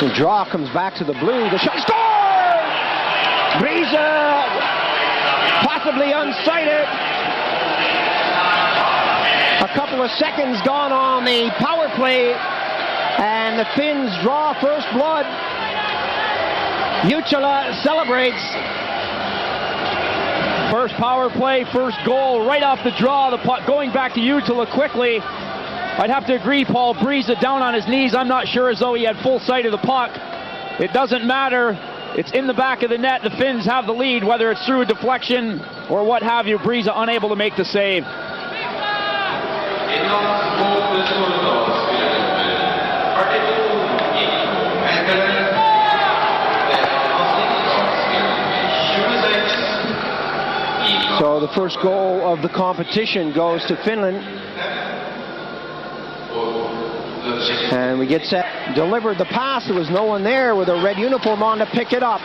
The draw comes back to the blue. The shot score! Brisa possibly unsighted. A couple of seconds gone on the power play, and the Finns draw first blood. Jutila celebrates. First power play, first goal, right off the draw. The puck going back to Jutila quickly. I'd have to agree, Paul. Brisa down on his knees. I'm not sure as though he had full sight of the puck. It doesn't matter. It's in the back of the net. The Finns have the lead, whether it's through a deflection or what have you. Brisa unable to make the save. So the first goal of the competition goes to Finland. And we get set, delivered the pass. There was no one there with a red uniform on to pick it up.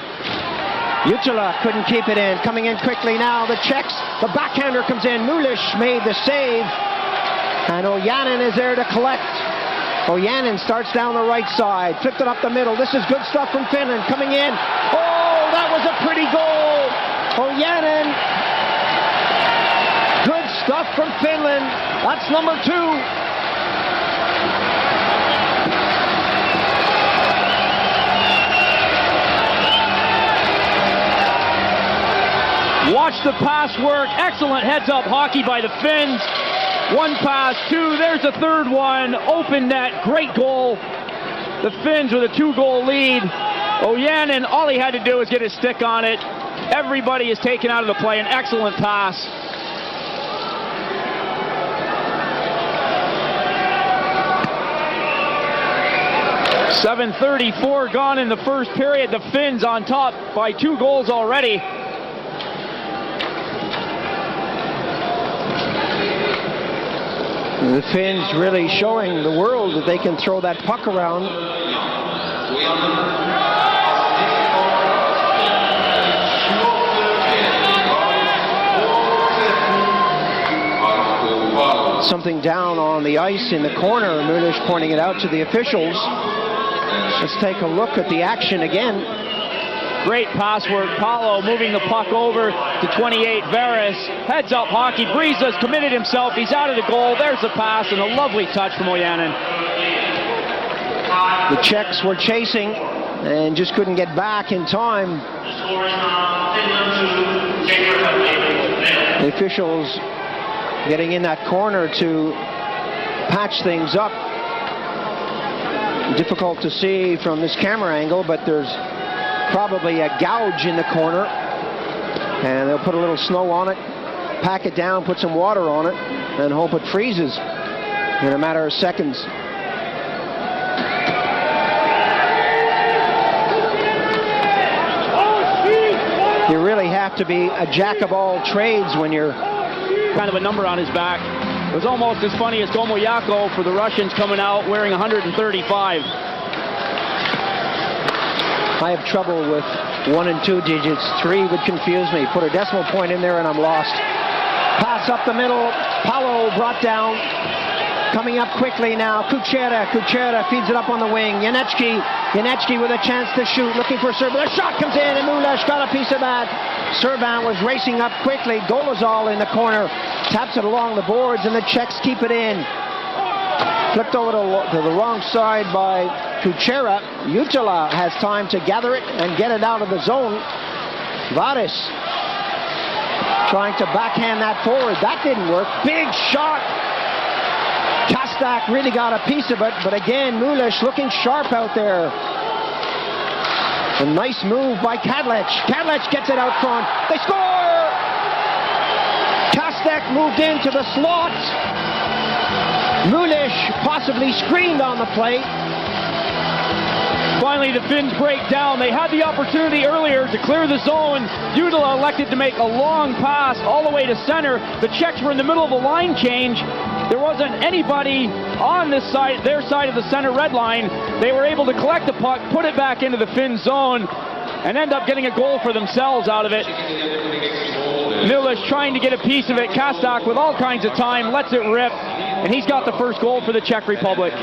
Jutila couldn't keep it in. Coming in quickly now, the Czechs. The backhander comes in. Mulish made the save. And Ojanen is there to collect. Ojanen starts down the right side. Flipped it up the middle. This is good stuff from Finland. Coming in. Oh, that was a pretty goal. Ojanen. Good stuff from Finland. That's number 2. Watch the pass work. Excellent heads-up hockey by the Finns. 1 pass, 2. There's a third one. Open net. Great goal. The Finns with a 2-goal lead. Ojanen, all he had to do was get his stick on it. Everybody is taken out of the play. An excellent pass. .734 gone in the first period. The Finns on top by 2 goals already. The Finns really showing the world that they can throw that puck around. Something down on the ice in the corner. Munish pointing it out to the officials. Let's take a look at the action again. Great pass work. Paulo moving the puck over to 28 Veres. Heads up hockey. Brisa's committed himself. He's out of the goal. There's the pass and a lovely touch from Ojanen. The Czechs were chasing and just couldn't get back in time. The officials getting in that corner to patch things up. Difficult to see from this camera angle, but there's probably a gouge in the corner, and they'll put a little snow on it, pack it down, put some water on it, and hope it freezes in a matter of seconds. You really have to be a jack of all trades when you're kind of a number on his back. It was almost as funny as Tomoyako for the Russians coming out wearing 135. I have trouble with 1 and 2 digits. 3 would confuse me. Put a decimal point in there and I'm lost. Pass up the middle. Paulo brought down. Coming up quickly now. Kuchera feeds it up on the wing. Janecki with a chance to shoot. Looking for Serban. The shot comes in and Mulesh got a piece of that. Serban was racing up quickly. Dolezal in the corner. Taps it along the boards and the Czechs keep it in. Flipped over to the wrong side by Kuchera. Jutila has time to gather it and get it out of the zone. Varis trying to backhand that forward. That didn't work. Big shot. Kastak really got a piece of it, but again, Mulish looking sharp out there. A nice move by Kadlec. Kadlec gets it out front. They score! Kastak moved into the slot. Mulish possibly screened on the play. Finally, the Finns break down. They had the opportunity earlier to clear the zone. Jutila elected to make a long pass all the way to center. The Czechs were in the middle of a line change. There wasn't anybody on this side, their side of the center red line. They were able to collect the puck, put it back into the Finn zone, and end up getting a goal for themselves out of it. Mulish trying to get a piece of it. Kastak with all kinds of time, lets it rip, and he's got the first goal for the Czech Republic.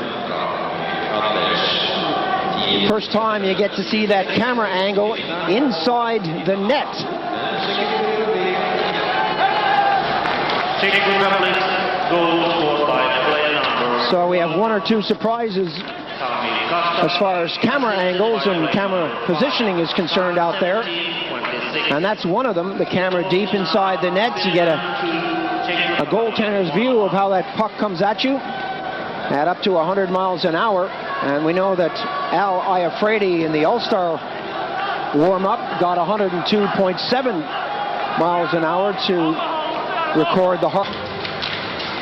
First time you get to see that camera angle inside the net. So we have one or two surprises as far as camera angles and camera positioning is concerned out there. And that's one of them, the camera deep inside the net. You get a goaltender's view of how that puck comes at you at up to 100 miles an hour. And we know that Al Iafredi in the All-Star warm-up got 102.7 miles an hour to record the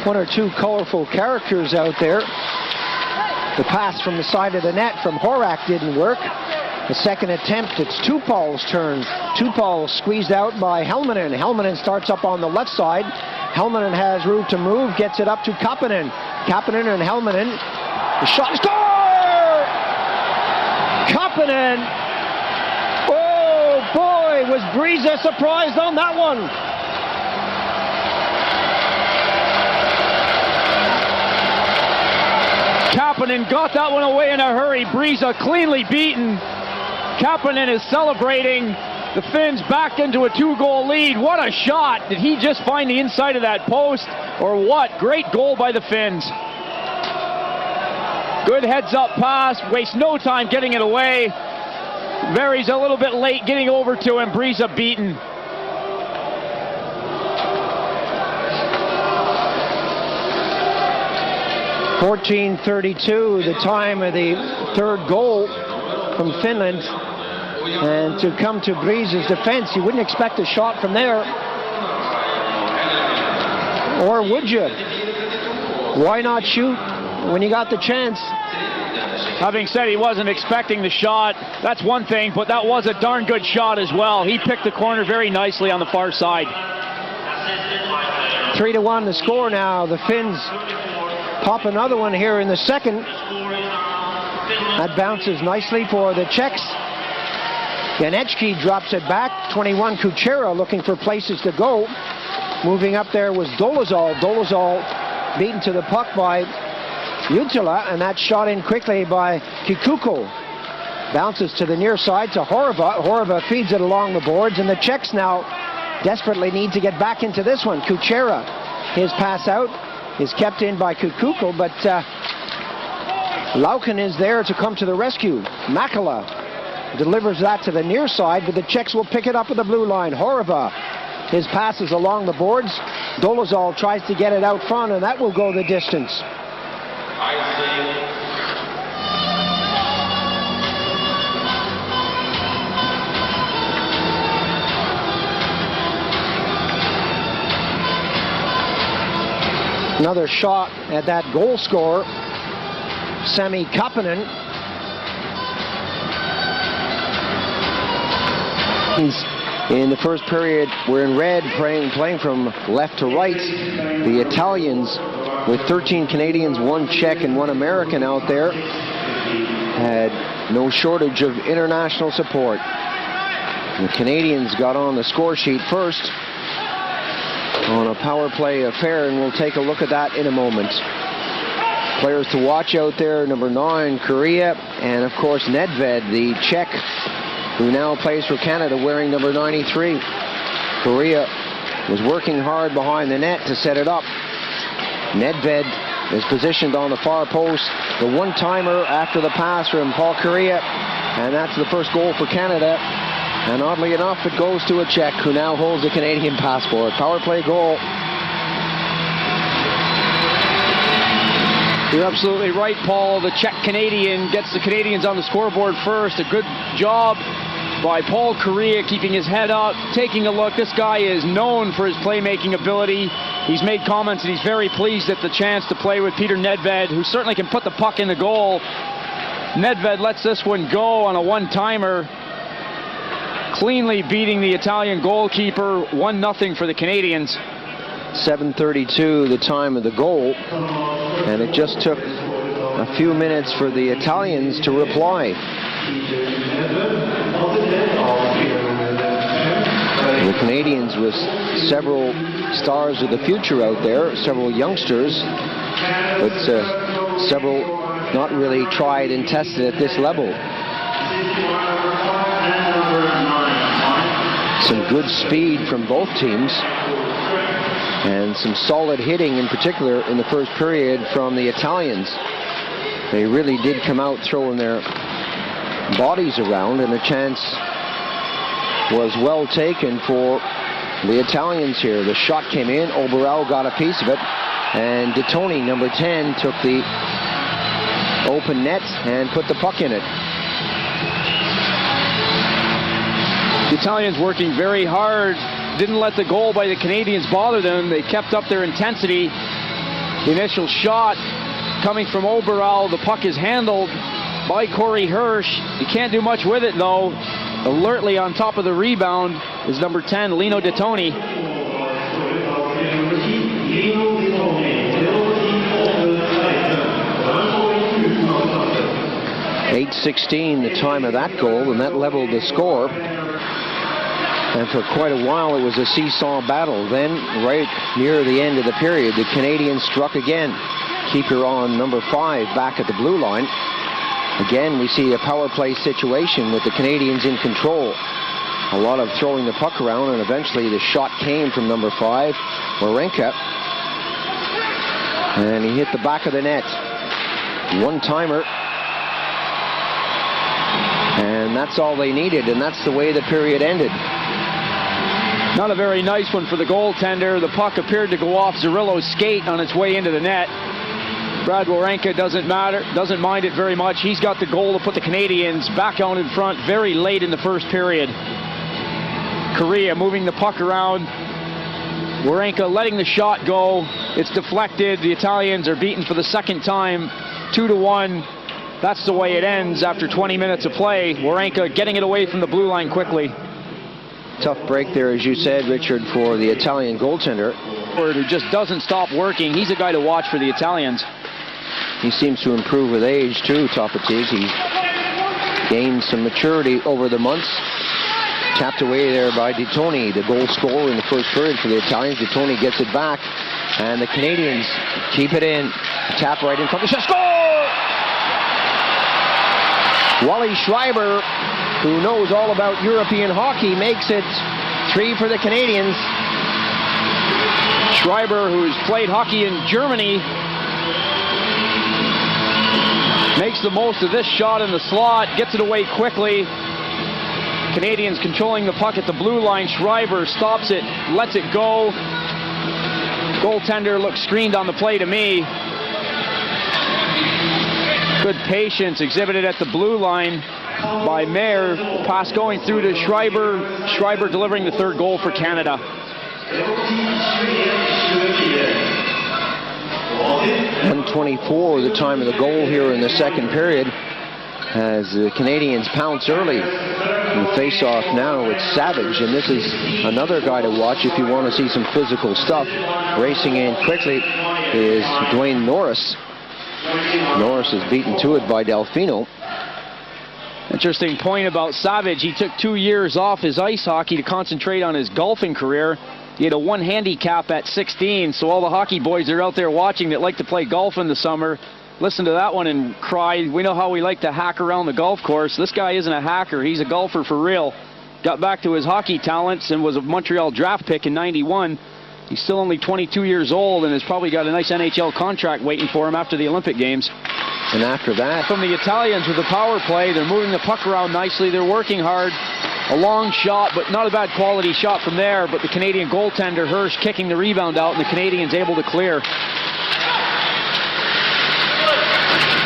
one or two colorful characters out there. The pass from the side of the net from Horak didn't work. The second attempt, it's Tupal's turn. Tupal squeezed out by Helminen. Helminen starts up on the left side. Helminen has room to move, gets it up to Kapanen. Kapanen and Helminen. The shot, score! Kapanen! Oh boy, was Breeza surprised on that one. Kapanen got that one away in a hurry. Breeza cleanly beaten. Kapanen is celebrating. The Finns back into a 2-goal lead. What a shot. Did he just find the inside of that post or what? Great goal by the Finns. Good heads-up pass. Wastes no time getting it away. Vary's a little bit late getting over to him. Breeza beaten. .14:32, the time of the third goal from Finland. And to come to Breeze's defense, you wouldn't expect a shot from there. Or would you? Why not shoot when you got the chance? Having said he wasn't expecting the shot, that's one thing, but that was a darn good shot as well. He picked the corner very nicely on the far side. 3-1 the score now. The Finns pop another one here in the second. That bounces nicely for the Czechs. Janecki drops it back. 21 Kuchera looking for places to go. Moving up there was Dolezal. Dolezal beaten to the puck by Jutila, and that's shot in quickly by Kikuko. Bounces to the near side to Horva. Horva feeds it along the boards, and the Czechs now desperately need to get back into this one. Kuchera, his pass out is kept in by Kikuko, but Lauken is there to come to the rescue. Makala delivers that to the near side, but the Czechs will pick it up at the blue line. Horva, his passes along the boards. Dolezal tries to get it out front, and that will go the distance. Another shot at that goal scorer, Sami Kapanen. In the first period, we're in red, playing from left to right. The Italians, with 13 Canadians, 1 Czech, and 1 American out there, had no shortage of international support. The Canadians got on the score sheet first on a power play affair, and we'll take a look at that in a moment. Players to watch out there, number 9, Korea, and of course Nedved, the Czech, who now plays for Canada wearing number 93. Korea was working hard behind the net to set it up. Nedved is positioned on the far post. The one-timer after the pass from Paul Korea, and that's the first goal for Canada. And oddly enough, it goes to a Czech who now holds a Canadian passport. Power play goal. You're absolutely right, Paul. The Czech-Canadian gets the Canadians on the scoreboard first. A good job by Paul Korea, keeping his head up, taking a look. This guy is known for his playmaking ability. He's made comments, and he's very pleased at the chance to play with Peter Nedved, who certainly can put the puck in the goal. Nedved lets this one go on a one-timer, cleanly beating the Italian goalkeeper. 1-0 for the Canadians. 7:32 the time of the goal, and it just took a few minutes for the Italians to reply. The Canadians with several stars of the future out there, several youngsters, but several not really tried and tested at this level. Some good speed from both teams, and some solid hitting, in particular in the first period, from the Italians. They really did come out throwing their bodies around, and a chance was well taken for the Italians here. The shot came in, Oberau got a piece of it, and Detoni, number 10, took the open net and put the puck in it. The Italians working very hard, didn't let the goal by the Canadians bother them. They kept up their intensity. The initial shot coming from Oberau, the puck is handled by Kori Hirsh. You can't do much with it though. Alertly on top of the rebound is number 10, Lino Detoni. 8:16 the time of that goal, and that leveled the score. And for quite a while it was a seesaw battle. Then, right near the end of the period, the Canadians struck again. Keeper on number 5 back at the blue line. Again, we see a power play situation with the Canadians in control. A lot of throwing the puck around, and eventually the shot came from number 5, Warenka. And he hit the back of the net. One-timer. And that's all they needed, and that's the way the period ended. Not a very nice one for the goaltender. The puck appeared to go off Zerillo's skate on its way into the net. Brad Warenka doesn't mind it very much. He's got the goal to put the Canadians back out in front very late in the first period. Korea moving the puck around. Warenka letting the shot go. It's deflected. The Italians are beaten for the second time, 2-1. That's the way it ends after 20 minutes of play. Warenka getting it away from the blue line quickly. Tough break there, as you said, Richard, for the Italian goaltender. Who just doesn't stop working. He's a guy to watch for the Italians. He seems to improve with age, too, Topatig. He gained some maturity over the months. Tapped away there by Detoni, the goal scorer in the first period for the Italians. Detoni gets it back, and the Canadians keep it in. Tap right in front of the shot. Score! Wally Schreiber, who knows all about European hockey, makes it 3 for the Canadians. Schreiber, who's played hockey in Germany, makes the most of this shot in the slot, gets it away quickly. Canadians controlling the puck at the blue line. Schreiber stops it, lets it go. Goaltender looks screened on the play to me. Good patience exhibited at the blue line by Mayer. Pass going through to Schreiber. Schreiber delivering the third goal for Canada. 1:24 the time of the goal here in the second period, as the Canadians pounce early. In the face-off now, it's Savage, and this is another guy to watch if you want to see some physical stuff. Racing in quickly is Dwayne Norris. Norris is beaten to it by Delfino. Interesting point about Savage. He took 2 years off his ice hockey to concentrate on his golfing career. He had a 1 handicap at 16, so all the hockey boys are out there watching that like to play golf in the summer, listen to that one and cry. We know how we like to hack around the golf course. This guy isn't a hacker. He's a golfer for real. Got back to his hockey talents and was a Montreal draft pick in '91. He's still only 22 years old and has probably got a nice NHL contract waiting for him after the Olympic Games. And after that, from the Italians with the power play, they're moving the puck around nicely. They're working hard. A long shot, but not a bad quality shot from there. But the Canadian goaltender, Hirsch, kicking the rebound out, and the Canadians able to clear.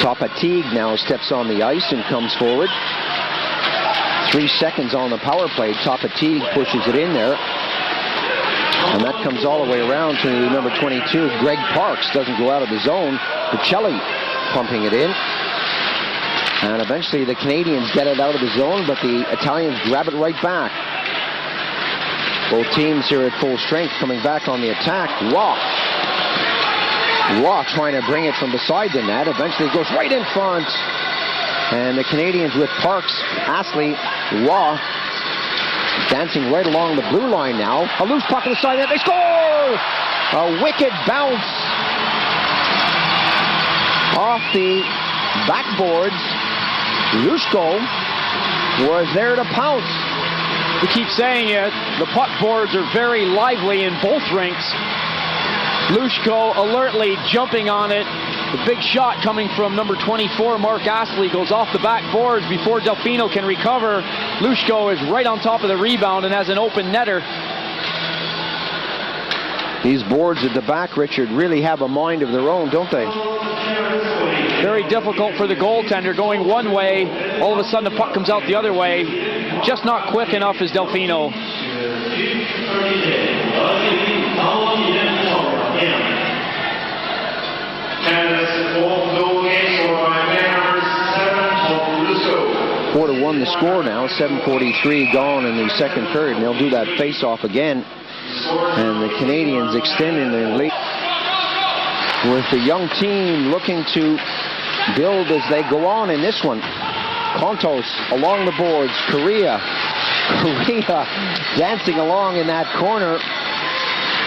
Topatig now steps on the ice and comes forward. 3 seconds on the power play. Topatig pushes it in there. And that comes all the way around to number 22, Greg Parks. Doesn't go out of the zone. Pacelli pumping it in. And eventually the Canadians get it out of the zone, but the Italians grab it right back. Both teams here at full strength coming back on the attack. Waugh trying to bring it from beside the net. Eventually it goes right in front. And the Canadians with Parks, Astley, Waugh dancing right along the blue line now. A loose puck on the side net. They score! A wicked bounce off the backboards. Lushko was there to pounce. We keep saying it, the puck boards are very lively in both rinks. Lushko alertly jumping on it. The big shot coming from number 24, Mark Astley, goes off the backboards before Delfino can recover. Lushko is right on top of the rebound and has an open netter. These boards at the back, Richard, really have a mind of their own, don't they? Very difficult for the goaltender, going one way, all of a sudden the puck comes out the other way. Just not quick enough as Delfino. Four to 1 the score now, 7:43 gone in the second period, and they'll do that face-off again. And the Canadians extending their lead. With the young team looking to build as they go on in this one. Kontos along the boards. Korea dancing along in that corner.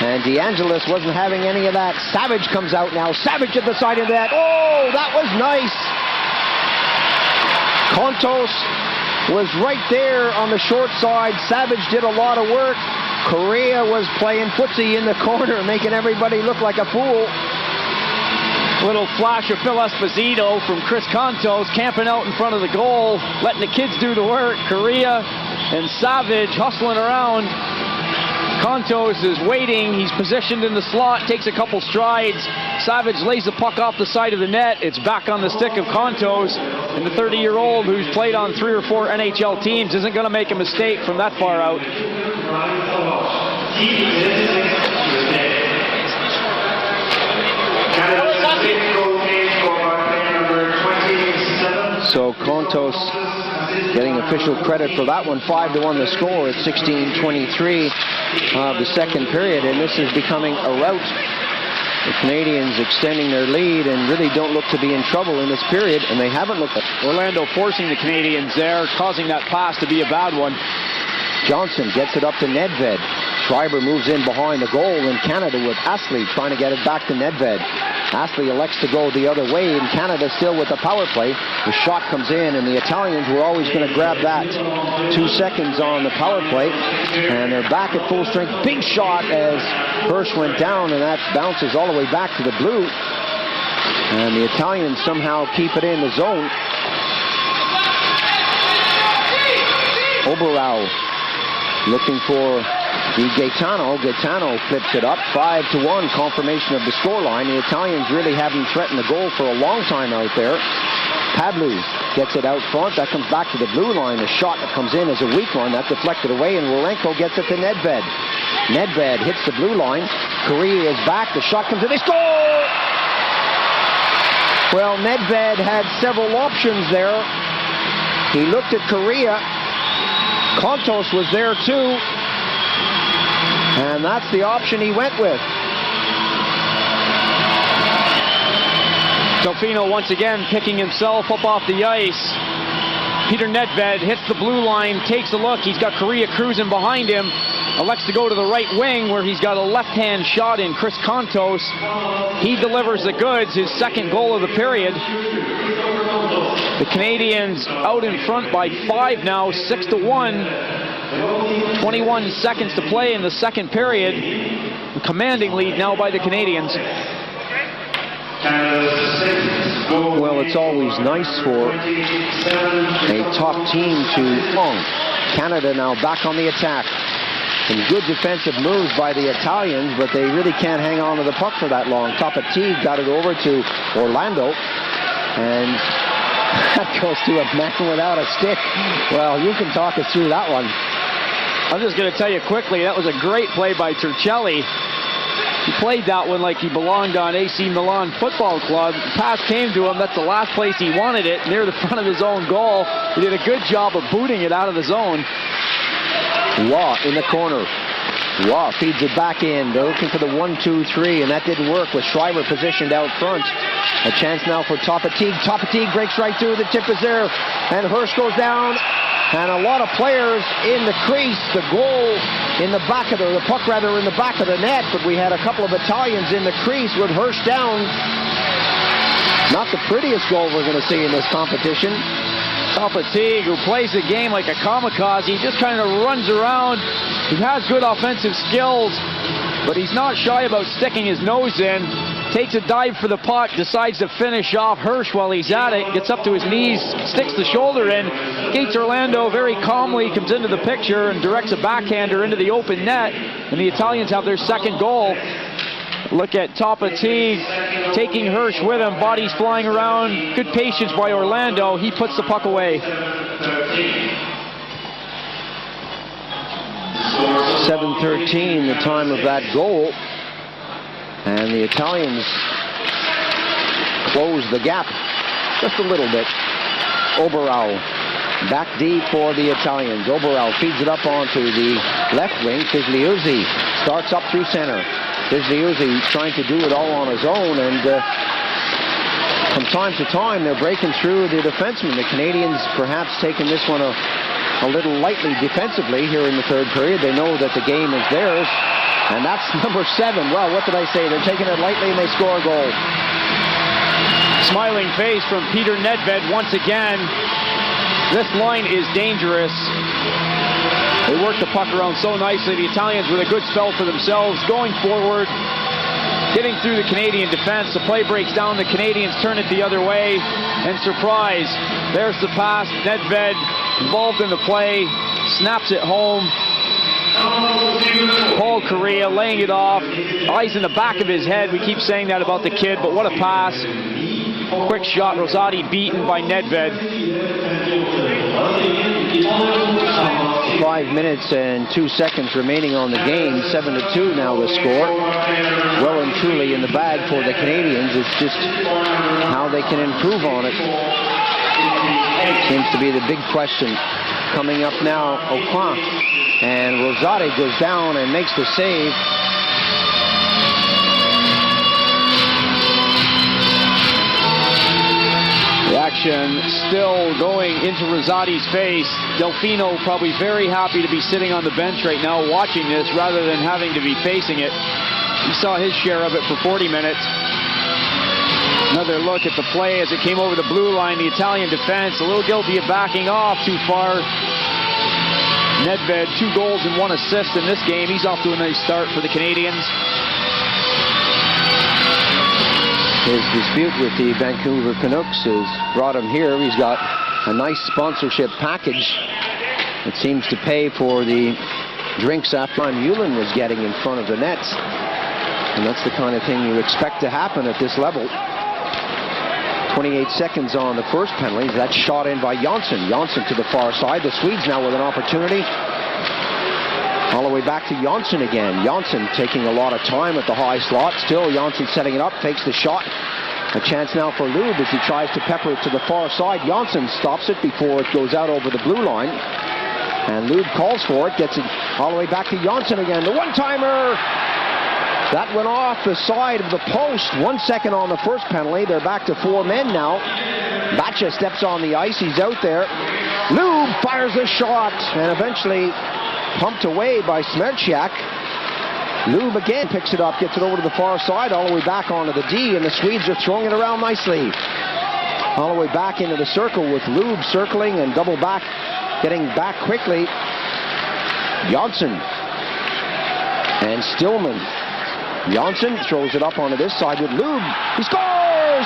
And DeAngelis wasn't having any of that. Savage comes out now. Savage at the side of that. Oh, that was nice. Kontos was right there on the short side. Savage did a lot of work. Korea was playing footsie in the corner, making everybody look like a fool. Little flash of Phil Esposito from Chris Kontos, camping out in front of the goal, letting the kids do the work. Korea and Savage hustling around. Kontos is waiting. He's positioned in the slot, takes a couple strides. Savage lays the puck off the side of the net. It's back on the stick of Kontos. And the 30-year-old who's played on 3 or 4 NHL teams isn't going to make a mistake from that far out. So Kontos getting official credit for that one. 5-1 the score at 16:23 of the second period, and this is becoming a rout. The Canadians extending their lead and really don't look to be in trouble in this period, and they haven't looked. Orlando forcing the Canadians there, causing that pass to be a bad one. Johnson gets it up to Nedved. Schreiber moves in behind the goal in Canada with Astley trying to get it back to Nedved. Astley elects to go the other way, and Canada still with the power play. The shot comes in, and the Italians were always going to grab that. 2 seconds on the power play, and they're back at full strength. Big shot as Hirsch went down, and that bounces all the way back to the blue. And the Italians somehow keep it in the zone. Oberau looking for Gaetano. Gaetano flips it up. 5-1, confirmation of the scoreline. The Italians really haven't threatened the goal for a long time out there. Pablu gets it out front. That comes back to the blue line. The shot that comes in is a weak one. That deflected away, and Warenko gets it to Nedved. Nedved hits the blue line. Korea is back. The shot comes in. They score! Well, Nedved had several options there. He looked at Korea. Kontos was there too. And that's the option he went with. Delfino once again picking himself up off the ice. Peter Nedved hits the blue line, takes a look. He's got Korea cruising behind him. Elects to go to the right wing where he's got a left-hand shot in Chris Kontos. He delivers the goods, his second goal of the period. The Canadians out in front by 5 now, 6-1. 21 seconds to play in the second period. A commanding lead now by the Canadians. Well, it's always nice for a top team to long. Canada now back on the attack. Some good defensive moves by the Italians, but they really can't hang on to the puck for that long. Tapatig got it over to Orlando, and that goes to a man without a stick. Well, you can talk us through that one. I'm just going to tell you quickly, that was a great play by Turcelli. He played that one like he belonged on AC Milan Football Club. The pass came to him. That's the last place he wanted it, near the front of his own goal. He did a good job of booting it out of the zone. Waugh in the corner. Waugh feeds it back in. They're looking for the 1-2-3, and that didn't work with Schreiber positioned out front. A chance now for Tapatig. Tapatig breaks right through. The tip is there, and Hirsch goes down. And a lot of players in the crease. The goal in the back of the puck rather in the back of the net, but we had a couple of Italians in the crease with Hirsch down. Not the prettiest goal we're going to see in this competition. Fatigue, who plays the game like a kamikaze. He just kind of runs around. He has good offensive skills, but he's not shy about sticking his nose in. Takes a dive for the puck, decides to finish off Hirsch while he's at it, gets up to his knees, sticks the shoulder in. Gates Orlando very calmly comes into the picture and directs a backhander into the open net, and the Italians have their second goal. Look at Fatigue taking Hirsch with him, bodies flying around. Good patience by Orlando. He puts the puck away. 7:13, the time of that goal. And the Italians close the gap just a little bit. Oberau back deep for the Italians. Oberau feeds it up onto the left wing. Figliuzzi starts up through center. Figliuzzi trying to do it all on his own, and from time to time they're breaking through the defensemen. The Canadians perhaps taking this one a little lightly defensively here in the third period. They know that the game is theirs. And that's number 7. Well, what did I say? They're taking it lightly and they score a goal. Smiling face from Peter Nedved once again. This line is dangerous. They work the puck around so nicely. The Italians with a good spell for themselves, going forward, getting through the Canadian defense. The play breaks down. The Canadians turn it the other way. And surprise, there's the pass. Nedved involved in the play, snaps it home. Paul Correa laying it off, eyes in the back of his head. We keep saying that about the kid, but what a pass. Quick shot, Rosati beaten by Nedved. 5 minutes and 2 seconds remaining on the game. 7-2 now the score. Well and truly in the bag for the Canadians. It's just how they can improve on it. Seems to be the big question. Coming up now, Aucoin. And Rosati goes down and makes the save. The action still going into Rosati's face. Delfino probably very happy to be sitting on the bench right now watching this rather than having to be facing it. He saw his share of it for 40 minutes. Another look at the play as it came over the blue line. The Italian defense a little guilty of backing off too far. Nedved, 2 goals and 1 assist in this game. He's off to a nice start for the Canadians. His dispute with the Vancouver Canucks has brought him here. He's got a nice sponsorship package that seems to pay for the drinks after Mullen was getting in front of the nets. And that's the kind of thing you expect to happen at this level. 28 seconds on the first penalty. That's shot in by Jonsson. Jonsson to the far side. The Swedes now with an opportunity. All the way back to Jonsson again. Jonsson taking a lot of time at the high slot. Still Jonsson setting it up, fakes the shot. A chance now for Lube as he tries to pepper it to the far side. Jonsson stops it before it goes out over the blue line. And Lube calls for it, gets it all the way back to Jonsson again. The one-timer! That went off the side of the post. 1 second on the first penalty. They're back to 4 men now. Bacha steps on the ice. He's out there. Lube fires a shot and eventually pumped away by Smerchak. Lube again picks it up, gets it over to the far side, all the way back onto the D, and the Swedes are throwing it around nicely. All the way back into the circle with Lube circling and double back, getting back quickly. Jonsson and Stillman. Jonsson throws it up onto this side with Lube. He scores!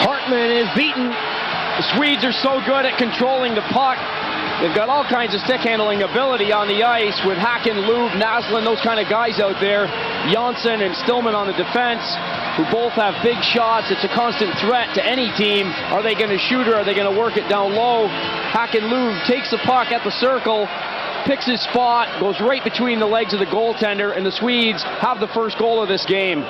Hartman is beaten. The Swedes are so good at controlling the puck. They've got all kinds of stick handling ability on the ice with Hacken, Lube, Naslund, those kind of guys out there. Jonsson and Stillman on the defense, who both have big shots. It's a constant threat to any team. Are they going to shoot or are they going to work it down low? Hacken, Lube takes the puck at the circle, picks his spot, goes right between the legs of the goaltender, and the Swedes have the first goal of this game.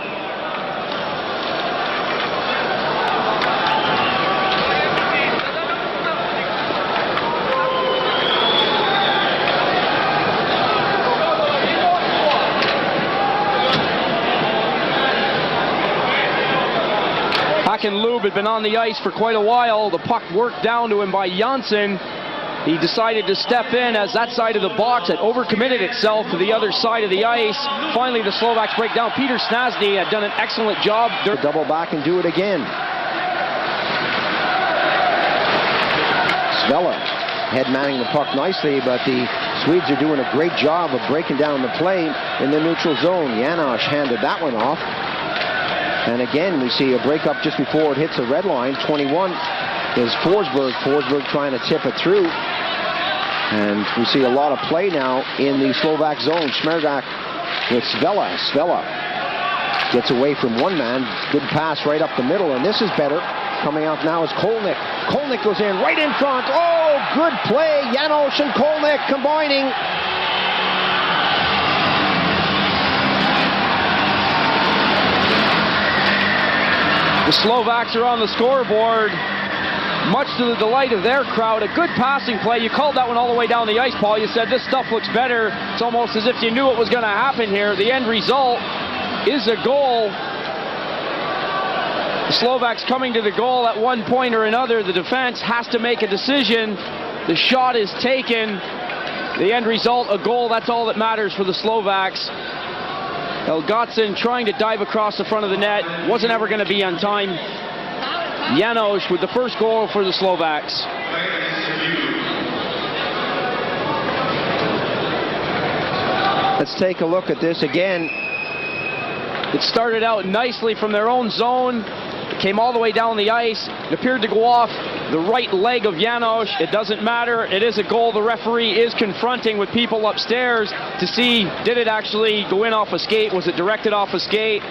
Hacken Lube had been on the ice for quite a while. The puck worked down to him by Jonsson. He decided to step in as that side of the box had overcommitted itself to the other side of the ice. Finally, the Slovaks break down. Peter Snazny had done an excellent job. Double back and do it again. Svella head manning the puck nicely, but the Swedes are doing a great job of breaking down the play in the neutral zone. Janosch handed that one off. And again, we see a breakup just before it hits the red line. 21 is Forsberg. Forsberg trying to tip it through. And we see a lot of play now in the Slovak zone. Smerdak with Svella. Svella gets away from one man. Good pass right up the middle, and this is better. Coming out now is Kolnick. Kolnick goes in right in front. Oh, good play. Janosch and Kolnick combining. The Slovaks are on the scoreboard, much to the delight of their crowd. A good passing play. You called that one all the way down the ice, Paul. You said this stuff looks better. It's almost as if you knew what was going to happen here. The end result is a goal. The Slovaks coming to the goal at one point or another. The defense has to make a decision. The shot is taken. The end result, a goal. That's all that matters for the Slovaks. Elgatsen trying to dive across the front of the net. Wasn't ever going to be on time. Janosch with the first goal for the Slovaks. Let's take a look at this again. It started out nicely from their own zone. It came all the way down the ice. It appeared to go off the right leg of Janosch. It doesn't matter. It is a goal. The referee is confronting with people upstairs to see, did it actually go in off a skate? Was it directed off a skate?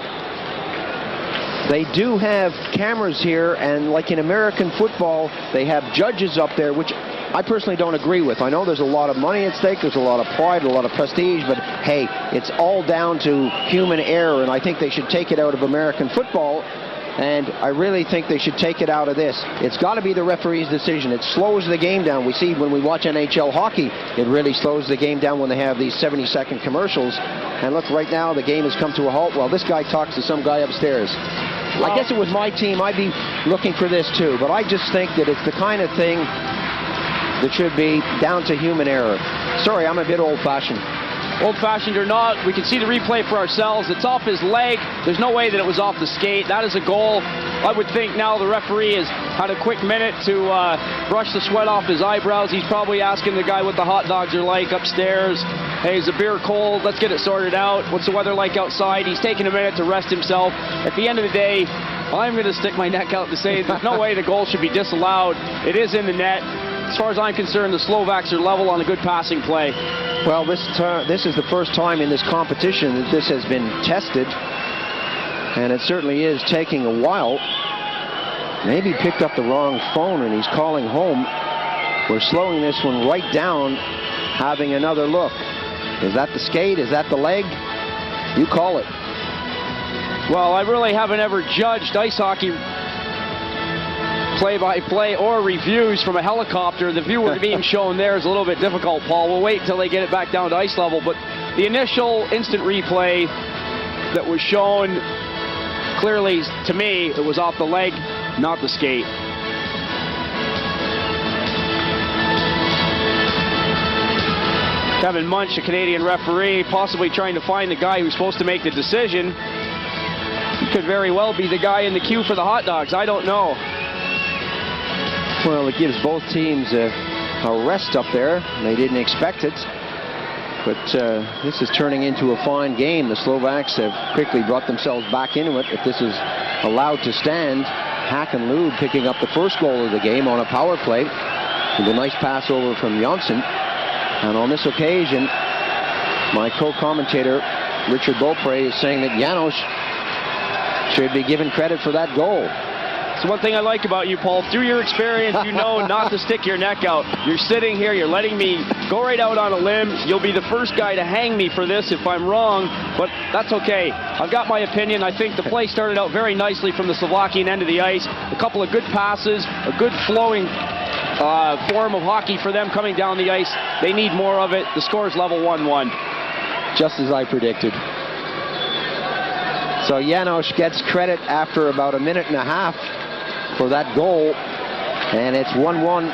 They do have cameras here, and like in American football, they have judges up there, which I personally don't agree with. I know there's a lot of money at stake, there's a lot of pride, a lot of prestige, but hey, it's all down to human error, and I think they should take it out of American football, and I really think they should take it out of this. It's got to be the referee's decision. It slows the game down. We see when we watch NHL hockey, it really slows the game down when they have these 70-second commercials. And look, right now, the game has come to a halt while this guy talks to some guy upstairs. I guess it was my team, I'd be looking for this too, but I just think that it's the kind of thing that should be down to human error. Sorry, I'm a bit old-fashioned. Old-fashioned or not, we can see the replay for ourselves. It's off his leg. There's no way that it was off the skate. That is a goal. I would think now the referee has had a quick minute to brush the sweat off his eyebrows. He's probably asking the guy what the hot dogs are like upstairs. Hey, is the beer cold? Let's get it sorted out. What's the weather like outside? He's taking a minute to rest himself. At the end of the day, I'm going to stick my neck out to say there's no way the goal should be disallowed. It is in the net. As far as I'm concerned, the Slovaks are level on a good passing play. Well, this is the first time in this competition that this has been tested, and it certainly is taking a while. Maybe picked up the wrong phone and he's calling home. We're slowing this one right down, having another look. Is that the skate? Is that the leg? You call it. Well, I really haven't ever judged ice hockey play-by-play or reviews from a helicopter. The view we're being shown there is a little bit difficult, Paul. We'll wait until they get it back down to ice level. But the initial instant replay that was shown, clearly, to me, it was off the leg, not the skate. Kevin Munch, a Canadian referee, possibly trying to find the guy who's supposed to make the decision. He could very well be the guy in the queue for the hot dogs. I don't know. Well, it gives both teams a rest up there. They didn't expect it. But this is turning into a fine game. The Slovaks have quickly brought themselves back into it. If this is allowed to stand, Hakanlund picking up the first goal of the game on a power play with a nice pass over from Jonsson. And on this occasion, my co-commentator, Richard Beaupre, is saying that Janosch should be given credit for that goal. It's one thing I like about you, Paul. Through your experience, you know not to stick your neck out. You're sitting here, you're letting me go right out on a limb. You'll be the first guy to hang me for this if I'm wrong, but that's okay. I've got my opinion. I think the play started out very nicely from the Slovakian end of the ice. A couple of good passes, a good flowing form of hockey for them coming down the ice. They need more of it. The score is level 1-1. Just as I predicted. So Janosch gets credit after about a minute and a half for that goal, and it's 1-1.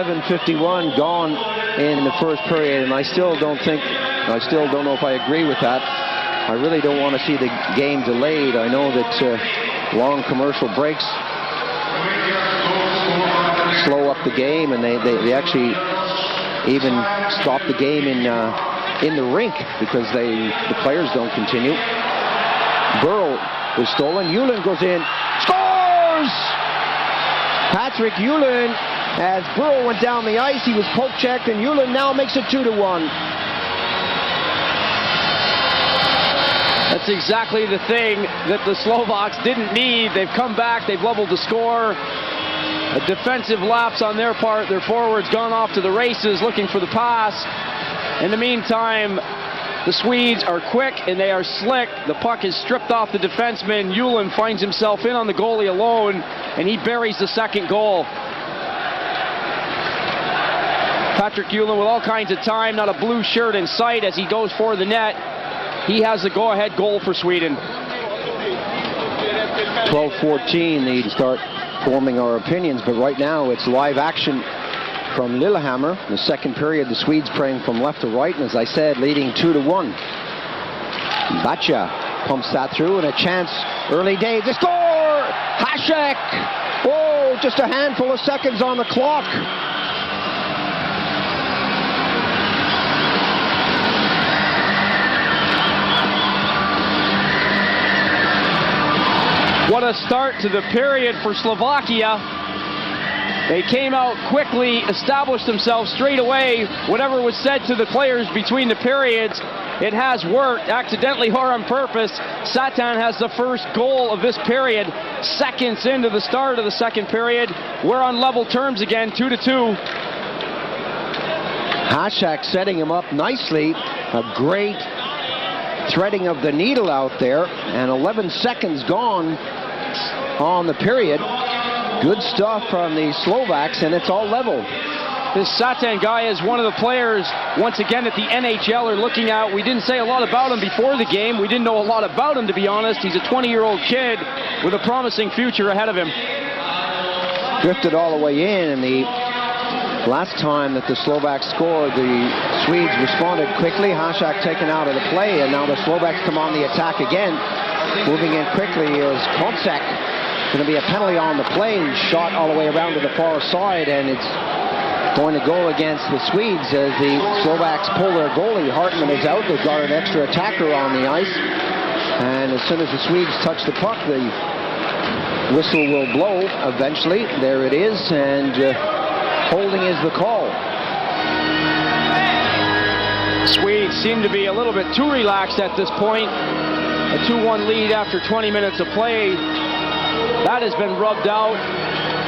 11:51 gone in the first period, and I still don't know if I agree with that. I really don't want to see the game delayed. I know that long commercial breaks slow up the game, and they actually even stop the game in the rink because the players don't continue. Burrow is stolen. Yulin goes in, scores! Patrick Yulin, as Burrow went down the ice, he was poke checked, and Yulin now makes it 2-1. That's exactly the thing that the Slovaks didn't need. They've come back, they've leveled the score. A defensive lapse on their part. Their forwards gone off to the races looking for the pass. In the meantime, the Swedes are quick and they are slick. The puck is stripped off the defenseman. Yulin finds himself in on the goalie alone, and he buries the second goal. Patrick Yulin with all kinds of time, not a blue shirt in sight as he goes for the net. He has the go-ahead goal for Sweden. 12-14, they start forming our opinions, but right now it's live action from Lillehammer. In the second period, the Swedes playing from left to right, and as I said, leading 2-1. Bacha pumps that through, and a chance early days. The score! Hasek! Oh, just a handful of seconds on the clock. What a start to the period for Slovakia. They came out quickly, established themselves straight away. Whatever was said to the players between the periods, it has worked, accidentally or on purpose. Satan has the first goal of this period. Seconds into the start of the second period, we're on level terms again, 2-2. Hasek setting him up nicely. A great threading of the needle out there, and 11 seconds gone on the period. Good stuff from the Slovaks, and it's all level. This Satan guy is one of the players, once again, that the NHL are looking at. We didn't say a lot about him before the game. We didn't know a lot about him, to be honest. He's a 20-year-old kid with a promising future ahead of him. Drifted all the way in, and the last time that the Slovaks scored, the Swedes responded quickly. Hasek taken out of the play, and now the Slovaks come on the attack again. Moving in quickly is Konsek. Going to be a penalty on the play. Shot all the way around to the far side, and it's going to go against the Swedes as the Slovaks pull their goalie. Hartman is out. They've got an extra attacker on the ice, and as soon as the Swedes touch the puck, the whistle will blow eventually. There it is, and holding is the call. Swedes seem to be a little bit too relaxed at this point. A 2-1 lead after 20 minutes of play. That has been rubbed out.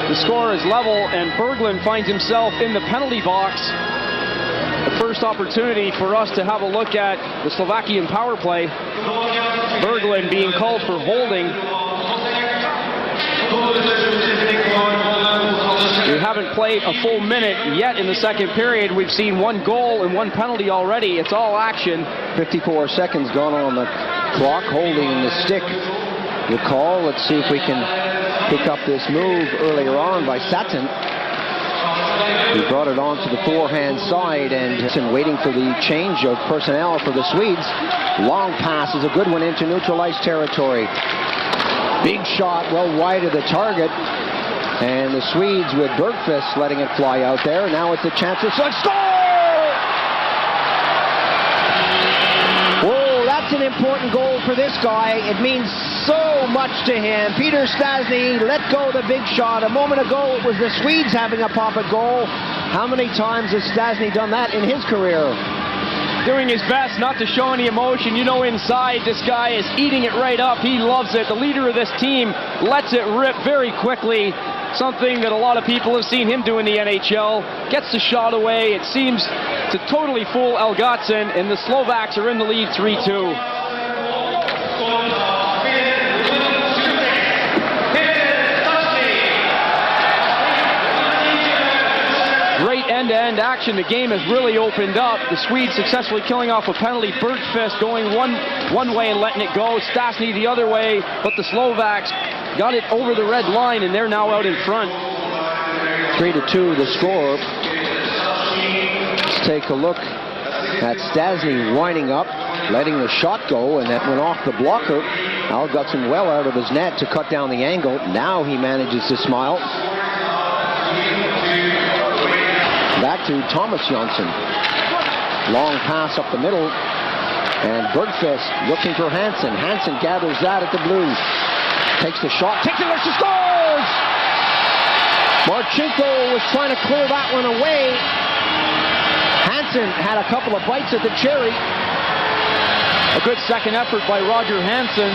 The score is level, and Berglund finds himself in the penalty box. The first opportunity for us to have a look at the Slovakian power play. Berglund being called for holding. We haven't played a full minute yet in the second period. We've seen one goal and one penalty already. It's all action. 54 seconds gone on the clock, holding the stick. The call. Let's see if we can pick up this move earlier on by Satan. He brought it on to the forehand side, and waiting for the change of personnel for the Swedes. Long pass is a good one into neutral ice territory. Big shot well wide of the target. And the Swedes with Bergqvist letting it fly out there. Now it's a chance to score! Whoa, that's an important goal for this guy. It means so much to him. Peter Stastny let go the big shot. A moment ago, it was the Swedes having a pop at goal. How many times has Stastny done that in his career? Doing his best not to show any emotion. You know, inside, this guy is eating it right up. He loves it. The leader of this team lets it rip very quickly. Something that a lot of people have seen him do in the NHL. Gets the shot away. It seems to totally fool Elgatsen, and the Slovaks are in the lead 3-2. Great end-to-end action. The game has really opened up. The Swedes successfully killing off a penalty. Bergqvist going one way and letting it go. Stastny the other way, but the Slovaks got it over the red line, and they're now out in front. 3-2 the score. take a look at Stasny winding up, letting the shot go, and that went off the blocker. Algotsson well out of his net to cut down the angle. Now he manages to smile. Back to Thomas Jonsson. Long pass up the middle. And Bergqvist looking for Hansen. Hansen gathers that at the blue. Takes the shot. Takes it. She scores! Marchenko was trying to clear that one away. Hansen had a couple of bites at the cherry. A good second effort by Roger Hansen.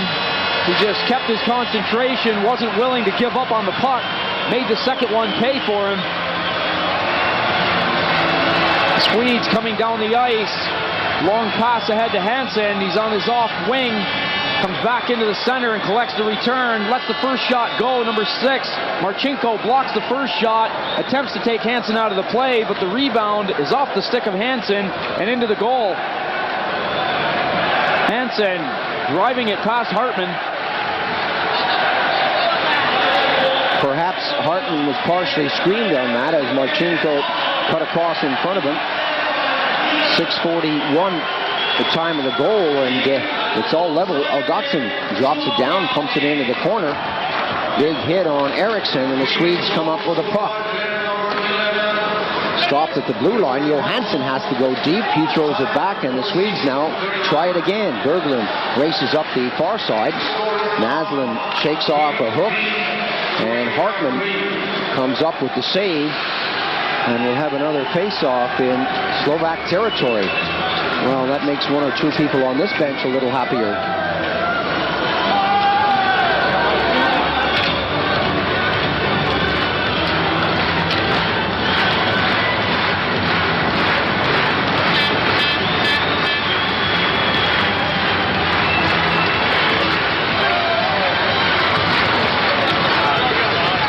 He just kept his concentration, wasn't willing to give up on the puck. Made the second one pay for him. Swedes coming down the ice. Long pass ahead to Hansen. He's on his off wing. Comes back into the center and collects the return. Lets the first shot go, number 6. Marchenko blocks the first shot. Attempts to take Hansen out of the play, but the rebound is off the stick of Hansen and into the goal. Hansen driving it past Hartman. Perhaps Hartman was partially screened on that as Marchenko cut across in front of him. 6:41 the time of the goal, and it's all level. Algotsson drops it down, pumps it into the corner. Big hit on Eriksson, and the Swedes come up with a puck. Stopped at the blue line. Johansson has to go deep. He throws it back, and the Swedes now try it again. Berglund races up the far side. Naslund shakes off a hook, and Hartman comes up with the save, and we'll have another face-off in Slovak territory. Well, that makes one or two people on this bench a little happier.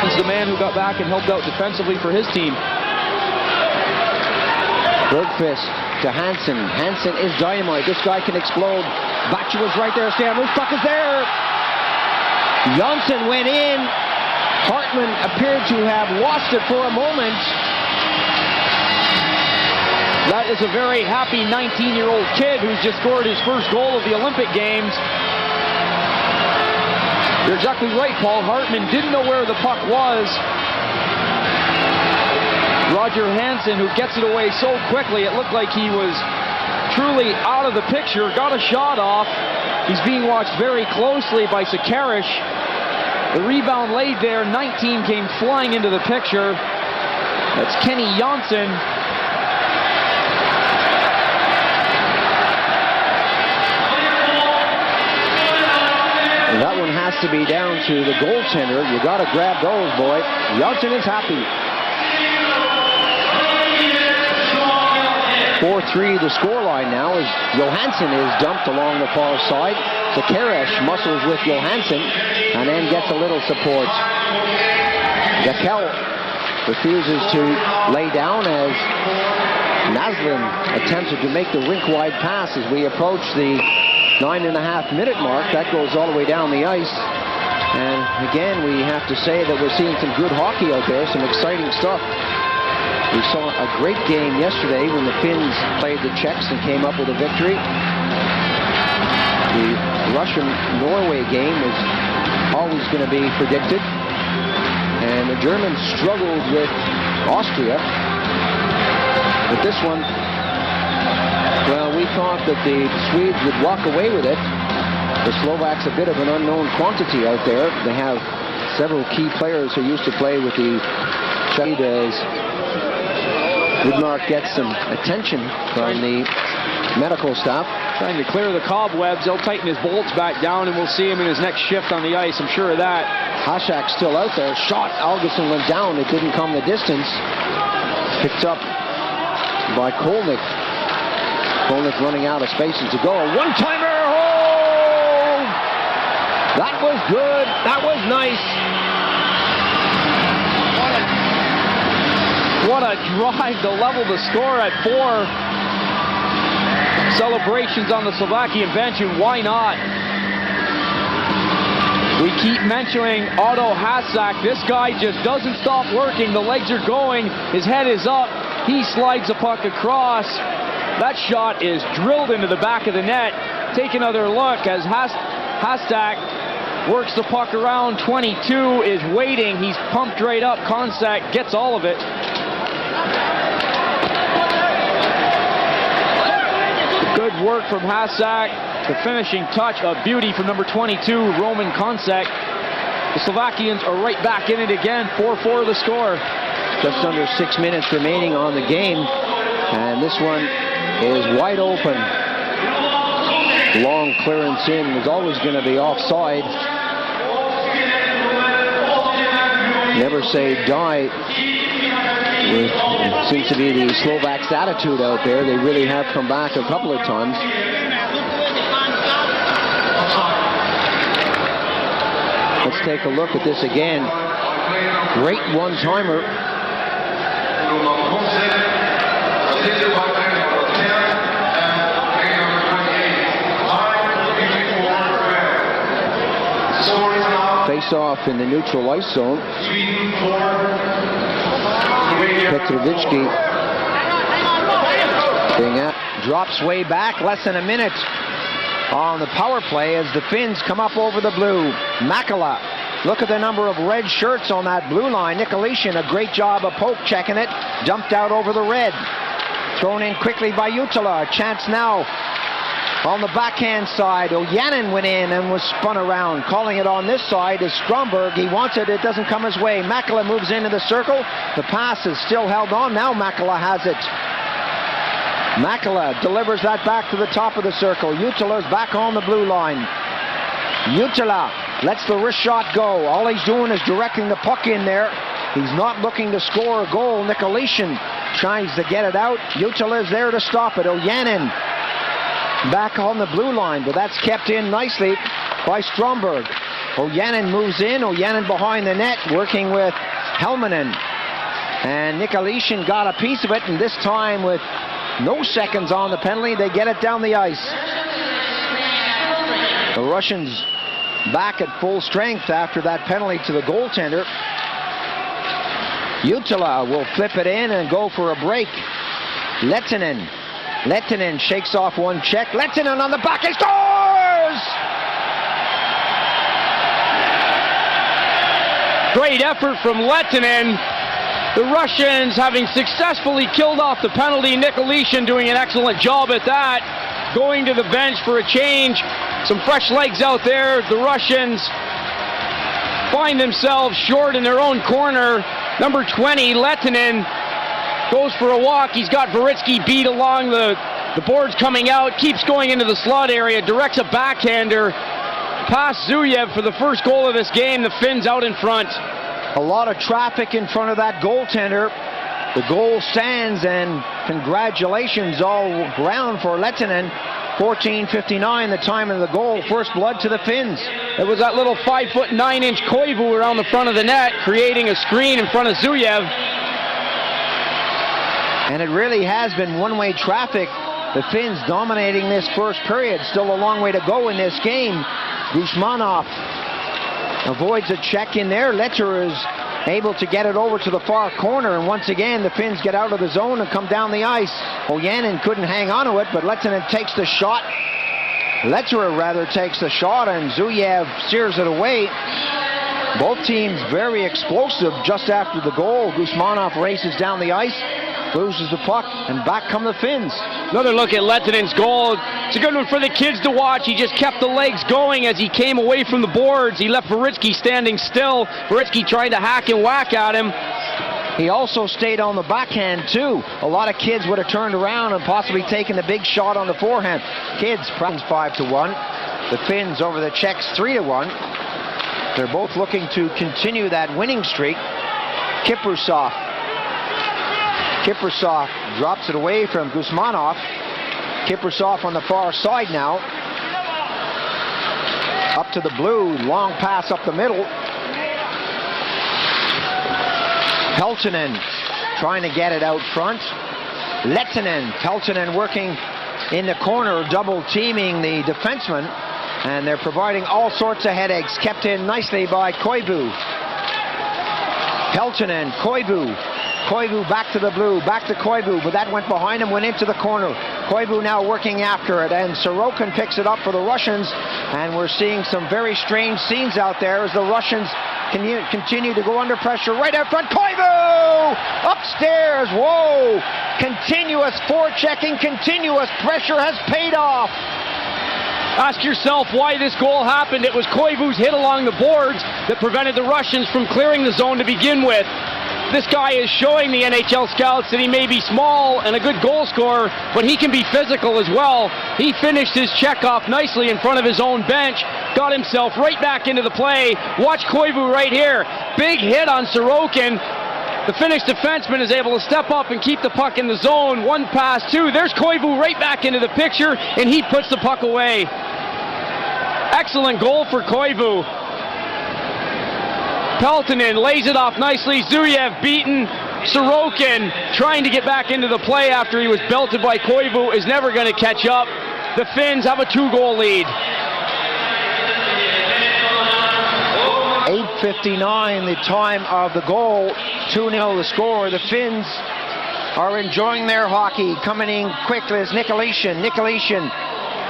He's the man who got back and helped out defensively for his team. Bergqvist to Hansen. Hansen is dynamite. This guy can explode. Bachu was right there. Stammer's puck is there. Jonsson went in. Hartman appeared to have lost it for a moment. That is a very happy 19-year-old kid who's just scored his first goal of the Olympic Games. You're exactly right, Paul. Hartman didn't know where the puck was. Roger Hansen, who gets it away so quickly, it looked like he was truly out of the picture, got a shot off. He's being watched very closely by Sakaric. The rebound laid there, 19 came flying into the picture. That's Kenny Jonsson. That one has to be down to the goaltender. You got to grab those, boy. Jonsson is happy. 4-3 the scoreline now as Johansson is dumped along the far side. Sakaric muscles with Johansson and then gets a little support. Gakel refuses to lay down as Naslund attempted to make the rink-wide pass as we approach the 9.5-minute mark. That goes all the way down the ice. And again, we have to say that we're seeing some good hockey out there, some exciting stuff. We saw a great game yesterday when the Finns played the Czechs and came up with a victory. The Russian-Norway game is always going to be predicted. And the Germans struggled with Austria. But this one, well, we thought that the Swedes would walk away with it. The Slovaks a bit of an unknown quantity out there. They have several key players who used to play with the Czechs. Woodmark gets some attention from the medical staff. Trying to clear the cobwebs. He'll tighten his bolts back down, and we'll see him in his next shift on the ice. I'm sure of that. Hašak's still out there. Shot. Algotsson went down. It didn't come the distance. Picked up by Kolnick. Kolnick running out of spaces to go. A one-timer. Oh! That was good. That was nice. What a drive to level the score at 4. Celebrations on the Slovakian bench, and why not? We keep mentioning Otto Hašak. This guy just doesn't stop working. The legs are going. His head is up. He slides the puck across. That shot is drilled into the back of the net. Take another look as Hastak works the puck around. 22 is waiting. He's pumped right up. Konsak gets all of it. Good work from Hastak. The finishing touch of beauty from number 22, Roman Konsak. The Slovakians are right back in it again. 4-4 the score. Just under 6 minutes remaining on the game. And this one is wide open. Long clearance in was always going to be offside. Never say die. It seems to be the Slovaks' attitude out there. They really have come back a couple of times. Let's take a look at this again. Great one-timer. Face-off in the neutral ice zone. Petrovitsky drops way back, less than a minute on the power play as the Finns come up over the blue. Makala, look at the number of red shirts on that blue line. Nikolitin, a great job of poke checking it, dumped out over the red. Thrown in quickly by Jutala. A chance now on the backhand side. Ojanen went in and was spun around. Calling it on this side is Stromberg. He wants it. It doesn't come his way. Makala moves into the circle. The pass is still held on. Now Makala has it. Makala delivers that back to the top of the circle. Jutala's back on the blue line. Jutala lets the wrist shot go. All he's doing is directing the puck in there. He's not looking to score a goal. Nikolitin tries to get it out. Jutala is there to stop it. Ojanen back on the blue line, but that's kept in nicely by Stromberg. Ojanen moves in. Ojanen behind the net, working with Helmanen. And Nikolitin got a piece of it, and this time with no seconds on the penalty, they get it down the ice. The Russians back at full strength after that penalty to the goaltender. Jutala will flip it in and go for a break. Lehtinen shakes off one check. Lehtinen on the back, he scores! Great effort from Lehtinen. The Russians having successfully killed off the penalty. Nikolitin doing an excellent job at that. Going to the bench for a change. Some fresh legs out there. The Russians find themselves short in their own corner. Number 20, Lehtinen, goes for a walk. He's got Varitsky beat along the boards coming out. Keeps going into the slot area. Directs a backhander. Past Zuyev for the first goal of this game. The Finns out in front. A lot of traffic in front of that goaltender. The goal stands, and congratulations all round for Lehtinen. 14:59 the time of the goal. First blood to the Finns. It was that little 5'9" QIWI around the front of the net, creating a screen in front of Zuyev. And it really has been one-way traffic. The Finns dominating this first period. Still a long way to go in this game. Gusmanov avoids a check in there. Letter is able to get it over to the far corner, and once again the Finns get out of the zone and come down the ice. Ojanen couldn't hang on to it, but Lehtinen takes the shot. Letterer rather takes the shot, and Zuyev steers it away. Both teams very explosive just after the goal. Gusmanov races down the ice, loses the puck, and back come the Finns. Another look at Lettinen's goal. It's a good one for the kids to watch. He just kept the legs going as he came away from the boards. He left Varitsky standing still. Varitsky trying to hack and whack at him. He also stayed on the backhand too. A lot of kids would have turned around and possibly taken the big shot on the forehand. Kids, 5-1. The Finns over the Czechs 3-1. They're both looking to continue that winning streak. Kiprusov drops it away from Gusmanov. Kiprusov on the far side now. Up to the blue, long pass up the middle. Peltonen trying to get it out front. Peltonen working in the corner, double teaming the defenseman. And they're providing all sorts of headaches, kept in nicely by QIWI. Peltonen, QIWI. Koivu back to the blue, back to Koivu, but that went behind him, went into the corner. Koivu now working after it, and Sorokin picks it up for the Russians, and we're seeing some very strange scenes out there as the Russians continue to go under pressure right out front. Koivu! Upstairs, whoa! Continuous forechecking, continuous pressure has paid off. Ask yourself why this goal happened. It was Koivu's hit along the boards that prevented the Russians from clearing the zone to begin with. This guy is showing the NHL scouts that he may be small and a good goal scorer, but he can be physical as well. He finished his check off nicely in front of his own bench, got himself right back into the play. Watch Koivu right here. Big hit on Sorokin. The Finnish defenseman is able to step up and keep the puck in the zone. One pass, two. There's Koivu right back into the picture, and he puts the puck away. Excellent goal for Koivu. Peltonen lays it off nicely. Zuyev beaten. Sorokin trying to get back into the play after he was belted by Koivu is never going to catch up. The Finns have a 2-goal lead. 8:59 the time of the goal, 2-0 the score. The Finns are enjoying their hockey, coming in quickly as Nicolishin.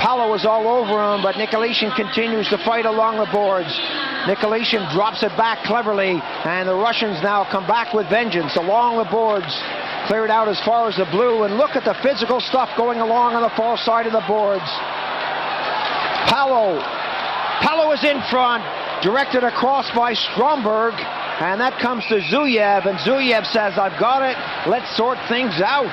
Paolo is all over him, but Nicolishin continues to fight along the boards. Nicolishin drops it back cleverly, and the Russians now come back with vengeance along the boards. Cleared out as far as the blue, and look at the physical stuff going along on the far side of the boards. Paolo is in front, directed across by Stromberg, and that comes to Zuyev, and Zuyev says, I've got it, let's sort things out.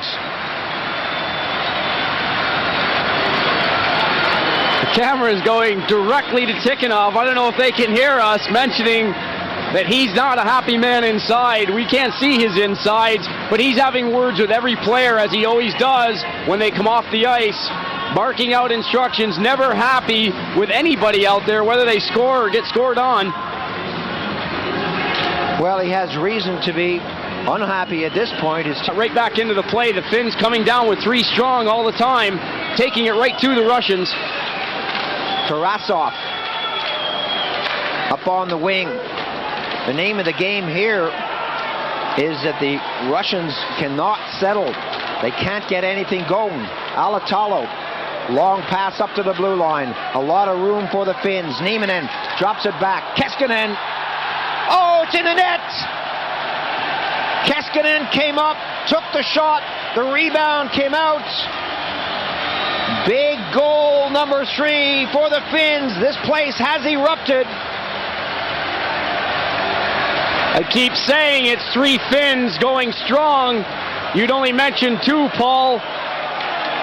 The camera is going directly to Tikhonov. I don't know if they can hear us mentioning that he's not a happy man inside. We can't see his insides, but he's having words with every player, as he always does when they come off the ice, barking out instructions, never happy with anybody out there, whether they score or get scored on. Well, he has reason to be unhappy at this point. It's right back into the play. The Finns coming down with 3 strong all the time, taking it right to the Russians. Tarasov up on the wing. The name of the game here is that the Russians cannot settle. They can't get anything going. Alatalo, long pass up to the blue line. A lot of room for the Finns. Nieminen drops it back. Keskinen. Oh, it's in the net! Keskinen came up, took the shot. The rebound came out. Big goal number 3 for the Finns. This place has erupted. I keep saying it's 3 Finns going strong. You'd only mention 2, Paul.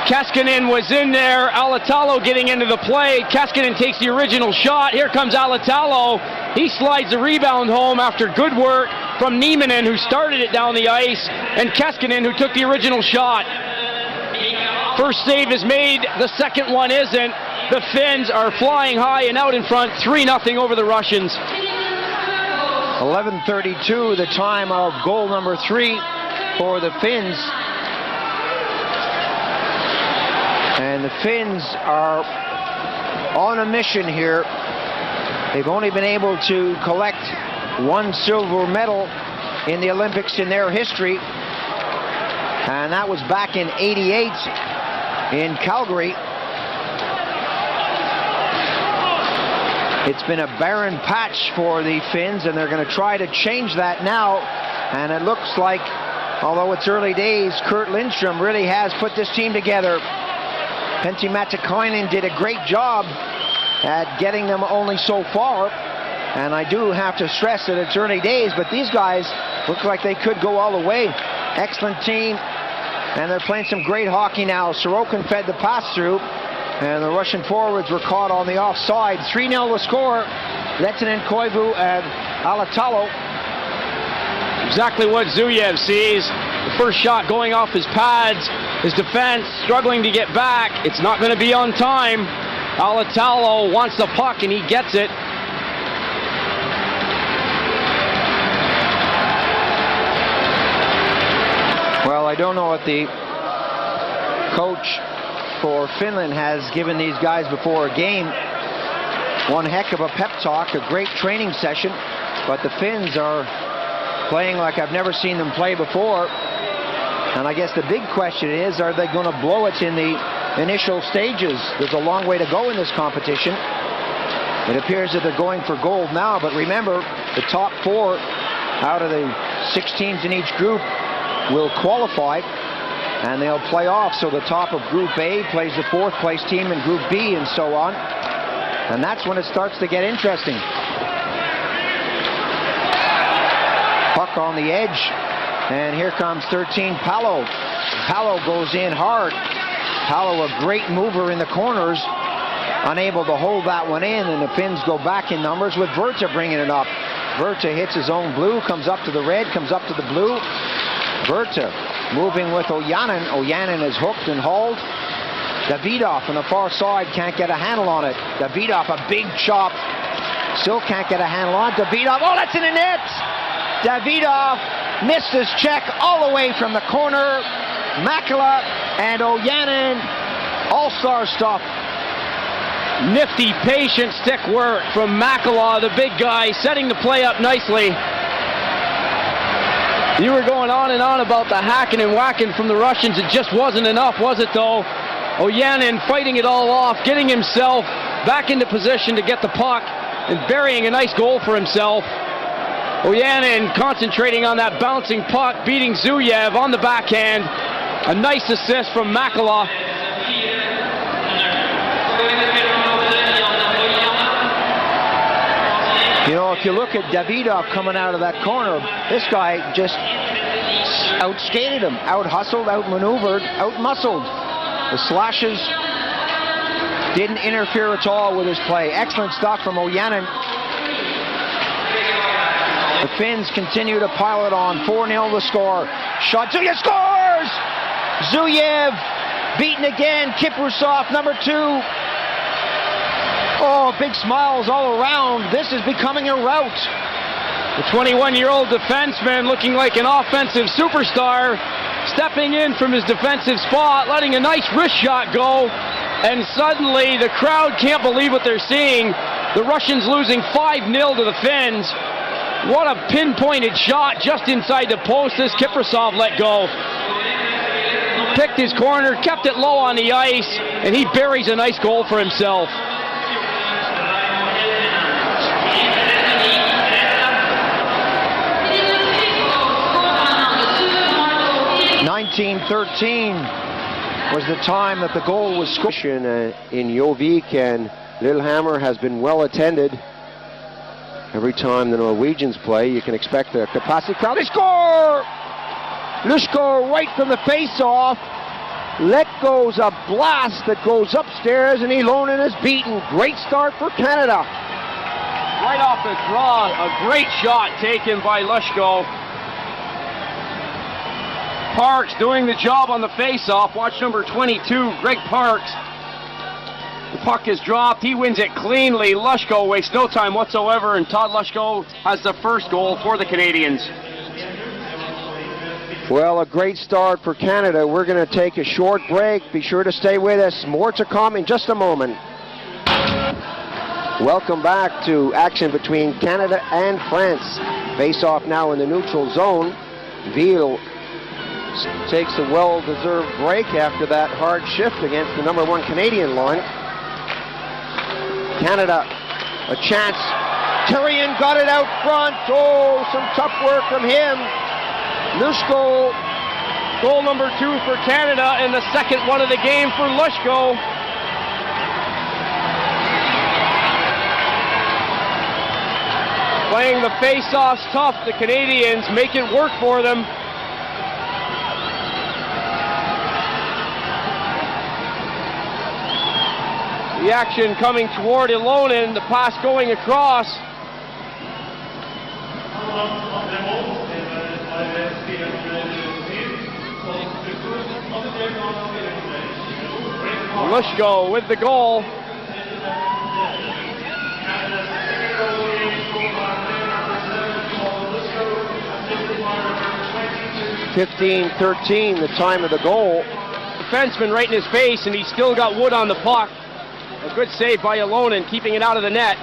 Keskinen was in there. Alatalo getting into the play. Keskinen takes the original shot. Here comes Alatalo. He slides the rebound home after good work from Nieminen, who started it down the ice, and Keskinen, who took the original shot. First save is made, the second one isn't. The Finns are flying high and out in front, 3-0 over the Russians. 11:32 the time of goal number 3 for the Finns. And the Finns are on a mission here. They've only been able to collect 1 silver medal in the Olympics in their history, and that was back in '88 in Calgary. It's been a barren patch for the Finns, and they're going to try to change that now. And it looks like, although it's early days, Kurt Lindstrom really has put this team together. Pentti Matikainen did a great job at getting them only so far. And I do have to stress that it's early days, but these guys look like they could go all the way. Excellent team, and they're playing some great hockey now. Sorokin fed the pass through, and the Russian forwards were caught on the offside. 3-0 the score. Lehtinen, Koivu, and Alatalo. Exactly what Zuyev sees. The first shot going off his pads. His defense struggling to get back. It's not going to be on time. Alatalo wants the puck, and he gets it. Well, I don't know what the coach for Finland has given these guys before a game. One heck of a pep talk, a great training session, but the Finns are playing like I've never seen them play before. And I guess the big question is, are they going to blow it in the initial stages? There's a long way to go in this competition. It appears that they're going for gold now, but remember, the top 4 out of the 6 teams in each group will qualify, and they'll play off. So the top of Group A plays the 4th place team in Group B, and so on. And that's when it starts to get interesting. Puck on the edge, and here comes 13, Palo. Palo goes in hard. Palo, a great mover in the corners, unable to hold that one in, and the Finns go back in numbers with Virta bringing it up. Virta hits his own blue, comes up to the red, comes up to the blue. Virta moving with Ojanen. Ojanen is hooked and hauled. Davidov on the far side can't get a handle on it. Davidov, a big chop. Still can't get a handle on it. Davidov, oh, that's in the net! Davidov missed his check all the way from the corner. Makela and Ojanen, all-star stuff. Nifty, patient stick work from Makela, the big guy, setting the play up nicely. You were going on and on about the hacking and whacking from the Russians. It just wasn't enough, was it, though? Ojanen fighting it all off, getting himself back into position to get the puck and burying a nice goal for himself. Ojanen concentrating on that bouncing puck, beating Zuyev on the backhand. A nice assist from Makela. You know, if you look at Davidov coming out of that corner, this guy just outskated him, out-hustled, out-maneuvered, out-muscled. The slashes didn't interfere at all with his play. Excellent stuff from Ojanen. The Finns continue to pile it on. 4-0 the score. Shot, Zuyev scores! Zuyev beaten again. Kiprusov, number 2. Oh, big smiles all around. This is becoming a rout. The 21-year-old defenseman looking like an offensive superstar, stepping in from his defensive spot, letting a nice wrist shot go, and suddenly the crowd can't believe what they're seeing. The Russians losing 5-0 to the Finns. What a pinpointed shot just inside the post this Kiprusov let go. Picked his corner, kept it low on the ice, and he buries a nice goal for himself. 1913 was the time that the goal was scored. In Jovik, and Lillehammer has been well attended. Every time the Norwegians play, you can expect a capacity crowd. They score! Lushko right from the face-off. Let goes a blast that goes upstairs, and Ilonen is beaten. Great start for Canada. Right off the draw, a great shot taken by Lushko. Parks doing the job on the face-off. Watch number 22, Greg Parks. The puck is dropped. He wins it cleanly. Lushko wastes no time whatsoever, and Todd Lushko has the first goal for the Canadians. Well, a great start for Canada. We're going to take a short break. Be sure to stay with us. More to come in just a moment. Welcome back to action between Canada and France. Face-off now in the neutral zone. Veal takes a well-deserved break after that hard shift against the number 1 Canadian line. Canada, a chance. Tyrion got it out front. Oh, some tough work from him. Lushko, goal number 2 for Canada, and the second one of the game for Lushko. Playing the face-offs tough, the Canadians make it work for them. The action coming toward Ilonen, the pass going across. Lushko with the goal. (15-13) the time of the goal. Defenseman right in his face, and he's still got wood on the puck. A good save by Ilonen, keeping it out of the net.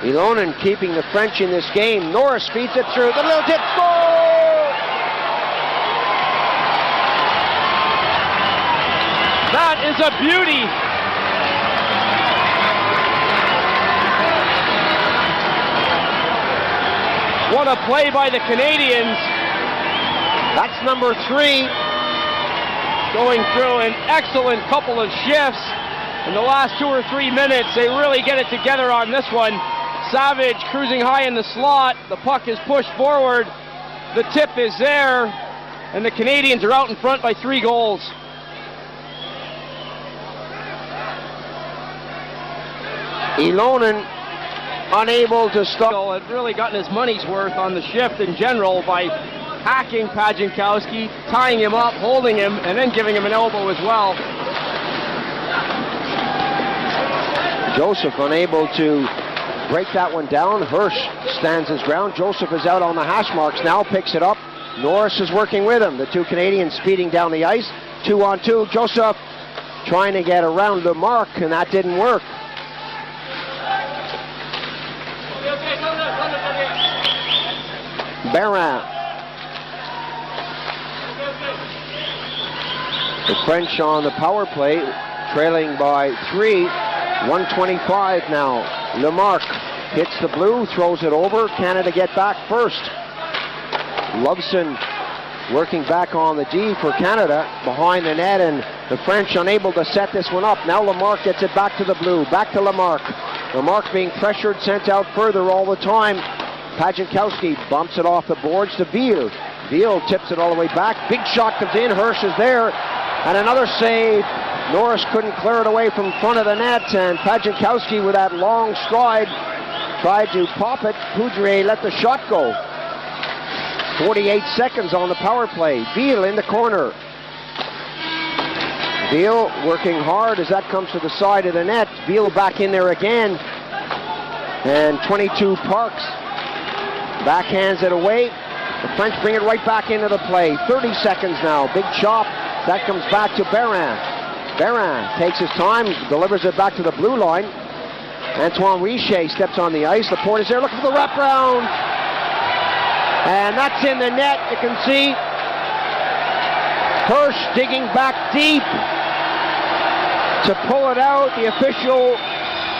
Ilonen keeping the French in this game. Norris feeds it through. The little tip, score! That is a beauty. What a play by the Canadians. That's number 3. Going through an excellent couple of shifts. In the last 2 or 3 minutes, they really get it together on this one. Savage cruising high in the slot. The puck is pushed forward. The tip is there. And the Canadians are out in front by 3 goals. Ilonen unable to stop. Had really gotten his money's worth on the shift in general by hacking Pajankowski, tying him up, holding him, and then giving him an elbow as well. Joseph unable to break that one down. Hirsch stands his ground. Joseph is out on the hash marks now, picks it up. Norris is working with him. The 2 Canadians speeding down the ice. 2-on-2. Joseph trying to get around the mark, and that didn't work. Barron. The French on the power play, trailing by 3. 1:25 now. Lemarque hits the blue, throws it over. Canada get back first. Loveson working back on the D for Canada behind the net, and the French unable to set this one up. Now Lemarque gets it back to the blue, back to Lemarque. Lemarque being pressured, sent out further all the time. Pajankowski bumps it off the boards to Veal. Veal tips it all the way back. Big shot comes in. Hirsch is there. And another save. Norris couldn't clear it away from front of the net. And Pajankowski with that long stride tried to pop it. Poudrier let the shot go. 48 seconds on the power play. Veal in the corner. Veal working hard as that comes to the side of the net. Veal back in there again. And 22 Parks backhands it away. The French bring it right back into the play. 30 seconds now. Big chop. That comes back to Barron. Barron takes his time, delivers it back to the blue line. Antoine Richer steps on the ice. Laporte is there looking for the wraparound. And that's in the net. You can see Hirsch digging back deep to pull it out. The official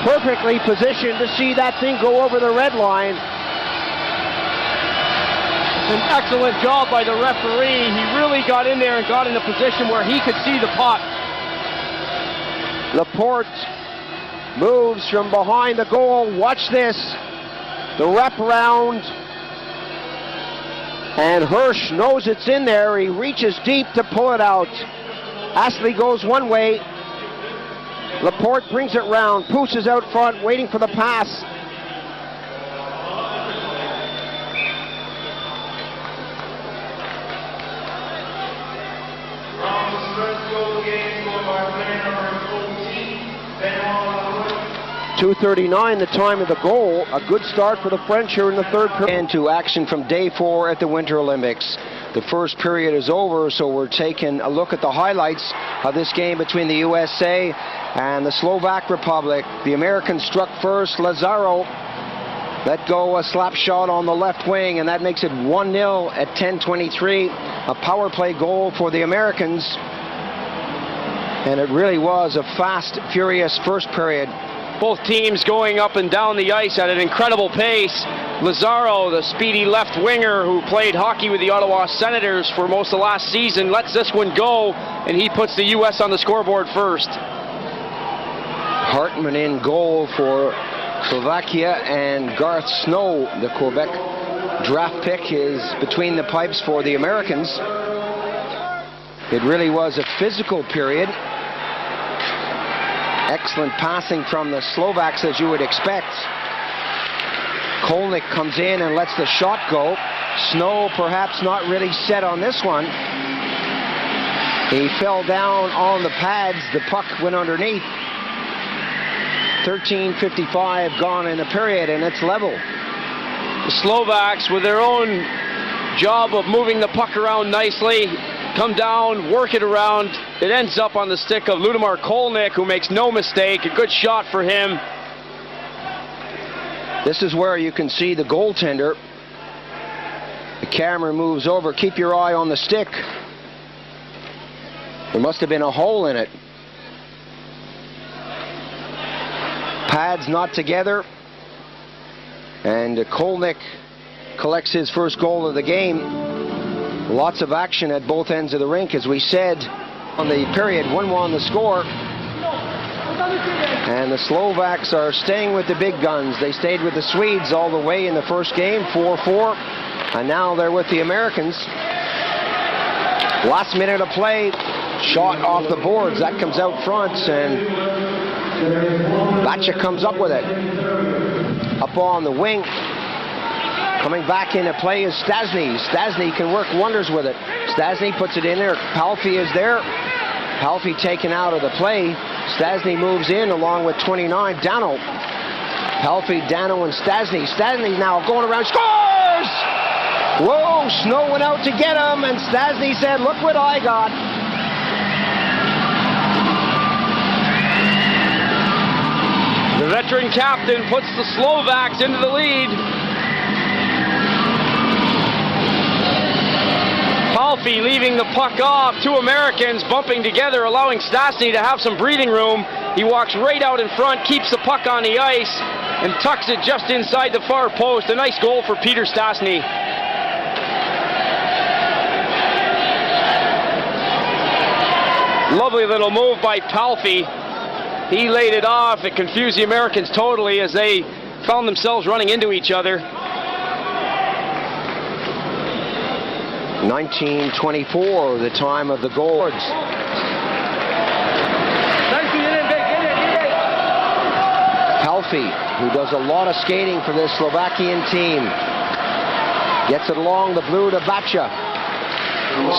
perfectly positioned to see that thing go over the red line. An excellent job by the referee. He really got in there and got in a position where he could see the puck. Laporte moves from behind the goal. Watch this. The wraparound. And Hirsch knows it's in there. He reaches deep to pull it out. Astley goes one way. Laporte brings it round. Poos is out front waiting for the pass. .239 the time of the goal. A good start for the French here in the third period. Into action from day 4 at the Winter Olympics. The first period is over, so we're taking a look at the highlights of this game between the USA and the Slovak Republic. The Americans struck first. Lazaro let go a slap shot on the left wing, and that makes it 1-0 at 10:23. A power play goal for the Americans. And it really was a fast, furious first period. Both teams going up and down the ice at an incredible pace. Lazaro, the speedy left winger who played hockey with the Ottawa Senators for most of last season, lets this one go, and he puts the U.S. on the scoreboard first. Hartman in goal for Slovakia, and Garth Snow, the Quebec draft pick, is between the pipes for the Americans. It really was a physical period. Excellent passing from the Slovaks, as you would expect. Kolnick comes in and lets the shot go. Snow perhaps not really set on this one. He fell down on the pads. The puck went underneath. 13:55 gone in the period, and it's level. The Slovaks, with their own job of moving the puck around nicely, come down, work it around. It ends up on the stick of Ludmila Kolnick, who makes no mistake. A good shot for him. This is where you can see the goaltender. The camera moves over. Keep your eye on the stick. There must have been a hole in it. Pads not together. And Kolnick collects his first goal of the game. Lots of action at both ends of the rink, as we said on the period. 1-1 the score. And the Slovaks are staying with the big guns. They stayed with the Swedes all the way in the first game, 4-4. And now they're with the Americans. Last minute of play, shot off the boards. That comes out front, and Batcha comes up with it. Up on the wing. Coming back into play is Stasny. Stasny can work wonders with it. Stasny puts it in there. Palfi is there. Palfi taken out of the play. Stasny moves in along with 29, Dano. Palfi, Dano, and Stasny. Stasny now going around, scores! Whoa, Snow went out to get him, and Stasny said, look what I got. The veteran captain puts the Slovaks into the lead. Palfi leaving the puck off. Two Americans bumping together, allowing Stasny to have some breathing room. He walks right out in front, keeps the puck on the ice, and tucks it just inside the far post. A nice goal for Peter Stasny. Lovely little move by Palfi. He laid it off. It confused the Americans totally as they found themselves running into each other. 1924, the time of the goals. Palfi, who does a lot of skating for this Slovakian team, gets it along the blue to Batcha.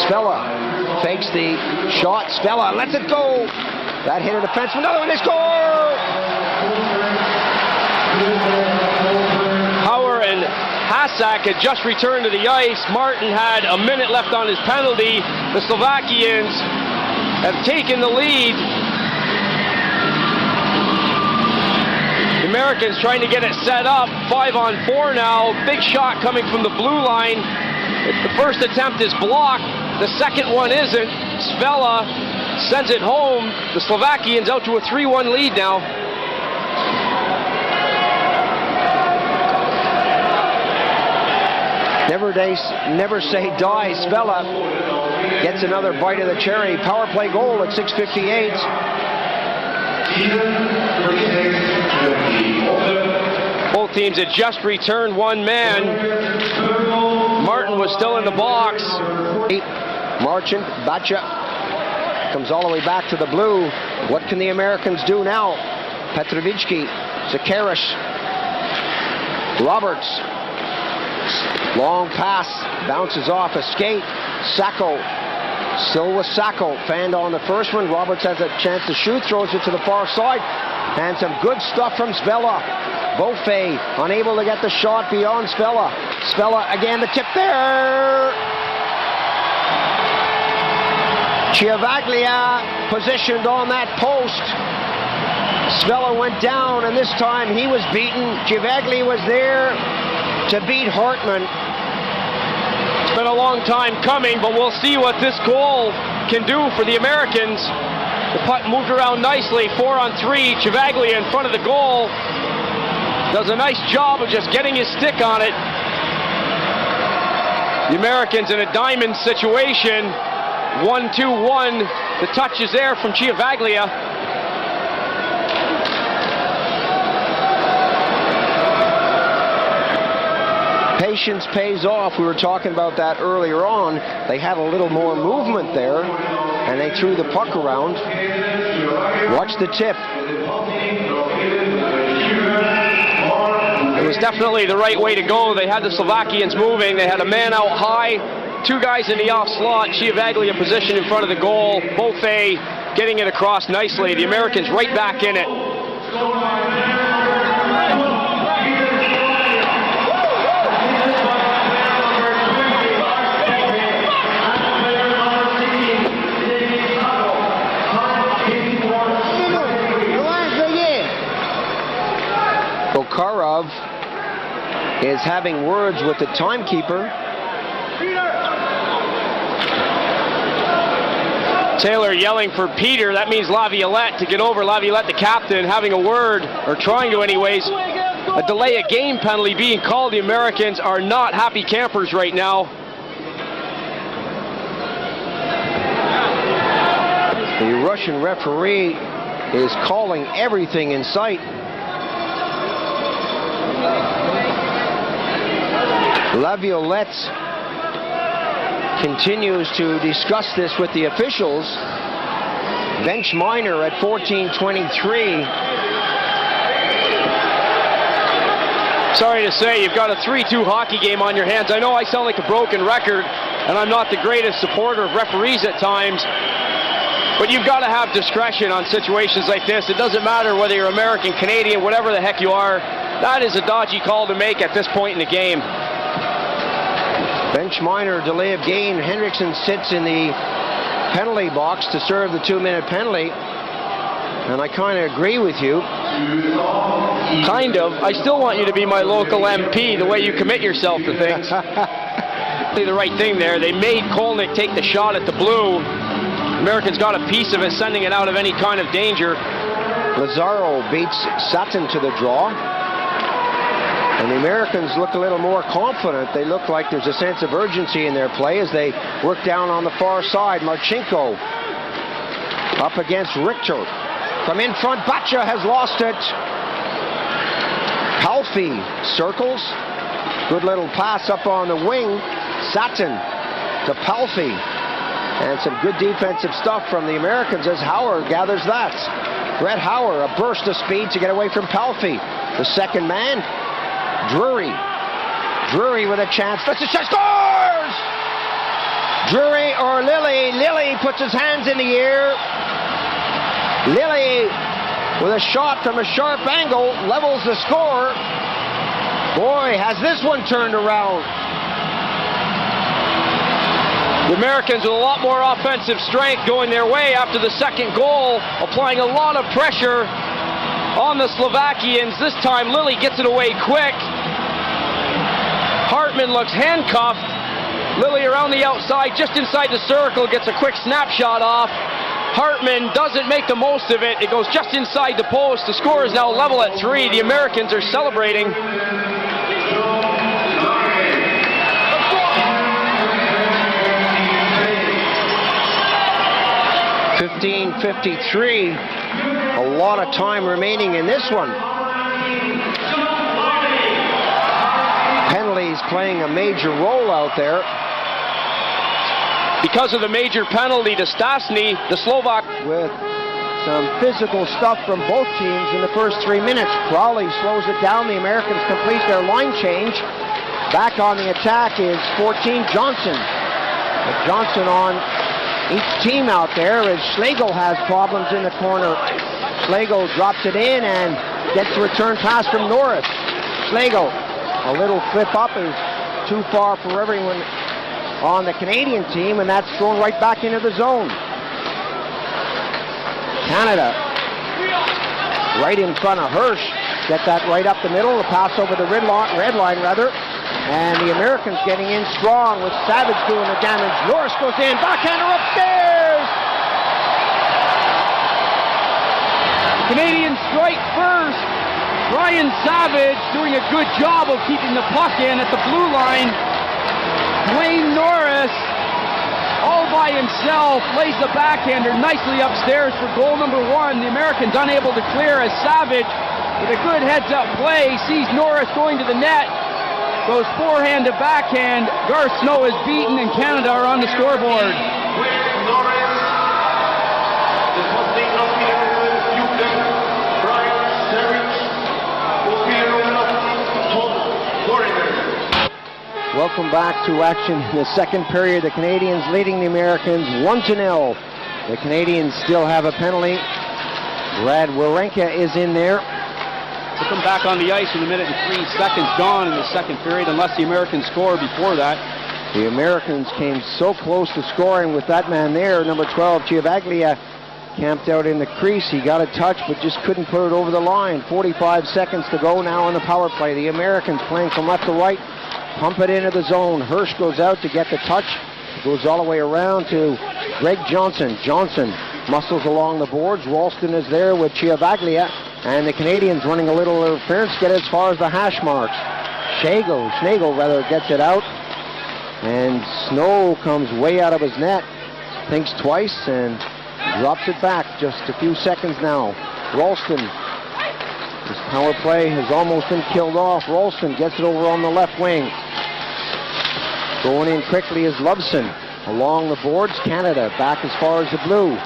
Spella fakes the shot. Spella lets it go. That hit a defenseman. Another one, they score! Hauer and Hasak had just returned to the ice. Martin had a minute left on his penalty. The Slovakians have taken the lead. The Americans trying to get it set up. 5-on-4 now. Big shot coming from the blue line. The first attempt is blocked. The second one isn't. Spella sends it home. The Slovakians out to a 3-1 lead now. Never say die. Spella gets another bite of the cherry. Power play goal at 6:58. Both teams had just returned one man. Martin was still in the box. Marchant, Batcha comes all the way back to the blue. What can the Americans do now? Petrovitsky, Zakarish, Roberts. Long pass, bounces off a skate. Sacco, still with Sacco. Fanned on the first one. Roberts has a chance to shoot, throws it to the far side. And some good stuff from Spella. Beaufait unable to get the shot beyond Spella. Spella again, the tip there. Chiavaglia positioned on that post. Spella went down, and this time he was beaten. Chiavaglia was there to beat Hartman. It's been a long time coming, but we'll see what this goal can do for the Americans. The puck moved around nicely, 4-on-3. Chiavaglia in front of the goal. Does a nice job of just getting his stick on it. The Americans in a diamond situation. 1-2-1. The touch is there from Chiavaglia. Patience pays off. We were talking about that earlier on. They had a little more movement there, and they threw the puck around. Watch the tip. It was definitely the right way to go. They had the Slovakians moving. They had a man out high, two guys in the off slot. Chiavaglia position in front of the goal. Beaufait getting it across nicely. The Americans right back in it. Karov is having words with the timekeeper. Taylor yelling for Peter. That means Laviolette to get over. Laviolette, the captain, having a word, or trying to anyways. A delay of game penalty being called. The Americans are not happy campers right now. The Russian referee is calling everything in sight. Laviolette continues to discuss this with the officials. Bench minor at 14:23. Sorry to say, you've got a 3-2 hockey game on your hands. I know I sound like a broken record, and I'm not the greatest supporter of referees at times, but you've got to have discretion on situations like this. It doesn't matter whether you're American, Canadian, whatever the heck you are. That is a dodgy call to make at this point in the game. Bench minor, delay of game. Hendrickson sits in the penalty box to serve the 2-minute penalty. And I kind of agree with you. Kind of. I still want you to be my local MP, the way you commit yourself to things. The right thing there. They made Kolnick take the shot at the blue. Americans got a piece of it, sending it out of any kind of danger. Lazaro beats Sutton to the draw. And the Americans look a little more confident. They look like there's a sense of urgency in their play as they work down on the far side. Marchenko up against Richter. From in front, Bacha has lost it. Palfi circles. Good little pass up on the wing. Sutton to Palfi. And some good defensive stuff from the Americans as Hauer gathers that. Brett Hauer, a burst of speed to get away from Palfi. The second man, Drury. Drury with a chance. That's a shot. Scores! Drury or Lilly. Lilly puts his hands in the air. Lilly with a shot from a sharp angle levels the score. Boy, has this one turned around. The Americans with a lot more offensive strength going their way after the second goal, applying a lot of pressure on the Slovakians. This time Lilly gets it away quick. Hartman looks handcuffed. Lilly around the outside, just inside the circle, gets a quick snapshot off. Hartman doesn't make the most of it. It goes just inside the post. The score is now level at 3. The Americans are celebrating. .53. A lot of time remaining in this one. Penalties playing a major role out there. Because of the major penalty to Stasny, the Slovak, with some physical stuff from both teams in the first 3 minutes. Crowley slows it down. The Americans complete their line change. Back on the attack is 14 Johnson. With Johnson on each team out there as Schlegel has problems in the corner. Schlegel drops it in and gets a return pass from Norris. Schlegel, a little flip up is too far for everyone on the Canadian team, and that's thrown right back into the zone. Canada right in front of Hirsch. Get that right up the middle. The pass over the red line rather. And the Americans getting in strong with Savage doing the damage. Norris goes in, backhander upstairs! Canadians strike first. Ryan Savage doing a good job of keeping the puck in at the blue line. Wayne Norris, all by himself, lays the backhander nicely upstairs for goal number 1. The Americans unable to clear as Savage, with a good heads-up play, sees Norris going to the net. Goes forehand to backhand. Garth Snow is beaten, and Canada are on the scoreboard. Welcome back to action in the second period. The Canadians leading the Americans 1-0. The Canadians still have a penalty. Brad Wawrinka is in there. To come back on the ice with 1 minute and 3 seconds gone in the second period, unless the Americans score before that. The Americans came so close to scoring with that man there, number 12, Chiavaglia, camped out in the crease. He got a touch, but just couldn't put it over the line. 45 seconds to go now on the power play. The Americans playing from left to right. Pump it into the zone. Hirsch goes out to get the touch. Goes all the way around to Greg Johnson. Johnson muscles along the boards. Ralston is there with QIWI. And the Canadians running a little interference, get as far as the hash marks. Schlegel gets it out. And Snow comes way out of his net. Thinks twice and drops it back. Just a few seconds now. Ralston, his power play has almost been killed off. Ralston gets it over on the left wing. Going in quickly is Loveson. Along the boards, Canada back as far as the blue.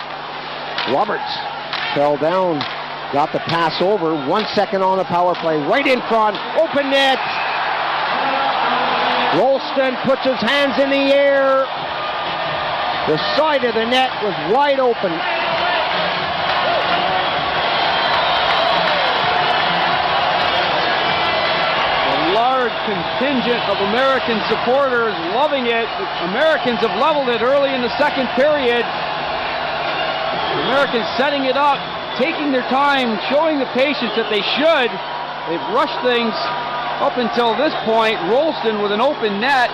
Roberts fell down, got the pass over. 1 second on the power play, right in front, open net. Ralston puts his hands in the air. The side of the net was wide open. Contingent of American supporters loving it. The Americans have leveled it early in the second period. The Americans setting it up, taking their time, showing the patience that they should. They've rushed things up until this point. Ralston with an open net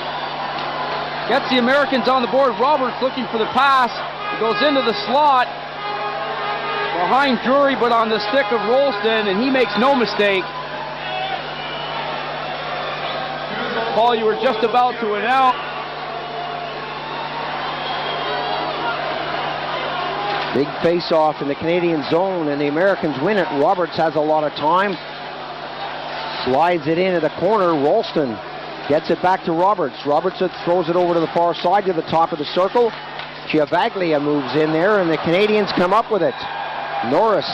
gets the Americans on the board. Roberts looking for the pass. It goes into the slot behind Drury, but on the stick of Ralston, and he makes no mistake. Paul, you were just about to announce. Big face-off in the Canadian zone, and the Americans win it. Roberts has a lot of time. Slides it into the corner. Ralston gets it back to Roberts. Roberts throws it over to the far side to the top of the circle. QIWI moves in there, and the Canadians come up with it. Norris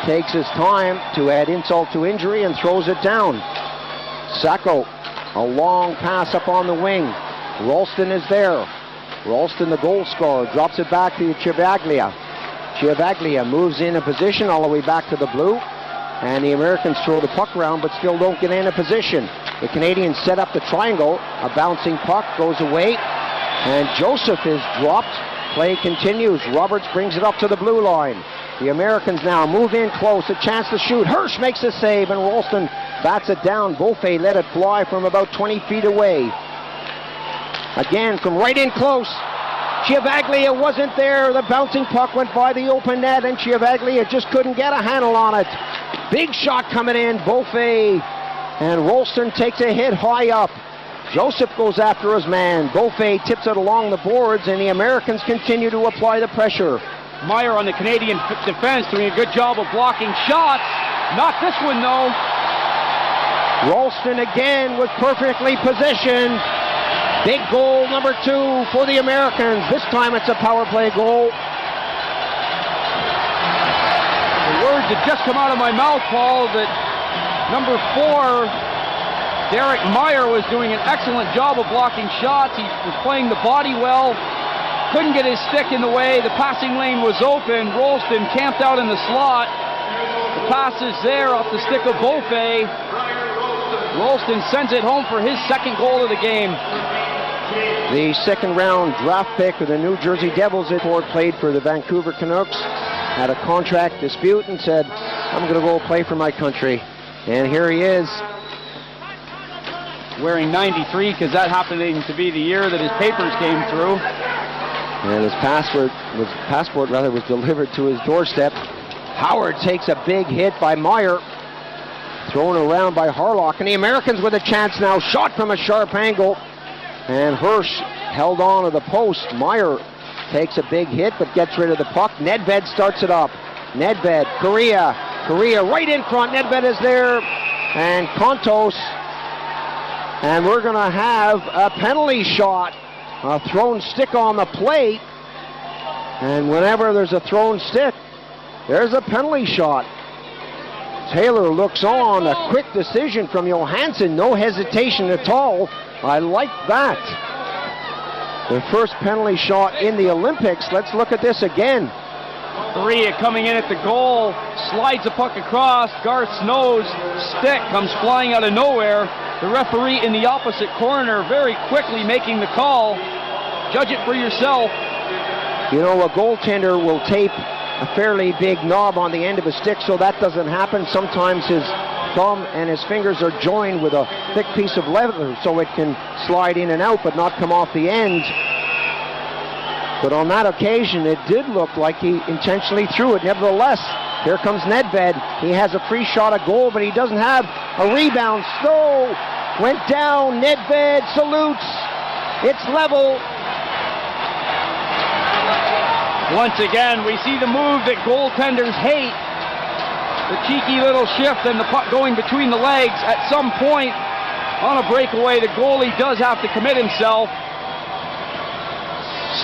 takes his time to add insult to injury and throws it down. Sacco. A long pass up on the wing. Ralston is there. Ralston, the goal scorer, drops it back to QIWI. QIWI moves in a position all the way back to the blue. And the Americans throw the puck around but still don't get in a position. The Canadians set up the triangle. A bouncing puck goes away. And Joseph is dropped. Play continues. Roberts brings it up to the blue line. The Americans now move in close. A chance to shoot. Hirsch makes a save and Ralston bats it down. Beaufait let it fly from about 20 feet away. Again, from right in close. QIWI wasn't there. The bouncing puck went by the open net, and QIWI just couldn't get a handle on it. Big shot coming in. Beaufait. And Ralston takes a hit high up. Joseph goes after his man. Beaufait tips it along the boards, and the Americans continue to apply the pressure. Meyer on the Canadian defense doing a good job of blocking shots. Not this one, though. Ralston again was perfectly positioned. Big goal number 2 for the Americans. This time it's a power play goal. The words that just come out of my mouth, Paul, that number 4, Derek Meyer, was doing an excellent job of blocking shots. He was playing the body well. Couldn't get his stick in the way. The passing lane was open. Ralston camped out in the slot. The pass is there off the stick of Beaufait. Ralston sends it home for his second goal of the game. The second round draft pick of the New Jersey Devils, played for the Vancouver Canucks, had a contract dispute and said, I'm going to go play for my country. And here he is. Wearing 93, because that happened to be the year that his papers came through. And his passport was delivered to his doorstep. Howard takes a big hit by Meyer. Thrown around by Harlock. And the Americans with a chance now. Shot from a sharp angle. And Hirsch held on to the post. Meyer takes a big hit but gets rid of the puck. Nedved starts it up. Nedved, Correa right in front. Nedved is there. And Kontos. And we're going to have a penalty shot. A thrown stick on the plate. And whenever there's a thrown stick, there's a penalty shot. Taylor looks on. A quick decision from Johansson. No hesitation at all. I like that. The first penalty shot in the Olympics. Let's look at this again. Correa coming in at the goal. Slides the puck across. Garth Snow's stick comes flying out of nowhere. The referee in the opposite corner very quickly making the call. Judge it for yourself. You know, a goaltender will tape a fairly big knob on the end of his stick, so that doesn't happen. Sometimes his thumb and his fingers are joined with a thick piece of leather so it can slide in and out but not come off the end. But on that occasion, it did look like he intentionally threw it. Nevertheless, here comes Nedved. He has a free shot at goal, but he doesn't have a rebound. Snow went down. Nedved salutes. It's level. Once again, we see the move that goaltenders hate. The cheeky little shift and the puck going between the legs. At some point on a breakaway, the goalie does have to commit himself.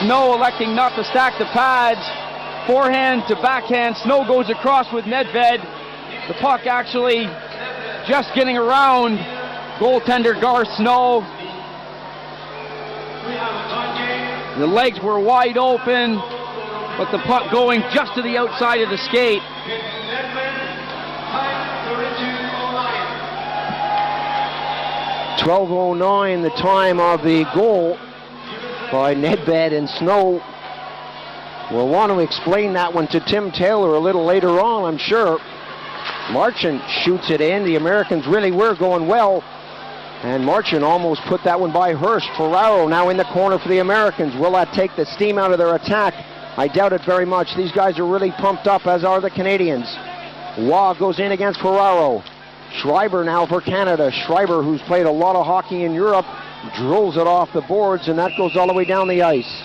Snow electing not to stack the pads. Forehand to backhand. Snow goes across with Nedved. The puck actually just getting around goaltender Gar Snow. The legs were wide open, but the puck going just to the outside of the skate. 12:09, the time of the goal by Nedved, and Snow will want to explain that one to Tim Taylor a little later on, I'm sure. Marchant shoots it in. The Americans really were going well, and Marchant almost put that one by Hurst. Ferraro now in the corner for the Americans. Will that take the steam out of their attack? I doubt it very much. These guys are really pumped up, as are the Canadians. Waugh goes in against Ferraro. Schreiber now for Canada. Schreiber, who's played a lot of hockey in Europe, drills it off the boards, and that goes all the way down the ice.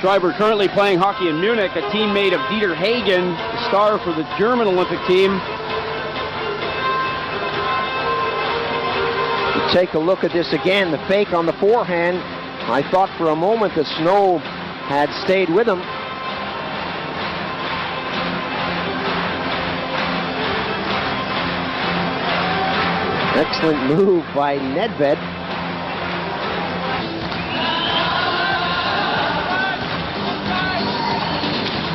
Schreiber currently playing hockey in Munich, a teammate of Dieter Hagen, the star for the German Olympic team. You take a look at this again, the fake on the forehand. I thought for a moment that Snow had stayed with him. Excellent move by Nedved.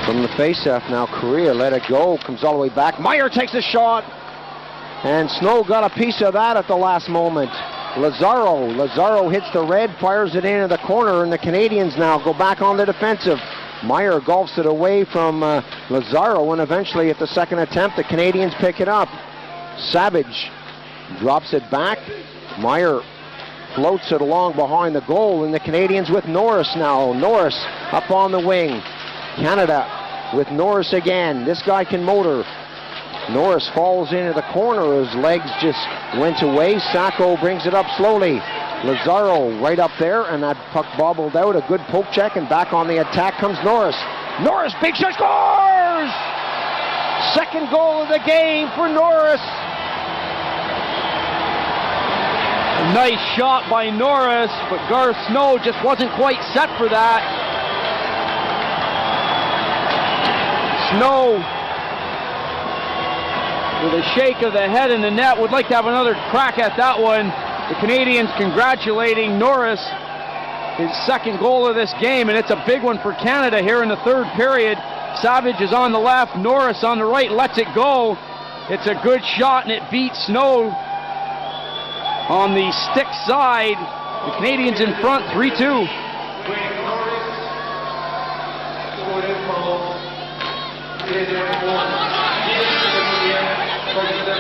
From the faceoff now, Korea let it go, comes all the way back. Meyer takes a shot, and Snow got a piece of that at the last moment. Lazaro hits the red, fires it into the corner, and the Canadians now go back on the defensive. Meyer golfs it away from Lazaro, and eventually at the second attempt, the Canadians pick it up. Savage drops it back. Meyer floats it along behind the goal, and the Canadians with Norris now. Norris up on the wing. Canada with Norris again. This guy can motor. Norris falls into the corner. His legs just went away. Sacco brings it up slowly. Lazaro right up there, and that puck bobbled out. A good poke check, and back on the attack comes Norris. Norris, big shot, scores! Second goal of the game for Norris. A nice shot by Norris, but Gar Snow just wasn't quite set for that. Snow, with a shake of the head in the net, would like to have another crack at that one. The Canadians congratulating Norris, his second goal of this game, and it's a big one for Canada here in the third period. Savage is on the left, Norris on the right, lets it go. It's a good shot, and it beats Snow on the stick side. The Canadians in front, 3-2.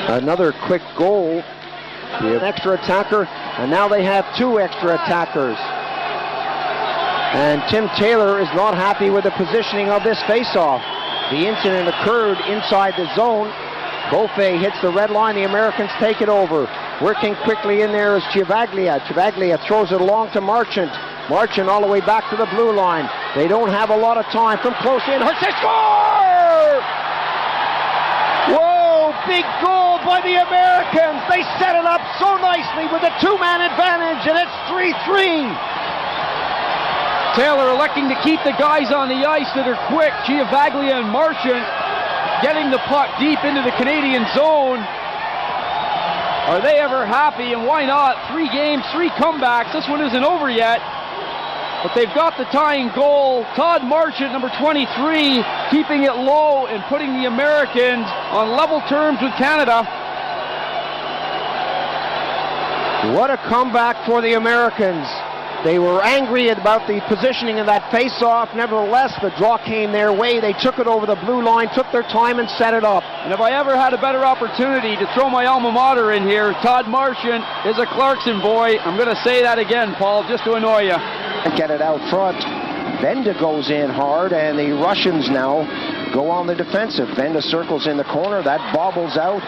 Another quick goal. An extra attacker, and now they have two extra attackers. And Tim Taylor is not happy with the positioning of this face-off. The incident occurred inside the zone. Beaufait hits the red line. The Americans take it over. Working quickly in there is Chivaglia. Chivaglia throws it along to Marchant. Marchant all the way back to the blue line. They don't have a lot of time. From close in, Hurst, they score! Whoa, big goal by the Americans. They set it up so nicely with a two-man advantage, and it's 3-3. Taylor electing to keep the guys on the ice that are quick. Chivaglia and Marchant getting the puck deep into the Canadian zone. Are they ever happy? And why not? 3 games, 3 comebacks. This one isn't over yet. But they've got the tying goal. Todd Marchant, number 23, keeping it low and putting the Americans on level terms with Canada. What a comeback for the Americans. They were angry about the positioning of that face-off. Nevertheless, the draw came their way. They took it over the blue line, took their time, and set it up. And if I ever had a better opportunity to throw my alma mater in here, Todd Marchant is a Clarkson boy. I'm going to say that again, Paul, just to annoy you. Get it out front. Benda goes in hard, and the Russians now go on the defensive. Benda circles in the corner. That bobbles out.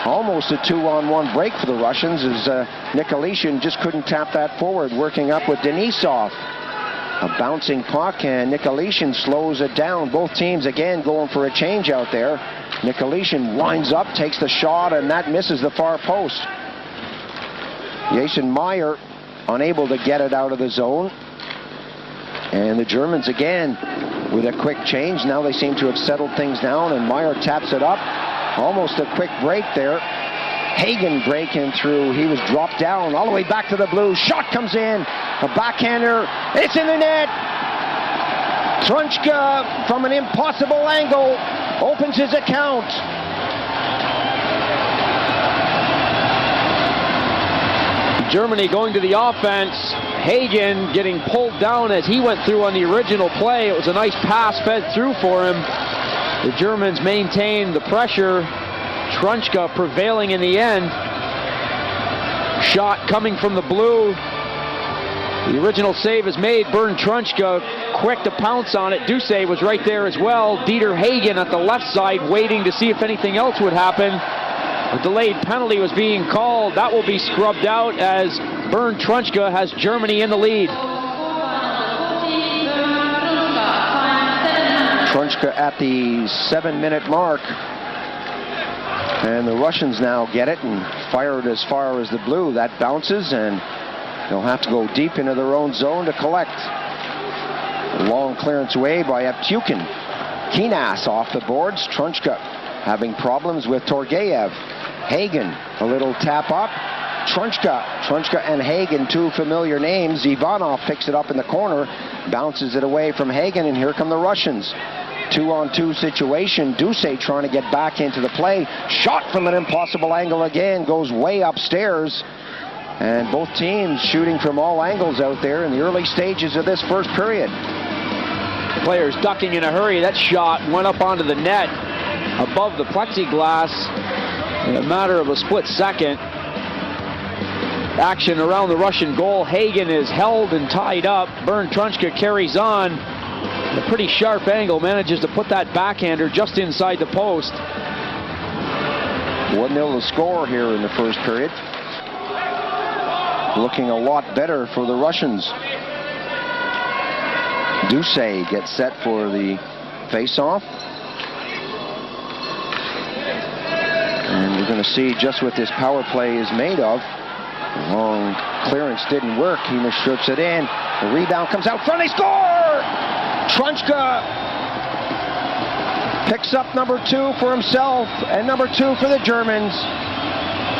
Almost a 2-on-1 break for the Russians as Nikolishin just couldn't tap that forward, working up with Denisov. A bouncing puck, and Nikolishin slows it down. Both teams again going for a change out there. Nikolishin winds up, takes the shot, and that misses the far post. Jason Meyer unable to get it out of the zone. And the Germans again with a quick change. Now they seem to have settled things down, and Meyer taps it up. Almost a quick break there. Hagen breaking through. He was dropped down all the way back to the blue. Shot comes in. A backhander. It's in the net. Trunchka from an impossible angle opens his account. Germany going to the offense. Hagen getting pulled down as he went through on the original play. It was a nice pass fed through for him. The Germans maintain the pressure. Trunchka prevailing in the end. Shot coming from the blue. The original save is made. Bernd Trunchka quick to pounce on it. Ducey was right there as well. Dieter Hagen at the left side waiting to see if anything else would happen. A delayed penalty was being called. That will be scrubbed out as Bernd Trunchka has Germany in the lead. Trunchka at the 7-minute mark. And the Russians now get it and fire it as far as the blue. That bounces, and they'll have to go deep into their own zone to collect. A long clearance away by Aptyukin. Kinas off the boards. Trunchka having problems with Torgeyev. Hagen, a little tap up. Trunchka and Hagen, two familiar names. Ivanov picks it up in the corner, bounces it away from Hagen, and here come the Russians. 2-on-2 situation. Ducey trying to get back into the play. Shot from an impossible angle again, goes way upstairs. And both teams shooting from all angles out there in the early stages of this first period. Players ducking in a hurry. That shot went up onto the net above the plexiglass in a matter of a split second. Action around the Russian goal. Hagen is held and tied up. Bernd Trunchka carries on. A pretty sharp angle, manages to put that backhander just inside the post. 1-0 the score here in the first period. Looking a lot better for the Russians. Ducey gets set for the face-off. And we're going to see just what this power play is made of. The long clearance didn't work. He strips it in. The rebound comes out front. They score! Trunchka picks up number 2 for himself and number 2 for the Germans.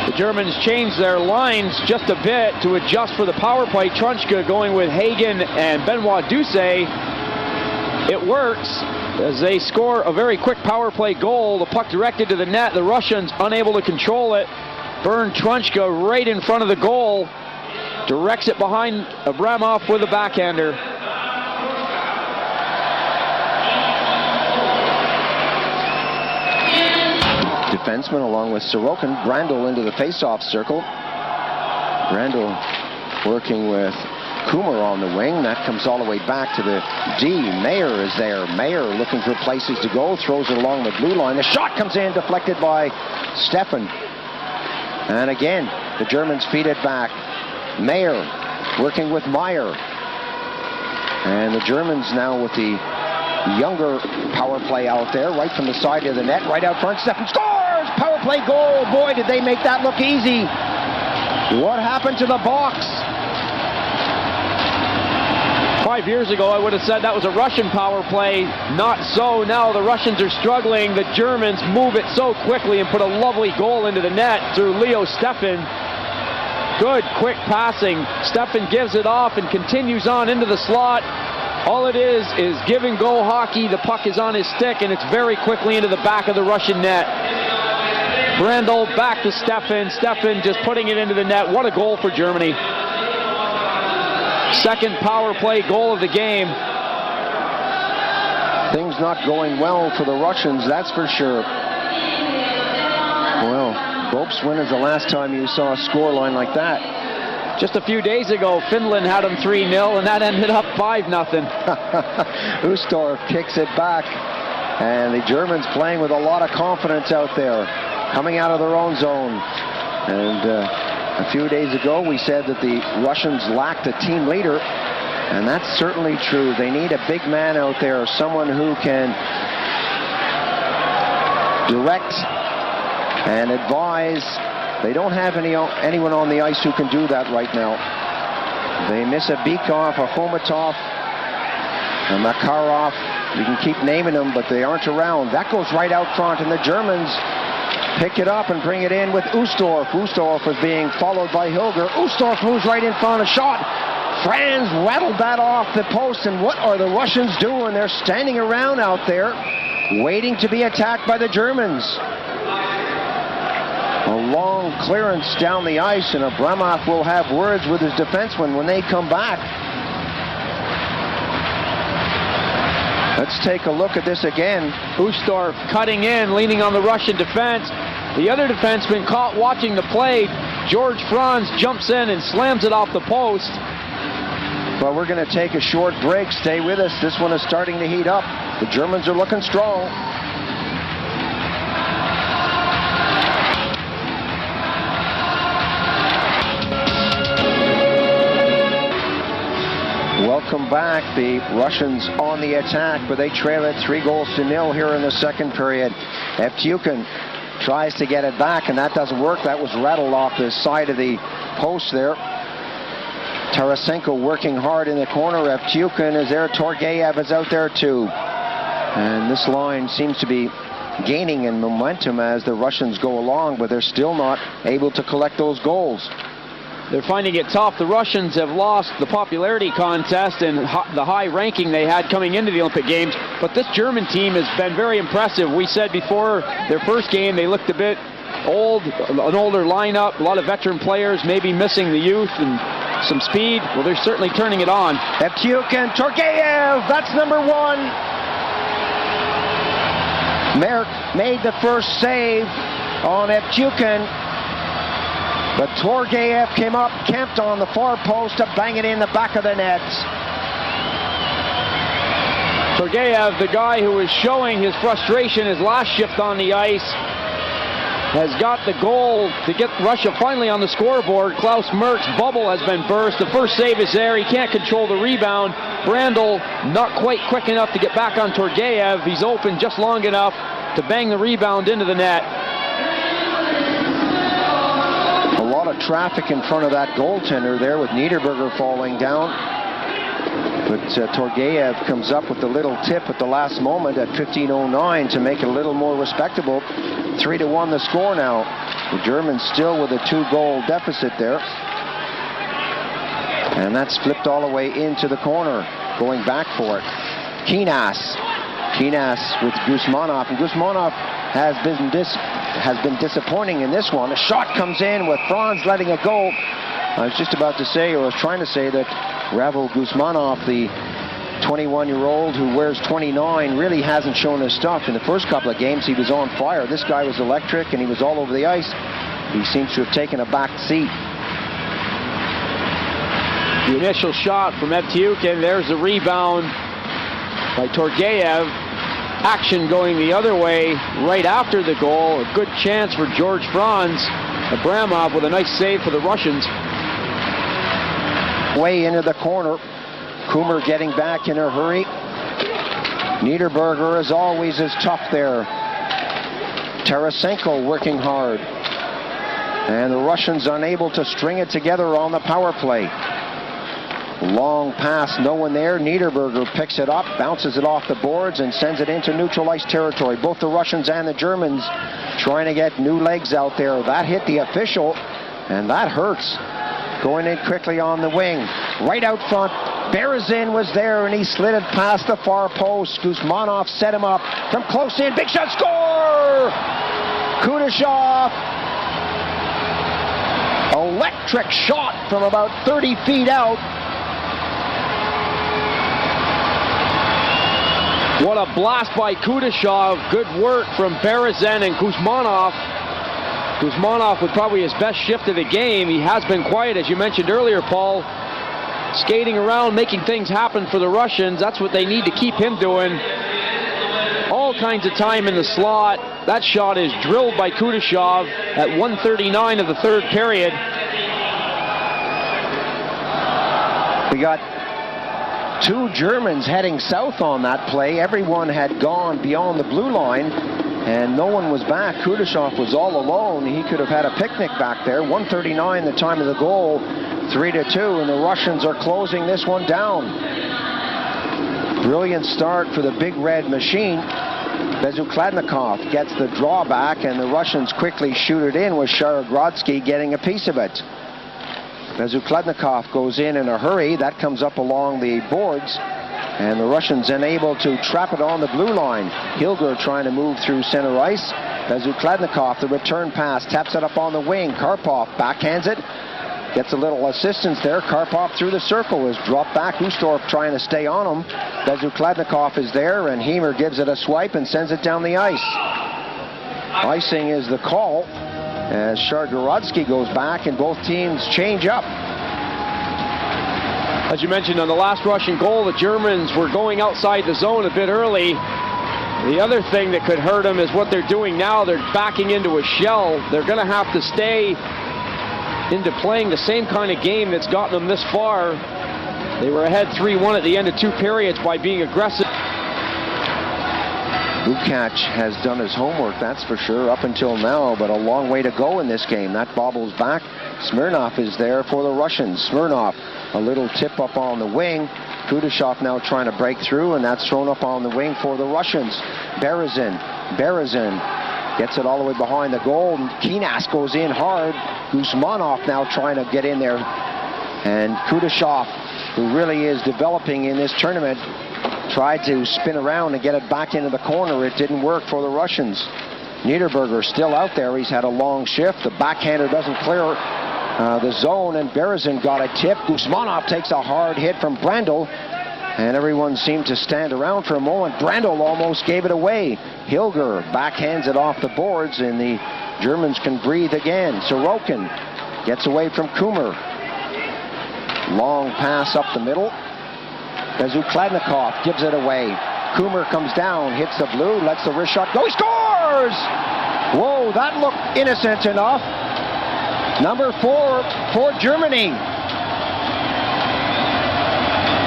The Germans changed their lines just a bit to adjust for the power play. Trunchka going with Hagen and Benoit Ducey. It works as they score a very quick power play goal. The puck directed to the net. The Russians unable to control it. Bernd Trunchka right in front of the goal. Directs it behind Abramov with a backhander. Defenseman along with Sorokin. Brandl into the face-off circle. Brandl working with Kumar on the wing. That comes all the way back to the D. Mayer is there. Mayer looking for places to go. Throws it along the blue line. The shot comes in, deflected by Steffen. And again, the Germans feed it back. Mayer working with Meyer. And the Germans now with the younger power play out there, right from the side of the net, right out front. Steffen scores! Power play goal. Boy, did they make that look easy. What happened to the box? 5 years ago, I would have said that was a Russian power play. Not so. Now the Russians are struggling. The Germans move it so quickly and put a lovely goal into the net through Leo Steffen. Good, quick passing. Steffen gives it off and continues on into the slot. All it is give and go hockey. The puck is on his stick, and it's very quickly into the back of the Russian net. Brandl back to Steffen. Steffen just putting it into the net. What a goal for Germany. Second power play goal of the game. Things not going well for the Russians, that's for sure. Well, Bopes, when is the last time you saw a scoreline like that? Just a few days ago, Finland had them 3-0, and that ended up 5-0. Ustorf kicks it back, and the Germans playing with a lot of confidence out there, coming out of their own zone. And a few days ago, we said that the Russians lacked a team leader, and that's certainly true. They need a big man out there, someone who can direct and advise. They don't have anyone on the ice who can do that right now. They miss a Bykov, a Khomatov, a Makarov. You can keep naming them, but they aren't around. That goes right out front, and the Germans pick it up and bring it in with Ustorf. Ustorf is being followed by Hilger. Ustorf moves right in front, a shot. Franz rattled that off the post, and what are the Russians doing? They're standing around out there, waiting to be attacked by the Germans. A long clearance down the ice, and Abramov will have words with his defenseman when they come back. Let's take a look at this again. Ustorf cutting in, leaning on the Russian defense. The other defenseman caught watching the play. George Franz jumps in and slams it off the post. Well, we're going to take a short break. Stay with us. This one is starting to heat up. The Germans are looking strong. Welcome back. The Russians on the attack, but they trail it 3-0 here in the second period. Evtyukin tries to get it back, and that doesn't work. That was rattled off the side of the post there. Tarasenko working hard in the corner. Evtyukin is there. Torgeyev is out there too. And this line seems to be gaining in momentum as the Russians go along, but they're still not able to collect those goals. They're finding it tough. The Russians have lost the popularity contest and the high ranking they had coming into the Olympic Games, but this German team has been very impressive. We said before their first game they looked a bit old, an older lineup, a lot of veteran players, maybe missing the youth and some speed. Well, they're certainly turning it on. Evtyukin, Torgeyev, that's number one. Merck made the first save on Evtyukin. But Torgeyev came up, camped on the far post to bang it in the back of the net. Torgeyev, the guy who was showing his frustration his last shift on the ice, has got the goal to get Russia finally on the scoreboard. Klaus Merck's bubble has been burst. The first save is there. He can't control the rebound. Brandl not quite quick enough to get back on Torgeyev. He's open just long enough to bang the rebound into the net. A lot of traffic in front of that goaltender there with Niederberger falling down. But Torgeyev comes up with the little tip at the last moment at 15:09 to make it a little more respectable. 3-1 the score now. The Germans still with a 2-goal deficit there. And that's flipped all the way into the corner, going back for it. Kinas with Gusmanov, and Gusmanov has been disappointing in this one. A shot comes in with Franz letting it go. I was just about to say, or I was trying to say, that Ravil Gusmanov, the 21-year-old who wears 29, really hasn't shown his stuff. In the first couple of games, he was on fire. This guy was electric, and he was all over the ice. He seems to have taken a back seat. The initial shot from Evtyukin. There's the rebound by Torgeyev. Action going the other way right after the goal. A good chance for George Franz. Abramov with a nice save for the Russians. Way into the corner. Kummer getting back in a hurry. Niederberger, as always, is tough there. Tarasenko working hard. And the Russians unable to string it together on the power play. Long pass, no one there. Niederberger picks it up, bounces it off the boards, and sends it into neutral ice territory. Both the Russians and the Germans trying to get new legs out there. That hit the official, and that hurts. Going in quickly on the wing. Right out front, Berezin was there, and he slid it past the far post. Gusmanov set him up from close in. Big shot, score! Kudashov. Electric shot from about 30 feet out. What a blast by Kudashov. Good work from Berezin and Kuzmanov. Kuzmanov with probably his best shift of the game. He has been quiet, as you mentioned earlier, Paul. Skating around, making things happen for the Russians. That's what they need to keep him doing. All kinds of time in the slot. That shot is drilled by Kudashov at 1:39 of the third period. We got two Germans heading south on that play. Everyone had gone beyond the blue line, and no one was back. Kudashov was all alone. He could have had a picnic back there. 1:39 the time of the goal, 3-2, and the Russians are closing this one down. Brilliant start for the Big Red Machine. Bezukladnikov gets the drawback, and the Russians quickly shoot it in, with Sharogrodsky getting a piece of it. Bezukladnikov goes in a hurry. That comes up along the boards, and the Russians unable to trap it on the blue line. Hilger trying to move through center ice. Bezukladnikov, the return pass, taps it up on the wing. Karpov backhands it. Gets a little assistance there. Karpov through the circle is dropped back. Ustorp trying to stay on him. Bezukladnikov is there, and Hemer gives it a swipe and sends it down the ice. Icing is the call as Sharogrodsky goes back, and both teams change up. As you mentioned, on the last Russian goal, the Germans were going outside the zone a bit early. The other thing that could hurt them is what they're doing now. They're backing into a shell. They're going to have to stay into playing the same kind of game that's gotten them this far. They were ahead 3-1 at the end of two periods by being aggressive. Lukács has done his homework, that's for sure, up until now, but a long way to go in this game. That bobbles back. Smirnov is there for the Russians. Smirnov, a little tip up on the wing. Kudashov now trying to break through, and that's thrown up on the wing for the Russians. Berezin gets it all the way behind the goal, and Kinas goes in hard. Guzmanov now trying to get in there, and Kudashov, who really is developing in this tournament, tried to spin around and get it back into the corner. It didn't work for the Russians. Niederberger still out there. He's had a long shift. The backhander doesn't clear the zone, and Berezin got a tip. Guzmanov takes a hard hit from Brandl, and everyone seemed to stand around for a moment. Brandl almost gave it away. Hilger backhands it off the boards, and the Germans can breathe again. Sorokin gets away from Kumar. Long pass up the middle. Bezukladnikov gives it away. Kumar comes down, hits the blue, lets the wrist shot go. He scores! Whoa, that looked innocent enough. Number 4 for Germany.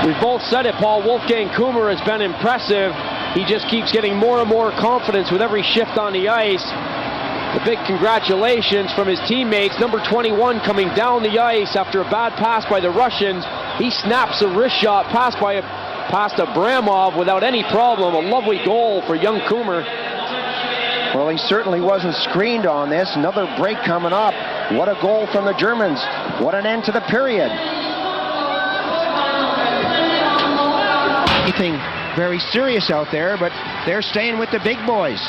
We've both said it, Paul. Wolfgang Kumar has been impressive. He just keeps getting more and more confidence with every shift on the ice. The big congratulations from his teammates. Number 21 coming down the ice after a bad pass by the Russians. He snaps a wrist shot past Abramov without any problem. A lovely goal for young Kumar. Well, he certainly wasn't screened on this. Another break coming up. What a goal from the Germans. What an end to the period. Anything very serious out there, but they're staying with the big boys.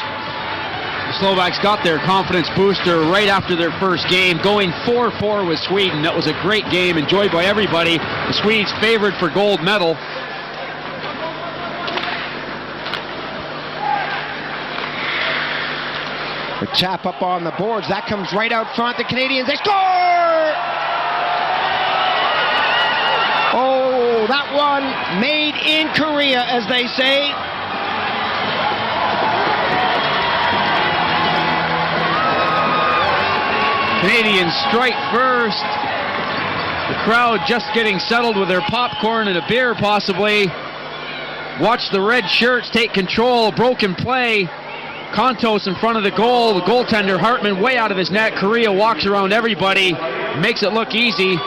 The Slovaks got their confidence booster right after their first game, going 4-4 with Sweden. That was a great game, enjoyed by everybody. The Swedes favored for gold medal. The tap up on the boards, that comes right out front. The Canadians, they score! Oh, that one made in Korea, as they say. Canadians strike first. The crowd just getting settled with their popcorn and a beer, possibly. Watch the red shirts take control. Broken play. Kontos in front of the goal. The goaltender, Hartman, way out of his net. Korea walks around everybody. Makes it look easy.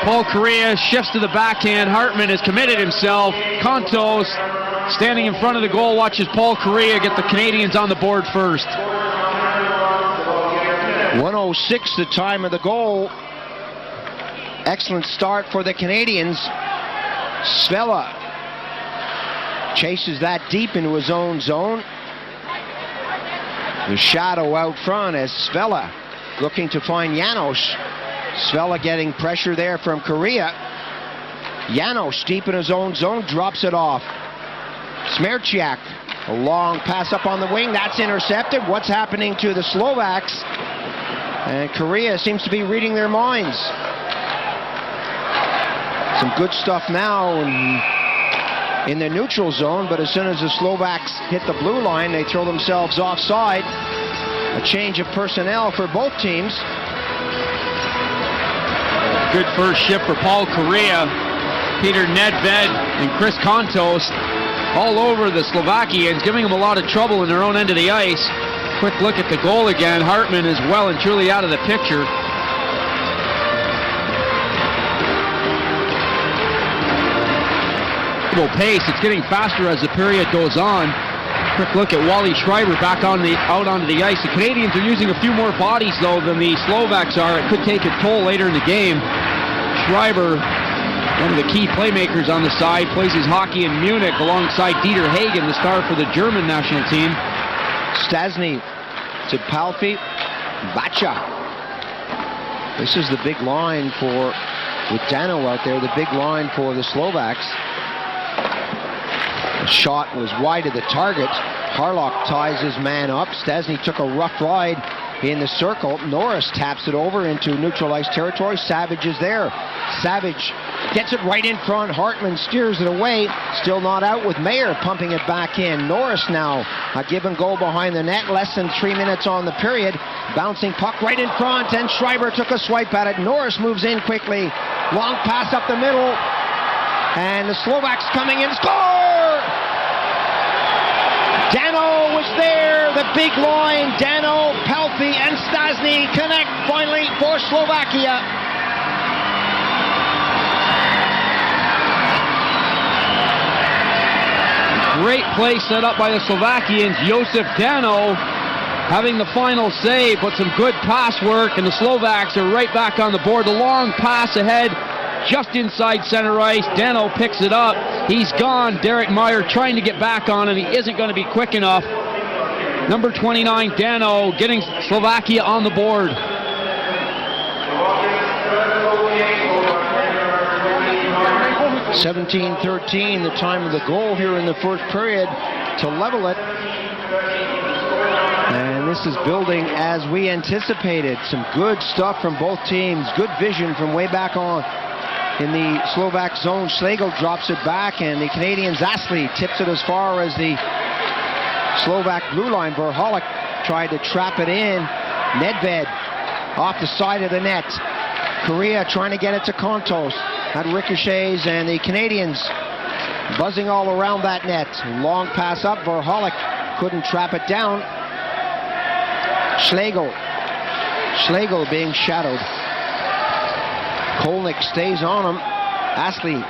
Paul Korea shifts to the backhand. Hartman has committed himself. Kontos standing in front of the goal. Watches Paul Korea get the Canadians on the board first. 1:06 the time of the goal. Excellent start for the Canadians. Svella chases that deep into his own zone. The shadow out front as Svella looking to find Janos. Svella getting pressure there from Korea. Janos deep in his own zone, drops it off. Smerciak, a long pass up on the wing, that's intercepted. What's happening to the Slovaks? And Korea seems to be reading their minds. Some good stuff now in the neutral zone, but as soon as the Slovaks hit the blue line, they throw themselves offside. A change of personnel for both teams. Good first shift for Paul Korea. Peter Nedved and Chris Kontos all over the Slovakians, giving them a lot of trouble in their own end of the ice. Quick look at the goal again. Hartman is well and truly out of the picture. Pace. It's getting faster as the period goes on. Quick look at Wally Schreiber back out onto the ice. The Canadians are using a few more bodies though than the Slovaks are. It could take a toll later in the game. Schreiber, one of the key playmakers on the side, plays his hockey in Munich alongside Dieter Hagen, the star for the German national team. Stasny to Palfi, Bacha. This is the big line with Dano out there, the big line for the Slovaks. The shot was wide of the target. Harlock ties his man up. Stasny took a rough ride in the circle. Norris taps it over into neutral ice territory. Savage is there. Savage gets it right in front. Hartman steers it away. Still not out with Mayer pumping it back in. Norris now a give and go behind the net. Less than 3 minutes on the period. Bouncing puck right in front, and Schreiber took a swipe at it. Norris moves in quickly. Long pass up the middle. And the Slovaks coming in. Score! Dano was there, the big line. Dano, Palfi, and Stasny connect finally for Slovakia. Great play set up by the Slovakians. Josef Dano having the final save, but some good pass work, and the Slovaks are right back on the board. The long pass ahead, just inside center ice. Dano picks it up. He's gone. Derek Meyer trying to get back on him. He isn't going to be quick enough. Number 29, Dano, getting Slovakia on the board. (17-13), the time of the goal here in the first period to level it. And this is building as we anticipated. Some good stuff from both teams. Good vision from way back on. In the Slovak zone, Schlegel drops it back, and the Canadian Zasli tips it as far as the Slovak blue line. Verholek tried to trap it in. Nedved off the side of the net. Korea trying to get it to Kontos. Had ricochets, and the Canadians buzzing all around that net. Long pass up. Verholek couldn't trap it down. Schlegel being shadowed. Kolnick stays on him. Astley,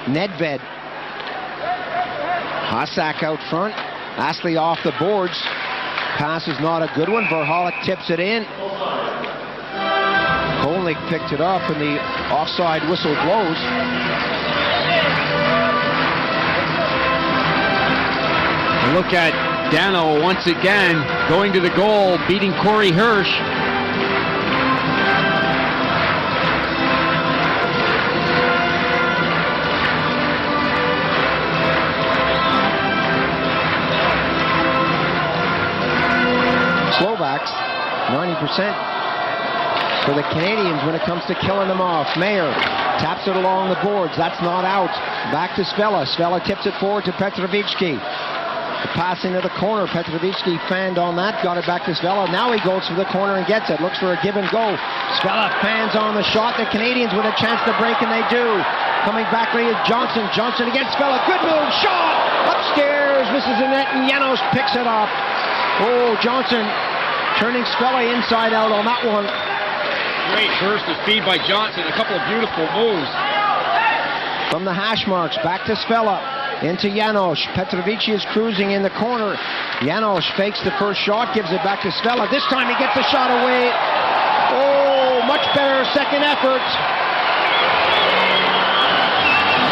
Nedved, Hasak out front. Astley off the boards. Pass is not a good one. Verholek tips it in. Kolnick picked it up, and the offside whistle blows. Look at Dano once again going to the goal, beating Kori Hирш. Slovaks, 90% for the Canadians when it comes to killing them off. Mayer taps it along the boards. That's not out. Back to Svella. Svella tips it forward to Petrovicki. The pass into the corner. Petrovicki fanned on that. Got it back to Svella. Now he goes for the corner and gets it. Looks for a give and go. Svella fans on the shot. The Canadians with a chance to break, and they do. Coming back is Johnson. Johnson against Svella. Good move. Shot! Upstairs. Misses the net, and Janos picks it up. Oh, Johnson turning Svella inside out on that one. Great burst of speed by Johnson. A couple of beautiful moves. From the hash marks, back to Svella. Into Janos. Petrovicki is cruising in the corner. Janos fakes the first shot, gives it back to Svella. This time he gets the shot away. Oh, much better second effort.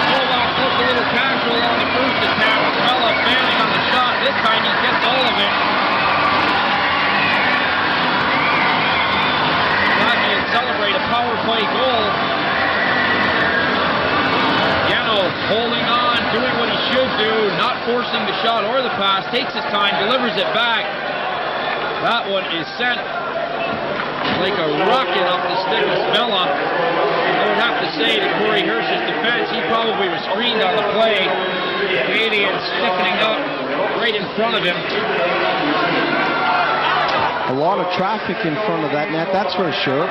Slovak looked a little casual on the first attack. Svella failing on the shot. This time he gets all of it. Celebrate a power play goal. Janos holding on, doing what he should do, not forcing the shot or the pass, takes his time, delivers it back. That one is sent like a rocket off the stick of Smella. I would have to say to Kori Hirsch's defense, he probably was screened on the play. The Canadians stiffening up right in front of him. A lot of traffic in front of that net, that's for sure.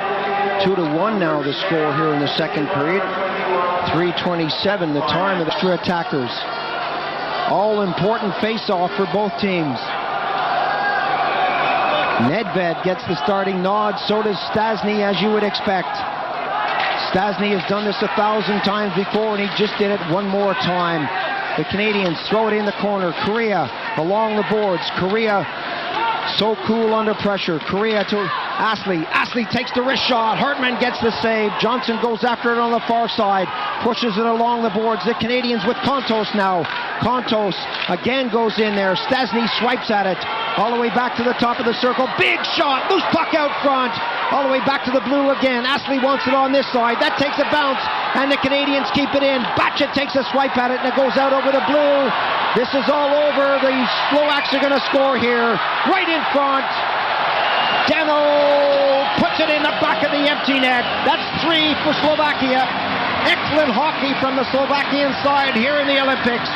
2-1 now the score here in the second period. 3:27 the time of the extra attackers. All important face-off for both teams. Nedved gets the starting nod, so does Stasny, as you would expect. Stasny has done this 1,000 times before, and he just did it one more time. The Canadians throw it in the corner. Korea along the boards. Korea so cool under pressure. Korea to Astley. Astley takes the wrist shot. Hartman gets the save. Johnson goes after it on the far side. Pushes it along the boards. The Canadians with Kontos now. Kontos again goes in there. Stasny swipes at it. All the way back to the top of the circle. Big shot. Loose puck out front. All the way back to the blue again. Astley wants it on this side. That takes a bounce. And the Canadians keep it in. Batcha takes a swipe at it and it goes out over the blue. This is all over. The Slovaks are going to score here. Right in front. Demo puts it in the back of the empty net. That's 3 for Slovakia. Excellent hockey from the Slovakian side here in the Olympics.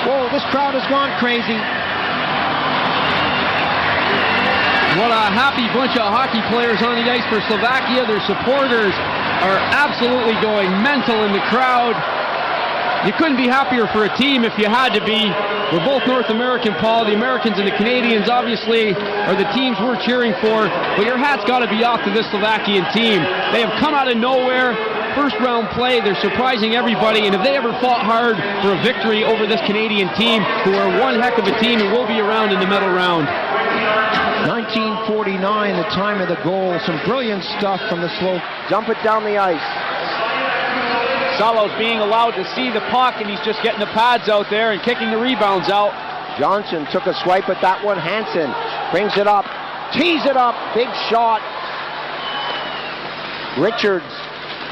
Whoa, this crowd has gone crazy. What a happy bunch of hockey players on the ice for Slovakia. Their supporters are absolutely going mental in the crowd. You couldn't be happier for a team if you had to be. We're both North American, Paul. The Americans and the Canadians obviously are the teams we're cheering for, but your hat's got to be off to this Slovakian team. They have come out of nowhere. First round play, they're surprising everybody, and if they ever fought hard for a victory over this Canadian team, who are one heck of a team and will be around in the medal round. 1949, the time of the goal. Some brilliant stuff from the Slow. Dump it down the ice. Salo's being allowed to see the puck, and he's just getting the pads out there and kicking the rebounds out. Johnson took a swipe at that one. Hansen brings it up, tees it up, big shot. Richards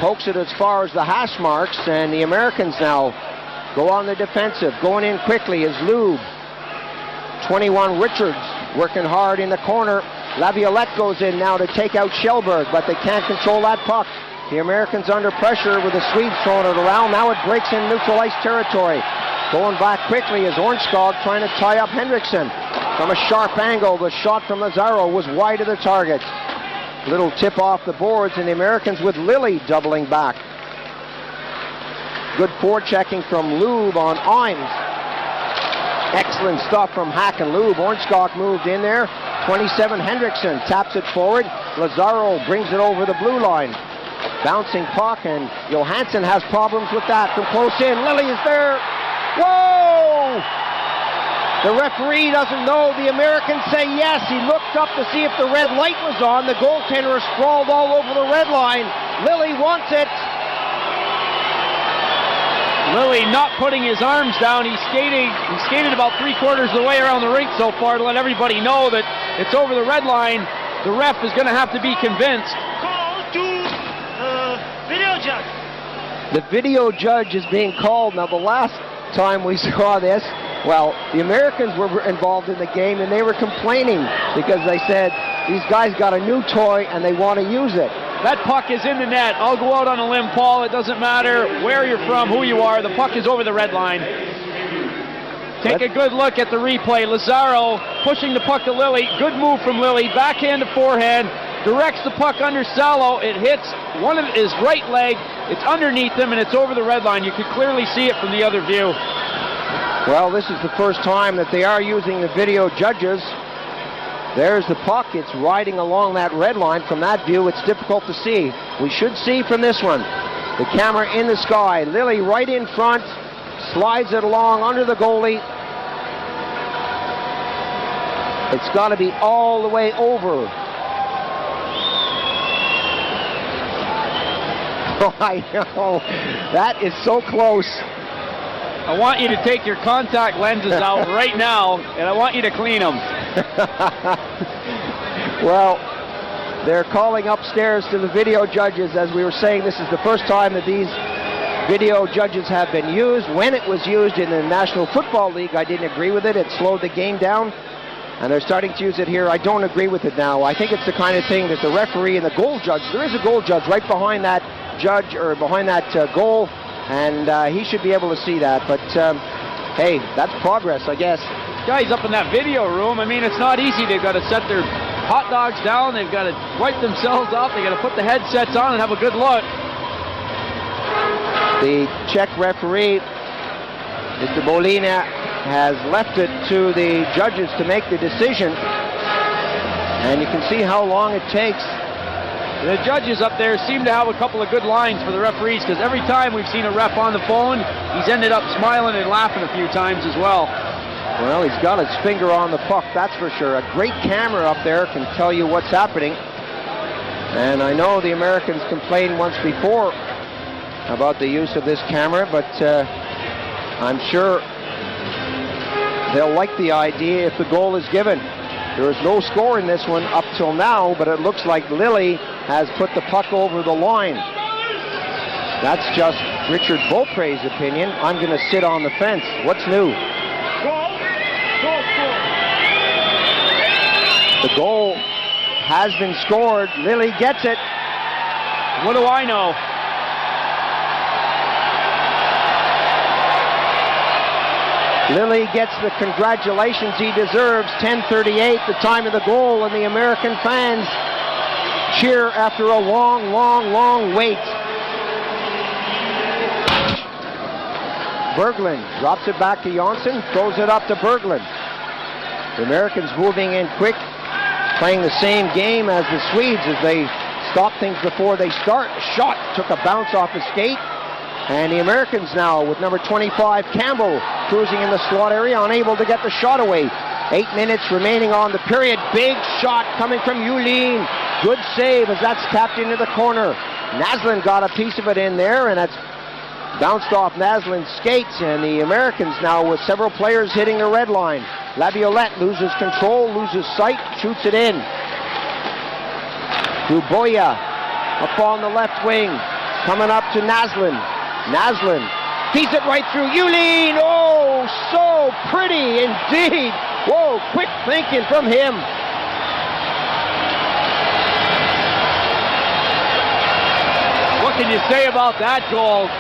pokes it as far as the hash marks, and the Americans now go on the defensive. Going in quickly is Lube. 21 Richards working hard in the corner. Laviolette goes in now to take out Shellberg, but they can't control that puck. The Americans under pressure with the Swedes throwing it around. Now it breaks in neutral ice territory. Going back quickly is Ornskog trying to tie up Henriksen. From a sharp angle, the shot from Lazaro was wide of the target. Little tip off the boards, and the Americans with Lilly doubling back. Good forechecking from Lube on Imes. Excellent stuff from Hack and Lube. Ornskog moved in there. 27 Henriksen taps it forward. Lazaro brings it over the blue line. Bouncing puck, and Johansson has problems with that from close in. Lilly is there. Whoa! The referee doesn't know. The Americans say yes. He looked up to see if the red light was on. The goaltender is sprawled all over the red line. Lilly wants it. Lilly not putting his arms down. He skated about 3/4 of the way around the rink so far to let everybody know that it's over the red line. The ref is going to have to be convinced. Video judge. The video judge is being called. Now, the last time we saw this, well, the Americans were involved in the game, and they were complaining because they said these guys got a new toy and they want to use it. That puck is in the net. I'll go out on a limb, Paul. It doesn't matter where you're from, who you are. The puck is over the red line. Take a good look at the replay. Lazaro pushing the puck to Lilly. Good move from Lilly. Backhand to forehand. Directs the puck under Salo. It hits one of his right leg. It's underneath him, and it's over the red line. You can clearly see it from the other view. Well, this is the first time that they are using the video judges. There's the puck. It's riding along that red line. From that view, it's difficult to see. We should see from this one. The camera in the sky. Lilly right in front. Slides it along under the goalie. It's got to be all the way over. Oh, I know. That is so close. I want you to take your contact lenses out right now, and I want you to clean them. Well, they're calling upstairs to the video judges. As we were saying, this is the first time that these video judges have been used. When it was used in the National Football League, I didn't agree with it. It slowed the game down, and they're starting to use it here. I don't agree with it now. I think it's the kind of thing that the referee and the goal judge, there is a goal judge right behind that judge, or behind that goal, and he should be able to see that. But hey, that's progress, I guess. Guys up in that video room, I mean, it's not easy. They've got to set their hot dogs down, they've got to wipe themselves off, they've got to put the headsets on and have a good look. The Czech referee, Mr. Bolina, has left it to the judges to make the decision, and you can see how long it takes. The judges up there seem to have a couple of good lines for the referees, because every time we've seen a ref on the phone, he's ended up smiling and laughing a few times as well. Well, he's got his finger on the puck, that's for sure. A great camera up there can tell you what's happening. And I know the Americans complained once before about the use of this camera, but I'm sure they'll like the idea if the goal is given. There is no score in this one up till now, but it looks like Lille has put the puck over the line. That's just Richard Beaupre's opinion. I'm going to sit on the fence. What's new? The goal has been scored. Lille gets it. What do I know? Lille gets the congratulations he deserves. 10:38, the time of the goal, and the American fans cheer after a long, long, long wait. Berglund drops it back to Jonsson, throws it up to Berglund. The Americans moving in quick, playing the same game as the Swedes as they stop things before they start. Shot took a bounce off his skate. And the Americans now with number 25, Campbell, cruising in the slot area, unable to get the shot away. 8 minutes remaining on the period. Big shot coming from Julin. Good save as that's tapped into the corner. Naslund got a piece of it in there, and that's bounced off Naslin's skates. And the Americans now with several players hitting the red line. Laviolette loses control, loses sight, shoots it in. Duboya up on the left wing, coming up to Naslund. Naslund feeds it right through Julin. Oh, so pretty indeed. Whoa, quick thinking from him. What can you say about that goal?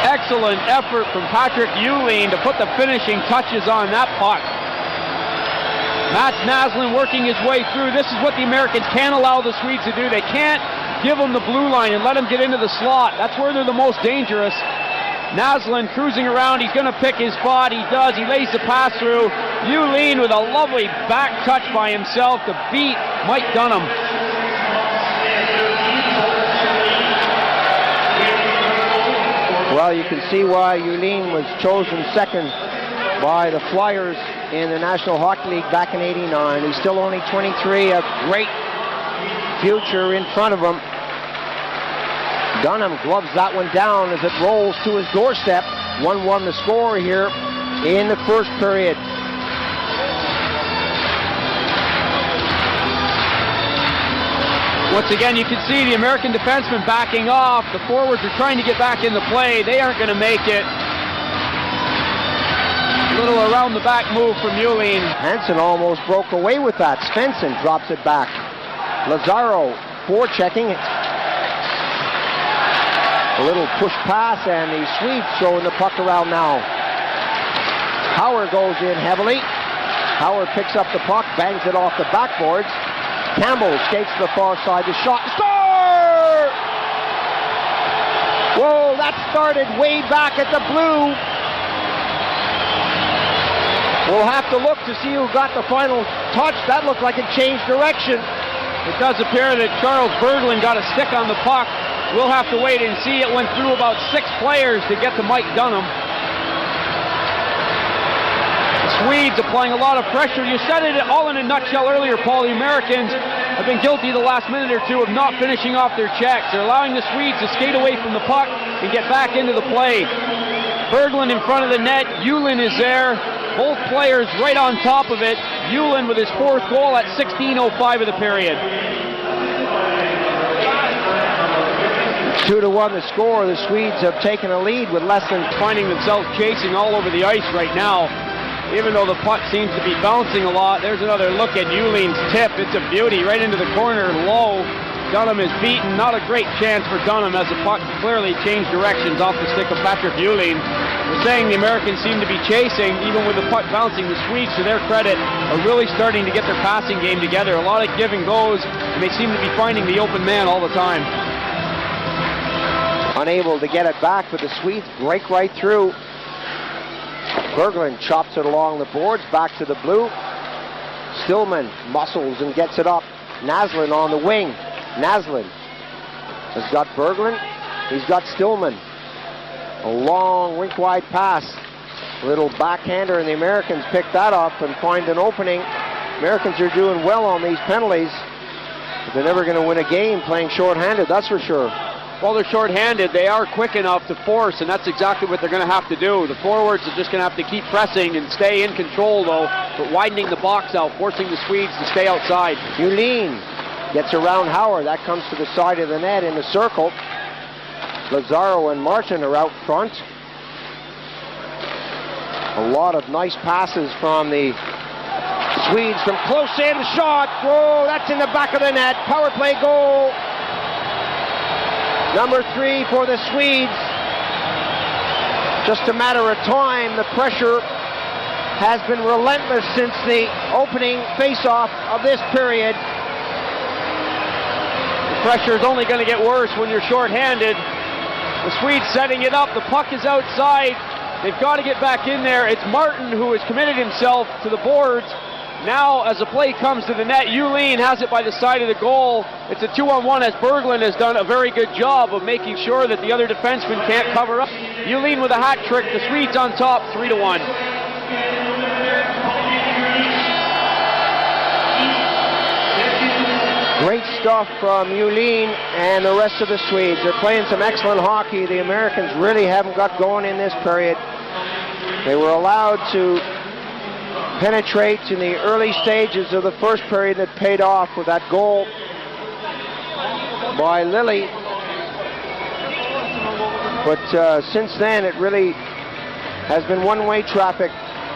Excellent effort from Patrick Julin to put the finishing touches on that puck. Mats Naslund working his way through. This is what the Americans can't allow the Swedes to do. They can't give them the blue line and let them get into the slot. That's where they're the most dangerous. Naslund cruising around. He's going to pick his spot. He does. He lays the pass through. Julin with a lovely back touch by himself to beat Mike Dunham. Well, you can see why Julin was chosen second by the Flyers in the National Hockey League back in '89. He's still only 23, a great future in front of him. Dunham gloves that one down as it rolls to his doorstep. 1-1 the score here in the first period. Once again, you can see the American defensemen backing off. The forwards are trying to get back into play. They aren't going to make it. A little around the back move from Julin. Hansen almost broke away with that. Svensson drops it back. Lazaro forechecking it. A little push pass, and the Swedes throwing the puck around now. Howard goes in heavily. Howard picks up the puck, bangs it off the backboards. Campbell skates to the far side. The shot. Score! Whoa, that started way back at the blue. We'll have to look to see who got the final touch. That looked like it changed direction. It does appear that Charles Berglund got a stick on the puck. We'll have to wait and see. It went through about 6 players to get to Mike Dunham. The Swedes applying a lot of pressure. You said it all in a nutshell earlier, Paul. The Americans have been guilty the last minute or two of not finishing off their checks. They're allowing the Swedes to skate away from the puck and get back into the play. Berglund in front of the net. Julin is there. Both players right on top of it. Julin with his 4th goal at 16:05 of the period. 2-1 the score. The Swedes have taken a lead with less than... Finding themselves chasing all over the ice right now. Even though the puck seems to be bouncing a lot, there's another look at Yulin's tip. It's a beauty right into the corner, low. Dunham is beaten. Not a great chance for Dunham as the puck clearly changed directions off the stick of Patrick Yulin. We're saying the Americans seem to be chasing, even with the puck bouncing. The Swedes, to their credit, are really starting to get their passing game together. A lot of give and goes, and they seem to be finding the open man all the time. Unable to get it back, but the Swedes break right through. Berglund chops it along the boards, back to the blue. Stillman muscles and gets it up. Naslund on the wing. Naslund has got Berglund. He's got Stillman. A long rink-wide pass. A little backhander, and the Americans pick that up and find an opening. Americans are doing well on these penalties, but they're never going to win a game playing short-handed, that's for sure. Well, they're short-handed. They are quick enough to force, and that's exactly what they're going to have to do. The forwards are just going to have to keep pressing and stay in control, though, but widening the box out, forcing the Swedes to stay outside. Yulin gets around Howard. That comes to the side of the net in the circle. Lazaro and Martin are out front. A lot of nice passes from the Swedes from close in. The shot. Whoa, that's in the back of the net. Power play goal. Number 3 for the Swedes. Just a matter of time. The pressure has been relentless since the opening face-off of this period. The pressure is only going to get worse when you're short-handed. The Swedes setting it up. The puck is outside. They've got to get back in there. It's Martin who has committed himself to the boards. Now, as the play comes to the net, Yulin has it by the side of the goal. It's a 2-on-1 as Berglund has done a very good job of making sure that the other defenseman can't cover up. Yulin with a hat trick. The Swedes on top, 3-1. Great stuff from Yulin and the rest of the Swedes. They're playing some excellent hockey. The Americans really haven't got going in this period. They were allowed to penetrate in the early stages of the first period that paid off with that goal by Lilly. But since then, it really has been one-way traffic.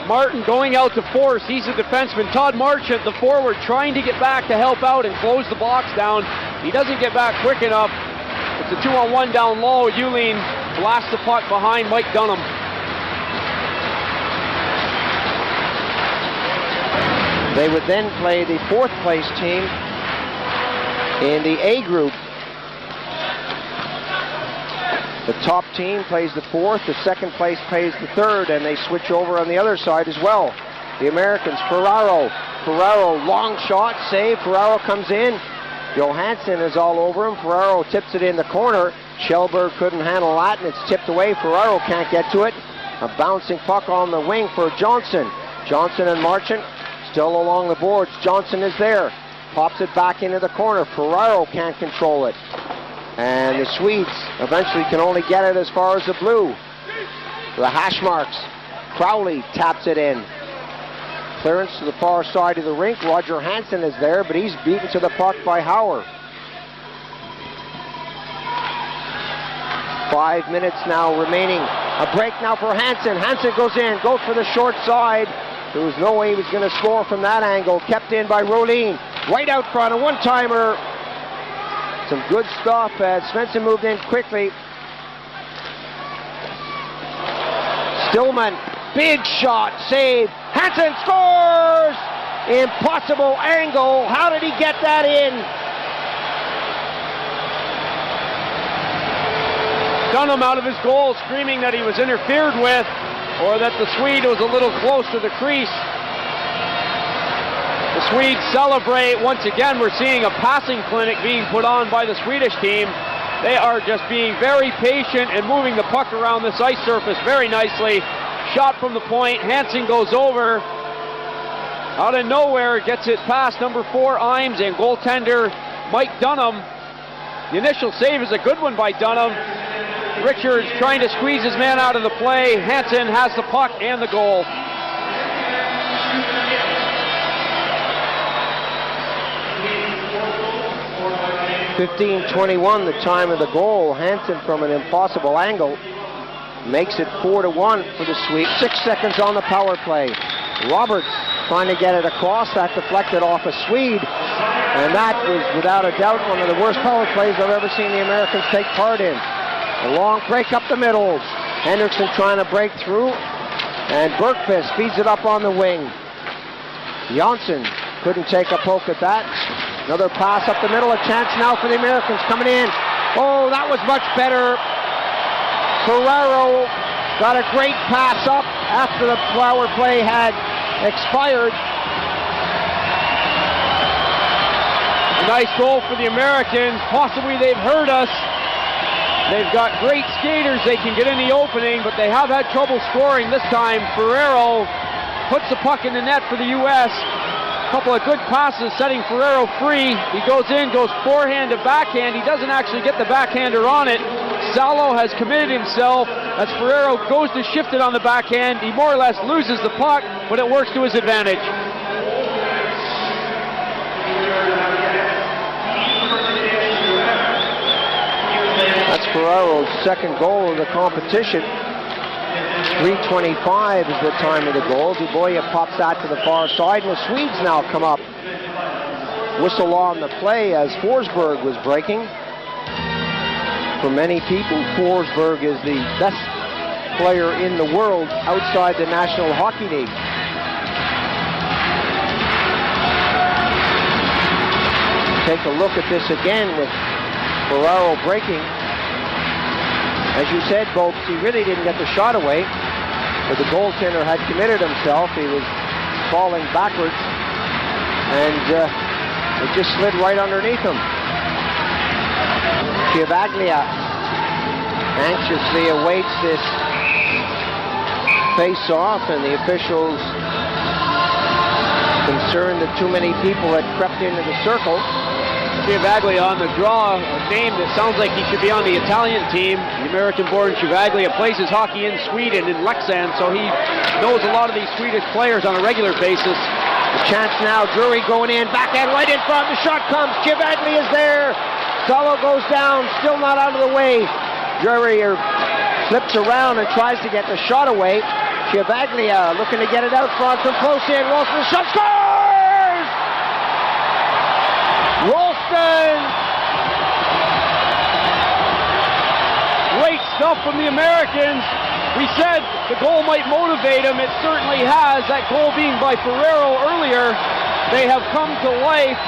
Martin going out to force. He's a defenseman. Todd Marchant, the forward, trying to get back to help out and close the box down. He doesn't get back quick enough. It's a 2-on-1 down low. Yulin blasts the puck behind Mike Dunham. They would then play the 4th place team in the A group. The top team plays the 4th, the 2nd place plays the 3rd, and they switch over on the other side as well. The Americans, Ferraro, long shot, save, Ferraro comes in. Johansson is all over him, Ferraro tips it in the corner. Kjellberg couldn't handle that, and it's tipped away. Ferraro can't get to it. A bouncing puck on the wing for Johnson. Johnson and Marchant still along the boards. Johnson is there. Pops it back into the corner. Ferraro can't control it. And the Swedes eventually can only get it as far as the blue. The hash marks. Crowley taps it in. Clearance to the far side of the rink. Roger Hansen is there, but he's beaten to the puck by Hauer. 5 minutes now remaining. A break now for Hansen. Hansen goes in, goes for the short side. There was no way he was going to score from that angle. Kept in by Rolin. Right out front, a one-timer. Some good stuff as Svensson moved in quickly. Stillman, big shot, save. Hansen scores! Impossible angle. How did he get that in? Dunham out of his goal, screaming that he was interfered with, or that the Swede was a little close to the crease. The Swedes celebrate. Once again, we're seeing a passing clinic being put on by the Swedish team. They are just being very patient and moving the puck around this ice surface very nicely. Shot from the point. Hansen goes over. Out of nowhere, gets it past number 4, Imes, and goaltender Mike Dunham. The initial save is a good one by Dunham. Richards trying to squeeze his man out of the play. Hansen has the puck and the goal. 15:21, the time of the goal. Hansen from an impossible angle makes it 4-1 for the sweep. 6 seconds on the power play. Roberts trying to get it across. That deflected off a Swede. And that was, without a doubt, one of the worst power plays I've ever seen the Americans take part in. A long break up the middle. Henderson trying to break through. And Bergqvist feeds it up on the wing. Janssen couldn't take a poke at that. Another pass up the middle. A chance now for the Americans coming in. Oh, that was much better. Ferraro got a great pass up after the power play had expired. A nice goal for the Americans. Possibly they've hurt us. They've got great skaters. They can get in the opening, but they have had trouble scoring this time. Ferraro puts the puck in the net for the U.S. A couple of good passes setting Ferraro free. He goes in, goes forehand to backhand. He doesn't actually get the backhander on it. Salo has committed himself as Ferraro goes to shift it on the backhand. He more or less loses the puck, but it works to his advantage. That's Ferraro's second goal of the competition. 3:25 is the time of the goal. Dubois pops that to the far side, and the Swedes now come up. Whistle on the play as Forsberg was breaking. For many people, Forsberg is the best player in the world outside the National Hockey League. Take a look at this again with Ferraro breaking. As you said, Bolts, he really didn't get the shot away, but the goaltender had committed himself. He was falling backwards, and it just slid right underneath him. Chivaglia anxiously awaits this face-off, and the officials concerned that too many people had crept into the circle. Chivaglia on the draw, a name that sounds like he should be on the Italian team. The American-born Chivaglia plays his hockey in Sweden, in Leksand, so he knows a lot of these Swedish players on a regular basis. The chance now, Drury going in, backhand right in front, the shot comes, Chivaglia is there. Salo goes down, still not out of the way. Drury flips around and tries to get the shot away. Chivaglia looking to get it out front from close in. Rolston, shot, scores! Rolston! Great stuff from the Americans. We said the goal might motivate them. It certainly has. That goal being by Ferraro earlier. They have come to life.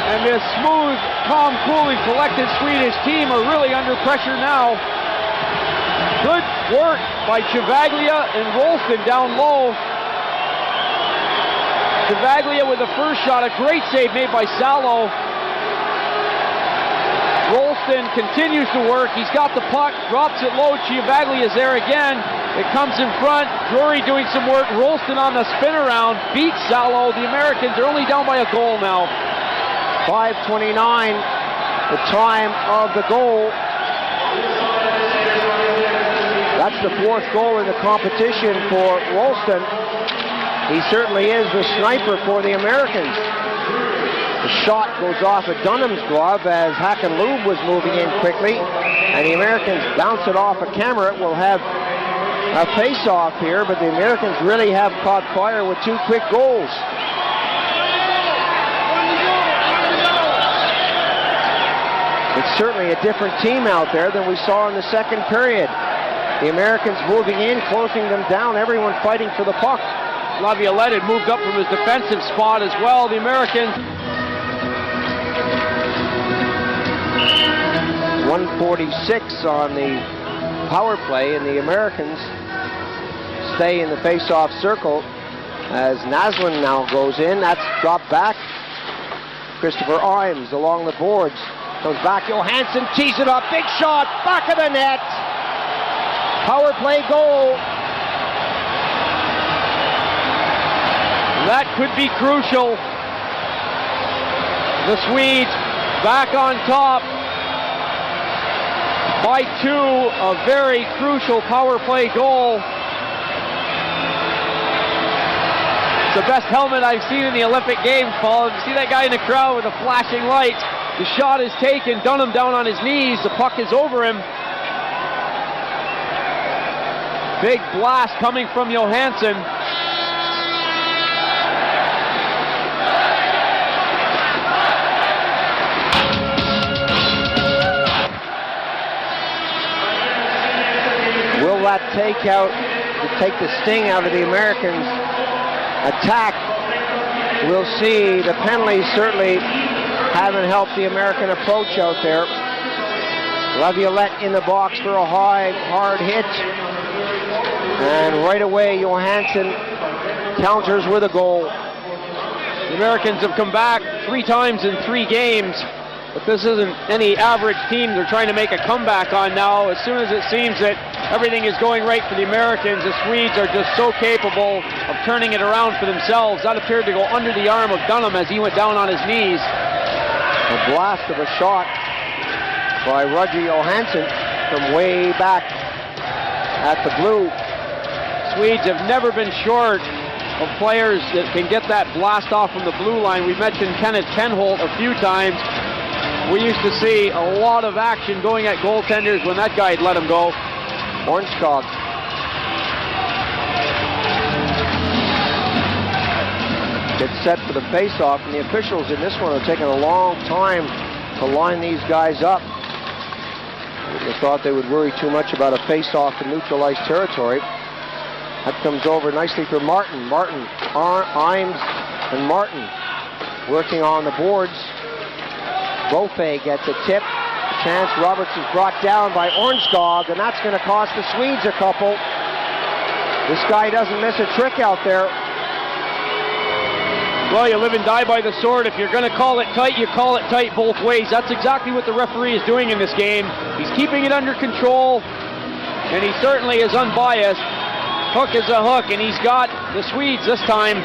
And this smooth, calm, cool, and collected Swedish team are really under pressure now. Good work by Chivaglia and Rolston down low. Chivaglia with the first shot, a great save made by Salo. Rolston continues to work. He's got the puck, drops it low. Chivaglia is there again. It comes in front. Drury doing some work. Rolston on the spin around, beats Salo. The Americans are only down by a goal now. 5:29, the time of the goal. That's the fourth goal in the competition for Rolston. He certainly is the sniper for the Americans. The shot goes off of Dunham's glove as Hakanlub was moving in quickly, and the Americans bounce it off a camera. It will have a face-off here, but the Americans really have caught fire with two quick goals. It's certainly a different team out there than we saw in the second period. The Americans moving in, closing them down, everyone fighting for the puck. Laviolette had moved up from his defensive spot as well. The Americans. 1:46 on the power play, and the Americans stay in the face-off circle as Naslund now goes in. That's dropped back. Christopher Imes along the boards. Goes back, Johansson tees it up, big shot, back of the net. Power play goal. That could be crucial. The Swedes back on top by two, a very crucial power play goal. It's the best helmet I've seen in the Olympic Games, Paul. You see that guy in the crowd with the flashing lights? The shot is taken. Dunham down on his knees. The puck is over him. Big blast coming from Johansson. Will that take the sting out of the Americans' attack? We'll see. The penalties certainly haven't helped the American approach out there. Laviolette in the box for a hard hit. And right away, Johansson counters with a goal. The Americans have come back 3 times in 3 games. But this isn't any average team they're trying to make a comeback on now. As soon as it seems that everything is going right for the Americans, the Swedes are just so capable of turning it around for themselves. That appeared to go under the arm of Dunham as he went down on his knees. A blast of a shot by Roger Johansson from way back at the blue. Swedes have never been short of players that can get that blast off from the blue line. We mentioned Kenneth Tenholt a few times. We used to see a lot of action going at goaltenders when that guy had let him go. Ornskog. Gets set for the face-off, and the officials in this one are taking a long time to line these guys up. I thought they would worry too much about a face-off in neutralized territory. That comes over nicely for Martin. Imes and Martin working on the boards. Beaufait gets a tip. Chance Roberts is brought down by Ornskog, and that's going to cost the Swedes a couple. This guy doesn't miss a trick out there. Well, you live and die by the sword. If you're going to call it tight, you call it tight both ways. That's exactly what the referee is doing in this game. He's keeping it under control, and he certainly is unbiased. Hook is a hook, and he's got the Swedes this time.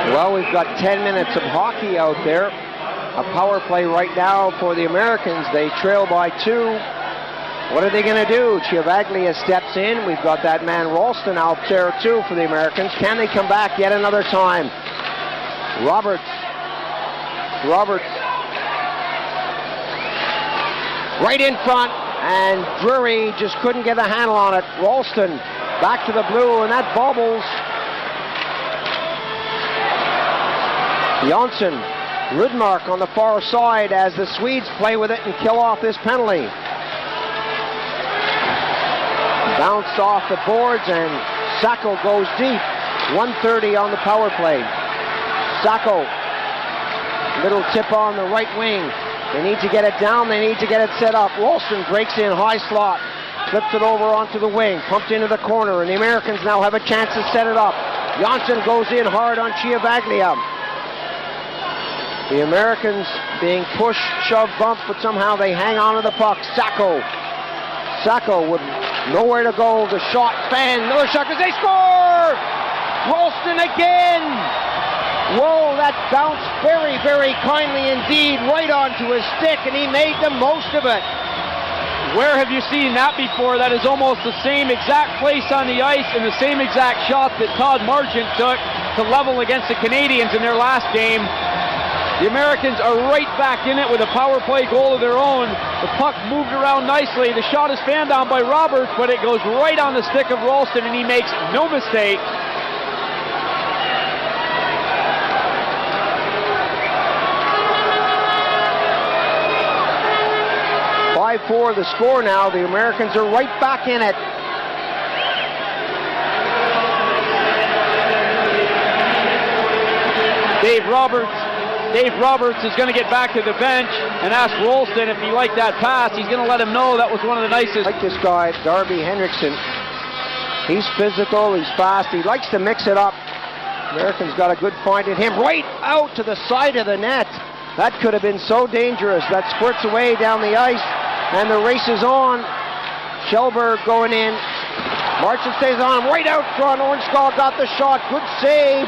Well, we've got 10 minutes of hockey out there. A power play right now for the Americans. They trail by 2. What are they going to do? QIWI steps in. We've got that man Ralston out there too for the Americans. Can they come back yet another time? Roberts. Right in front, and Drury just couldn't get a handle on it. Ralston back to the blue, and that bobbles. Jonsson, Rudmark on the far side as the Swedes play with it and kill off this penalty. Bounced off the boards, and Sacco goes deep. 1:30 on the power play. Sacco, little tip on the right wing. They need to get it down, they need to get it set up. Ralston breaks in high slot, flips it over onto the wing, pumped into the corner, and the Americans now have a chance to set it up. Jonsson goes in hard on QIWI. The Americans being pushed, shoved, bumped, but somehow they hang on to the puck. Sacco with nowhere to go. The shot, fan, another shot, because they score! Ralston again! Whoa, that bounced very, very kindly indeed right onto his stick, and he made the most of it. Where have you seen that before? That is almost the same exact place on the ice and the same exact shot that Todd Marchant took to level against the Canadians in their last game. The Americans are right back in it with a power play goal of their own. The puck moved around nicely. The shot is fanned down by Roberts, but it goes right on the stick of Ralston, and he makes no mistake. .5-4 the score now. The Americans are right back in it. Dave Roberts is going to get back to the bench and ask Ralston if he liked that pass. He's going to let him know that was one of the nicest. I like this guy, Darby Hendrickson. He's physical, he's fast, he likes to mix it up. Americans got a good find at him, right out to the side of the net. That could have been so dangerous. That squirts away down the ice, and the race is on. Kjellberg going in. Marchant stays on him, right out front. Ornskog got the shot, good save.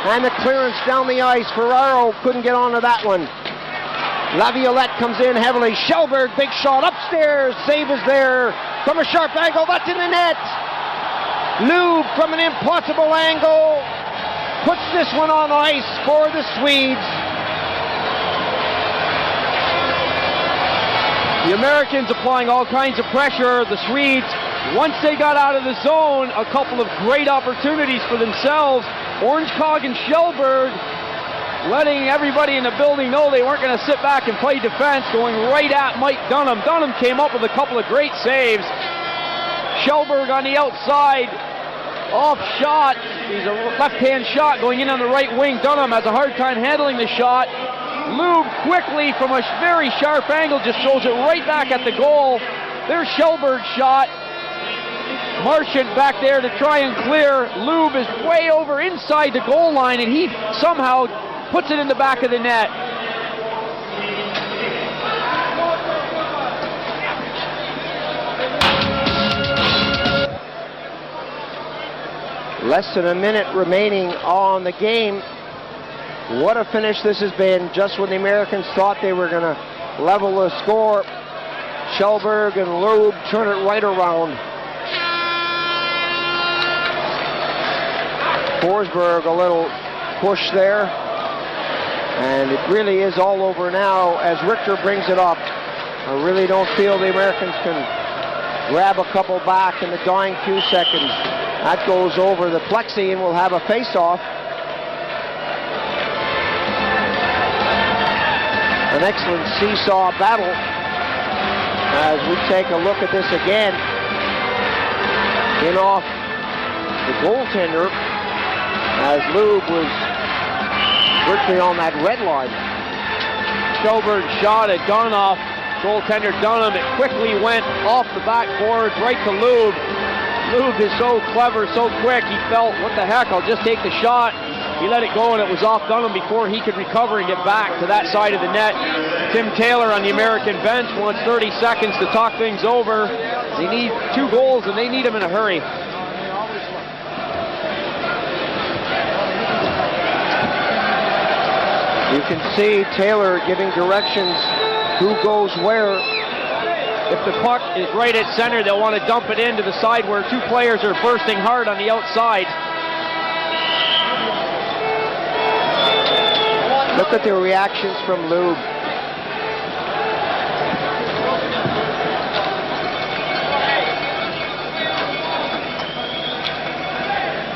And the clearance down the ice. Ferraro couldn't get onto that one. Laviolette comes in heavily. Schellberg, big shot upstairs. Save is there from a sharp angle. That's in the net. Lube from an impossible angle puts this one on ice for the Swedes. The Americans applying all kinds of pressure. The Swedes, once they got out of the zone, a couple of great opportunities for themselves. Ornskog and Schellberg letting everybody in the building know they weren't going to sit back and play defense, going right at Mike Dunham. Dunham came up with a couple of great saves. Schellberg on the outside, off shot. He's a left-hand shot going in on the right wing. Dunham has a hard time handling the shot. Lube quickly from a very sharp angle just throws it right back at the goal. There's Schellberg's shot. Marchant back there to try and clear. Lube is way over inside the goal line, and he somehow puts it in the back of the net. Less than a minute remaining on the game. What a finish this has been. Just when the Americans thought they were going to level the score, Schellberg and Lube turn it right around. Forsberg a little push there. And it really is all over now as Richter brings it up. I really don't feel the Americans can grab a couple back in the dying few seconds. That goes over the plexi and we'll have a face-off. An excellent seesaw battle as we take a look at this again. In off the goaltender as Lube was virtually on that red line. Schellberg shot at Donoff. Goaltender Dunham, it quickly went off the backboard right to Lube. Lube is so clever, so quick, he felt, what the heck, I'll just take the shot. He let it go and it was off Dunham before he could recover and get back to that side of the net. Tim Taylor on the American bench wants 30 seconds to talk things over. They need 2 goals and they need them in a hurry. You can see Taylor giving directions who goes where. If the puck is right at center, they'll want to dump it into the side where 2 players are bursting hard on the outside. Look at the reactions from Lube.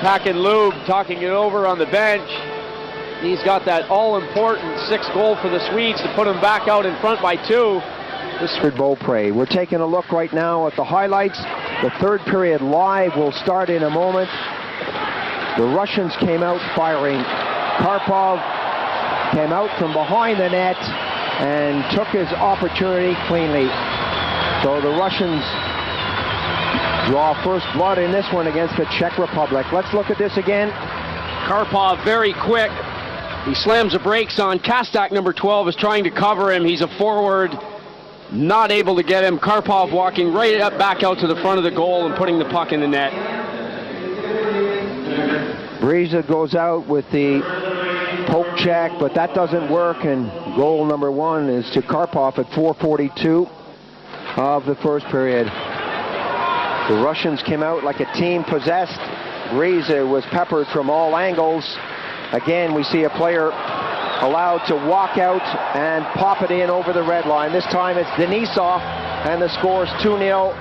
Hacken Lube talking it over on the bench. He's got that all-important 6th goal for the Swedes to put him back out in front by 2. This is Beaupré. We're taking a look right now at the highlights. The 3rd period live will start in a moment. The Russians came out firing. Karpov came out from behind the net and took his opportunity cleanly. So the Russians draw first blood in this one against the Czech Republic. Let's look at this again. Karpov very quick. He slams the brakes on. Kastak, number 12, is trying to cover him. He's a forward, not able to get him. Karpov walking right up back out to the front of the goal and putting the puck in the net. Breeza goes out with the poke check, but that doesn't work, and goal number 1 is to Karpov at 4:42 of the first period. The Russians came out like a team possessed. Breeza was peppered from all angles. Again, we see a player allowed to walk out and pop it in over the red line. This time it's Denisov, and the score's 2-0,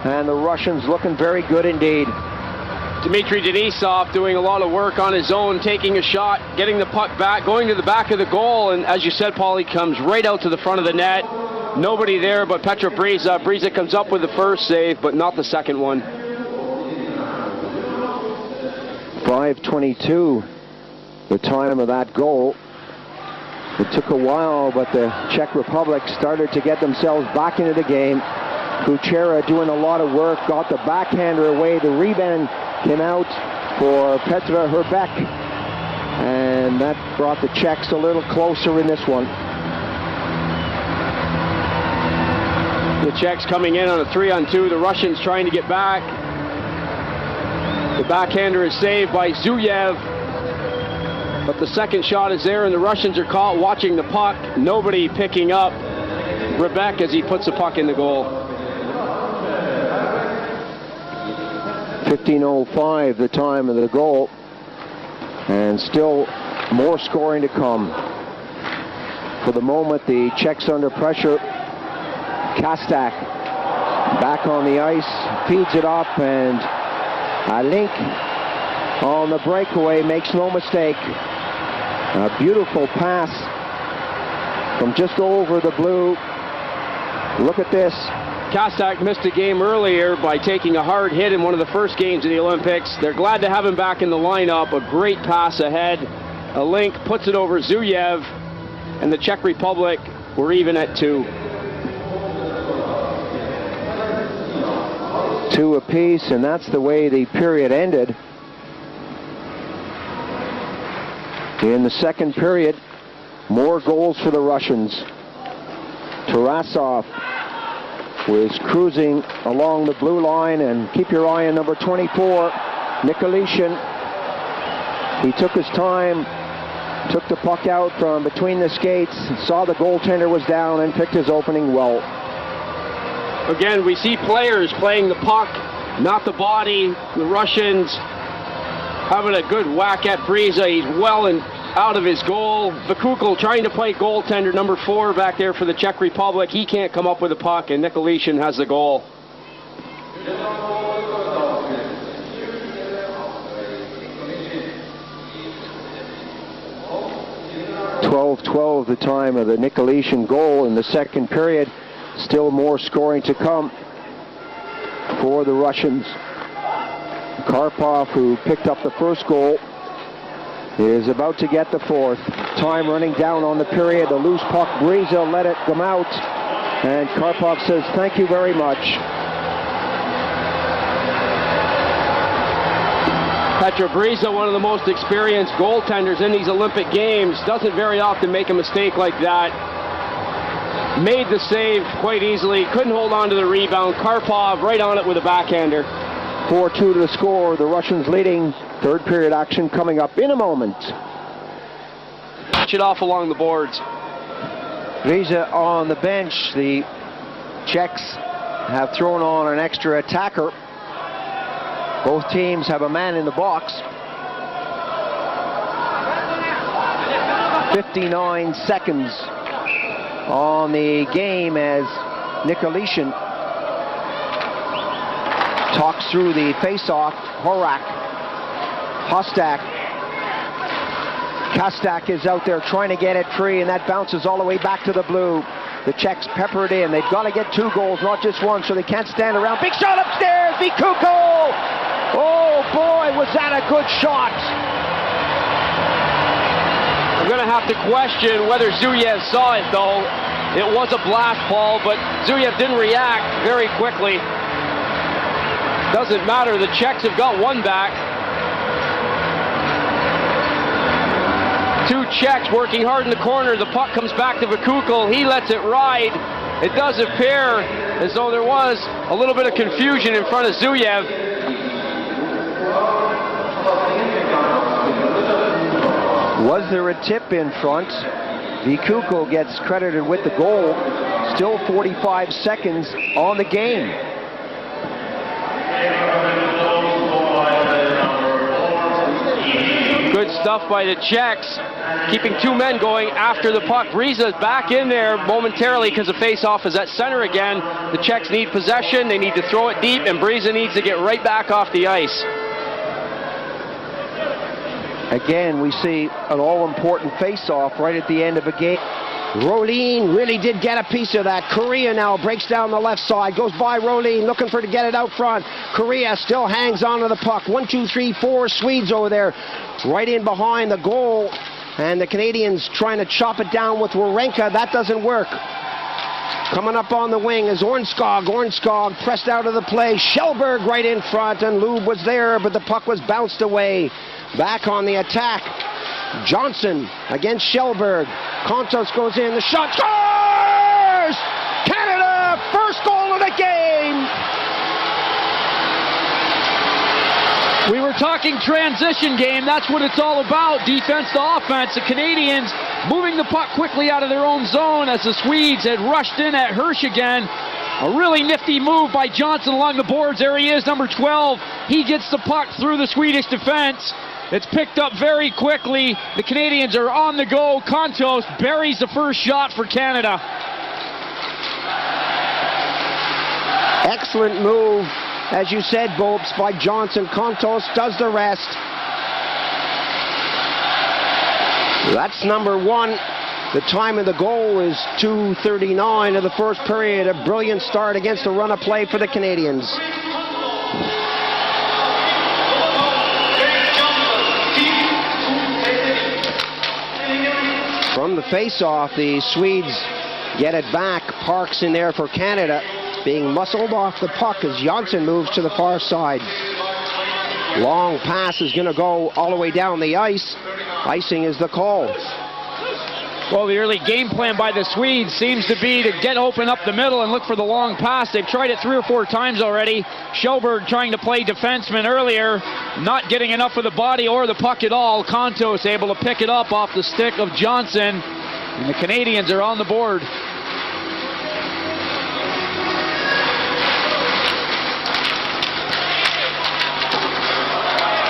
and the Russians looking very good indeed. Dmitry Denisov doing a lot of work on his own, taking a shot, getting the puck back, going to the back of the goal, and as you said, Paul, he comes right out to the front of the net. Nobody there but Petr Breeza. Breeza comes up with the first save, but not the second one. 5:22, the time of that goal. It took a while, but the Czech Republic started to get themselves back into the game. Kuchera doing a lot of work, got the backhander away. The rebound came out for Petra Herbeck, and that brought the Czechs a little closer in this one. The Czechs coming in on a 3-on-2. The Russians trying to get back. The backhander is saved by Zuyev. But the second shot is there, and the Russians are caught watching the puck. Nobody picking up Rebek as he puts the puck in the goal. 15:05 the time of the goal, and still more scoring to come. For the moment, the Czechs under pressure. Kastak back on the ice, feeds it up, and a link on the breakaway, makes no mistake. A beautiful pass from just over the blue. Look at this. Kastak missed a game earlier by taking a hard hit in one of the first games of the Olympics. They're glad to have him back in the lineup. A great pass ahead. A link puts it over Zuyev, and the Czech Republic were even at 2. 2 apiece, and that's the way the period ended. In the second period, more goals for the Russians. Tarasov was cruising along the blue line, and keep your eye on number 24, Nikolishin. He took his time, took the puck out from between the skates, saw the goaltender was down, and picked his opening well. Again, we see players playing the puck, not the body. The Russians having a good whack at Bryza. He's well and out of his goal. Vikukul trying to play goaltender, number 4 back there for the Czech Republic. He can't come up with a puck, and Nikolishin has the goal. .12 the time of the Nikolishin goal in the second period. Still more scoring to come for the Russians. Karpov, who picked up the first goal, is about to get the fourth. Time running down on the period. The loose puck, Bryza let it come out, and Karpov says thank you very much. Petro Bryza, one of the most experienced goaltenders in these Olympic Games, doesn't very often make a mistake like that. Made the save quite easily, couldn't hold on to the rebound. Karpov right on it with a backhander. 4-2 to the score, the Russians leading. Third period action coming up in a moment. Catch it off along the boards. Bryza on the bench. The Czechs have thrown on an extra attacker. Both teams have a man in the box. 59 seconds on the game as Nikolishin talks through the face-off. Horak, Hostak, Kastak is out there trying to get it free, and that bounces all the way back to the blue. The Czechs pepper it in. They've got to get 2 goals, not just 1, so they can't stand around. Big shot upstairs, Vikukul! Oh boy, was that a good shot! I'm going to have to question whether Zuyev saw it, though. It was a blast ball, but Zuyev didn't react very quickly. Doesn't matter, the Czechs have got 1 back. 2 Czechs working hard in the corner. The puck comes back to Vikukul. He lets it ride. It does appear as though there was a little bit of confusion in front of Zuyev. Was there a tip in front? Vikukul gets credited with the goal. Still 45 seconds on the game. Good stuff by the Czechs, keeping 2 men going after the puck. Bryza is back in there momentarily because the face-off is at center again. The Czechs need possession. They need to throw it deep, and Bryza needs to get right back off the ice. Again, we see an all-important face-off right at the end of a game. Rolin really did get a piece of that. Korea now breaks down the left side, goes by Rolin, looking for to get it out front. Korea still hangs onto the puck. 1, 2, 3, 4 Swedes over there, right in behind the goal. And the Canadians trying to chop it down with Warenka. That doesn't work. Coming up on the wing is Ornskog. Ornskog pressed out of the play. Kjellberg right in front, and Lube was there, but the puck was bounced away. Back on the attack. Johnson against Kjellberg. Kontos goes in. The shot scores! Canada, 1st goal of the game! We were talking transition game. That's what it's all about. Defense to offense. The Canadians moving the puck quickly out of their own zone as the Swedes had rushed in at Hirsch again. A really nifty move by Johnson along the boards. There he is, number 12. He gets the puck through the Swedish defense. It's picked up very quickly. The Canadians are on the go. Kontos buries the first shot for Canada. Excellent move, as you said, Bopes, by Johnson. Kontos does the rest. That's number 1. The time of the goal is 2:39 of the first period. A brilliant start against the run of play for the Canadians. From the face-off, the Swedes get it back. Parks in there for Canada, being muscled off the puck as Johnson moves to the far side. Long pass is going to go all the way down the ice. Icing is the call. Well, the early game plan by the Swedes seems to be to get open up the middle and look for the long pass. They've tried it 3 or 4 times already. Shelberg trying to play defenseman earlier, not getting enough of the body or the puck at all. Kontos able to pick it up off the stick of Johnson, and the Canadians are on the board.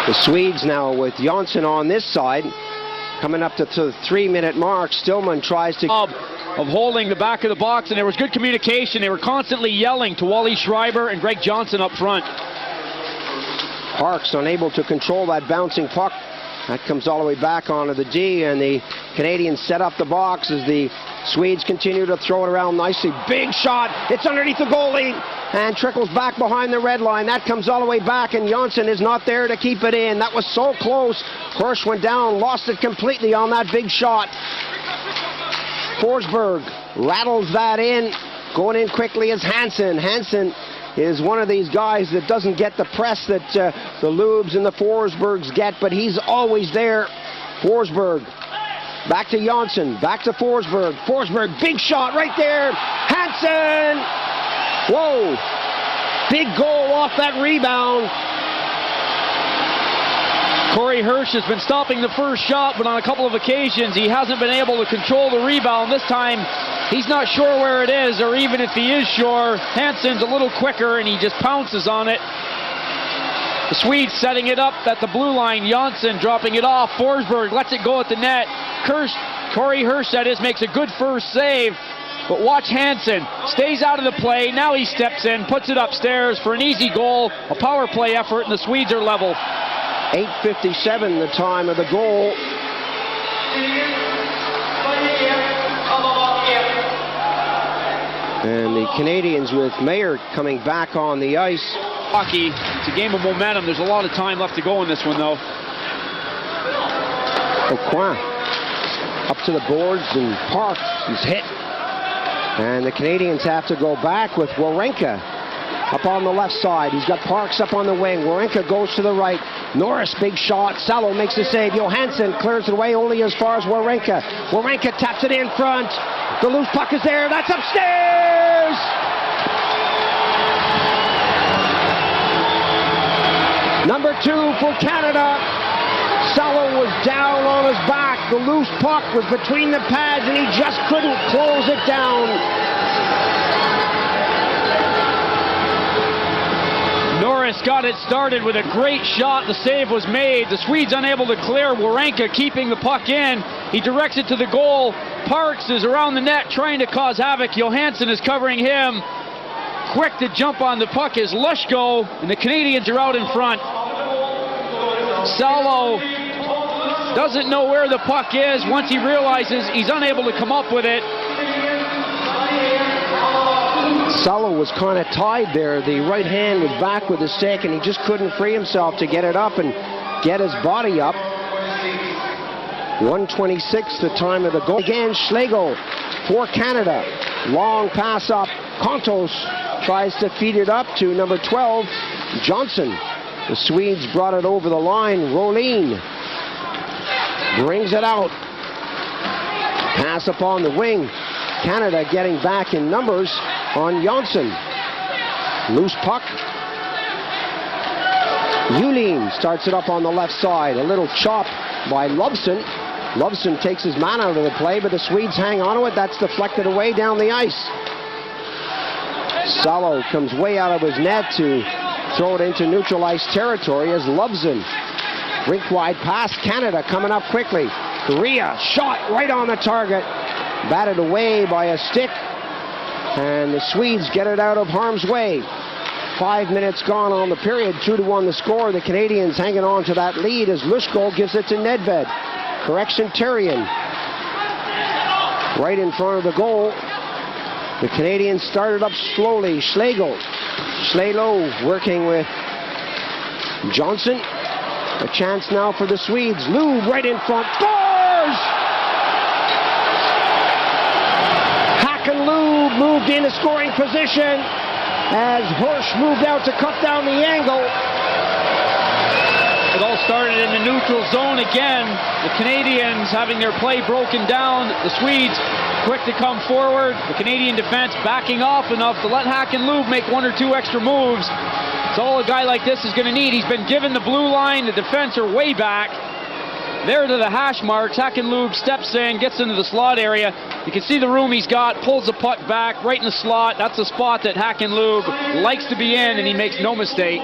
The Swedes now with Johnson on this side. Coming up to the 3-minute mark, Stillman tries to... Of holding the back of the box, and there was good communication. They were constantly yelling to Wally Schreiber and Greg Johnson up front. Parks unable to control that bouncing puck. That comes all the way back onto the D, and the Canadians set up the box as the Swedes continue to throw it around nicely. Big shot. It's underneath the goalie and trickles back behind the red line. That comes all the way back, and Johnson is not there to keep it in. That was so close. Hirsch went down, lost it completely on that big shot. Forsberg rattles that in. Going in quickly is Hansen. Hansen is one of these guys that doesn't get the press that the Lubes and the Forsbergs get, but he's always there. Forsberg back to Johnson, back to Forsberg. Forsberg, big shot right there. Hansen! Whoa! Big goal off that rebound. Kori Hiersch has been stopping the first shot, but on a couple of occasions he hasn't been able to control the rebound. This time he's not sure where it is, or even if he is sure, Hansen's a little quicker and he just pounces on it. The Swedes setting it up at the blue line. Johnson dropping it off. Forsberg lets it go at the net. Kori Hiersch, that is, makes a good first save. But watch Hansen. Stays out of the play. Now he steps in, puts it upstairs for an easy goal. A power play effort, and the Swedes are level. 8:57 the time of the goal. And the Canadians with Mayer coming back on the ice. Hockey, it's a game of momentum. There's a lot of time left to go in this one, though. Aucoin up to the boards, and Parks is hit. And the Canadians have to go back with Warenka up on the left side. He's got Parks up on the wing. Warenka goes to the right. Norris, big shot. Salo makes the save. Johansson clears it away only as far as Warenka. Warenka taps it in front. The loose puck is there. That's upstairs! Number 2 for Canada. Salo was down on his back. The loose puck was between the pads, and he just couldn't close it down. Norris got it started with a great shot. The save was made. The Swedes unable to clear. Warenka keeping the puck in. He directs it to the goal. Parks is around the net trying to cause havoc. Johansson is covering him. Quick to jump on the puck is Lushko, and the Canadians are out in front. Salo doesn't know where the puck is. Once he realizes he's unable to come up with it. Salo was kind of tied there. The right hand was back with the stick, and he just couldn't free himself to get it up and get his body up. 1:26 the time of the goal. Again, Schlegel for Canada. Long pass up. Kontos tries to feed it up to number 12, Johnson. The Swedes brought it over the line. Rolin brings it out. Pass up on the wing. Canada getting back in numbers on Johnson. Loose puck. Julin starts it up on the left side. A little chop by Lovson. Lovson takes his man out of the play, but the Swedes hang on to it. That's deflected away down the ice. Salo comes way out of his net to throw it into neutral ice territory as Lovson. Rink-wide pass. Canada coming up quickly. Korea shot right on the target. Batted away by a stick. And the Swedes get it out of harm's way. 5 minutes gone on the period. 2-1 the score. The Canadians hanging on to that lead as Lushko gives it to Nedved. Correction, Terrien. Right in front of the goal. The Canadians started up slowly. Schlegel. Schlegel working with Johnson. A chance now for the Swedes. Lou right in front. Scores! Hack and Lou moved into scoring position as Hirsch moved out to cut down the angle. It all started in the neutral zone again. The Canadians having their play broken down. The Swedes quick to come forward. The Canadian defense backing off enough to let Hack and Lou make 1 or 2 extra moves. It's all a guy like this is going to need. He's been given the blue line. The defense are way back. There to the hash marks. Hakenlube steps in, gets into the slot area. You can see the room he's got, pulls the puck back right in the slot. That's the spot that Hakenlube likes to be in, and he makes no mistake.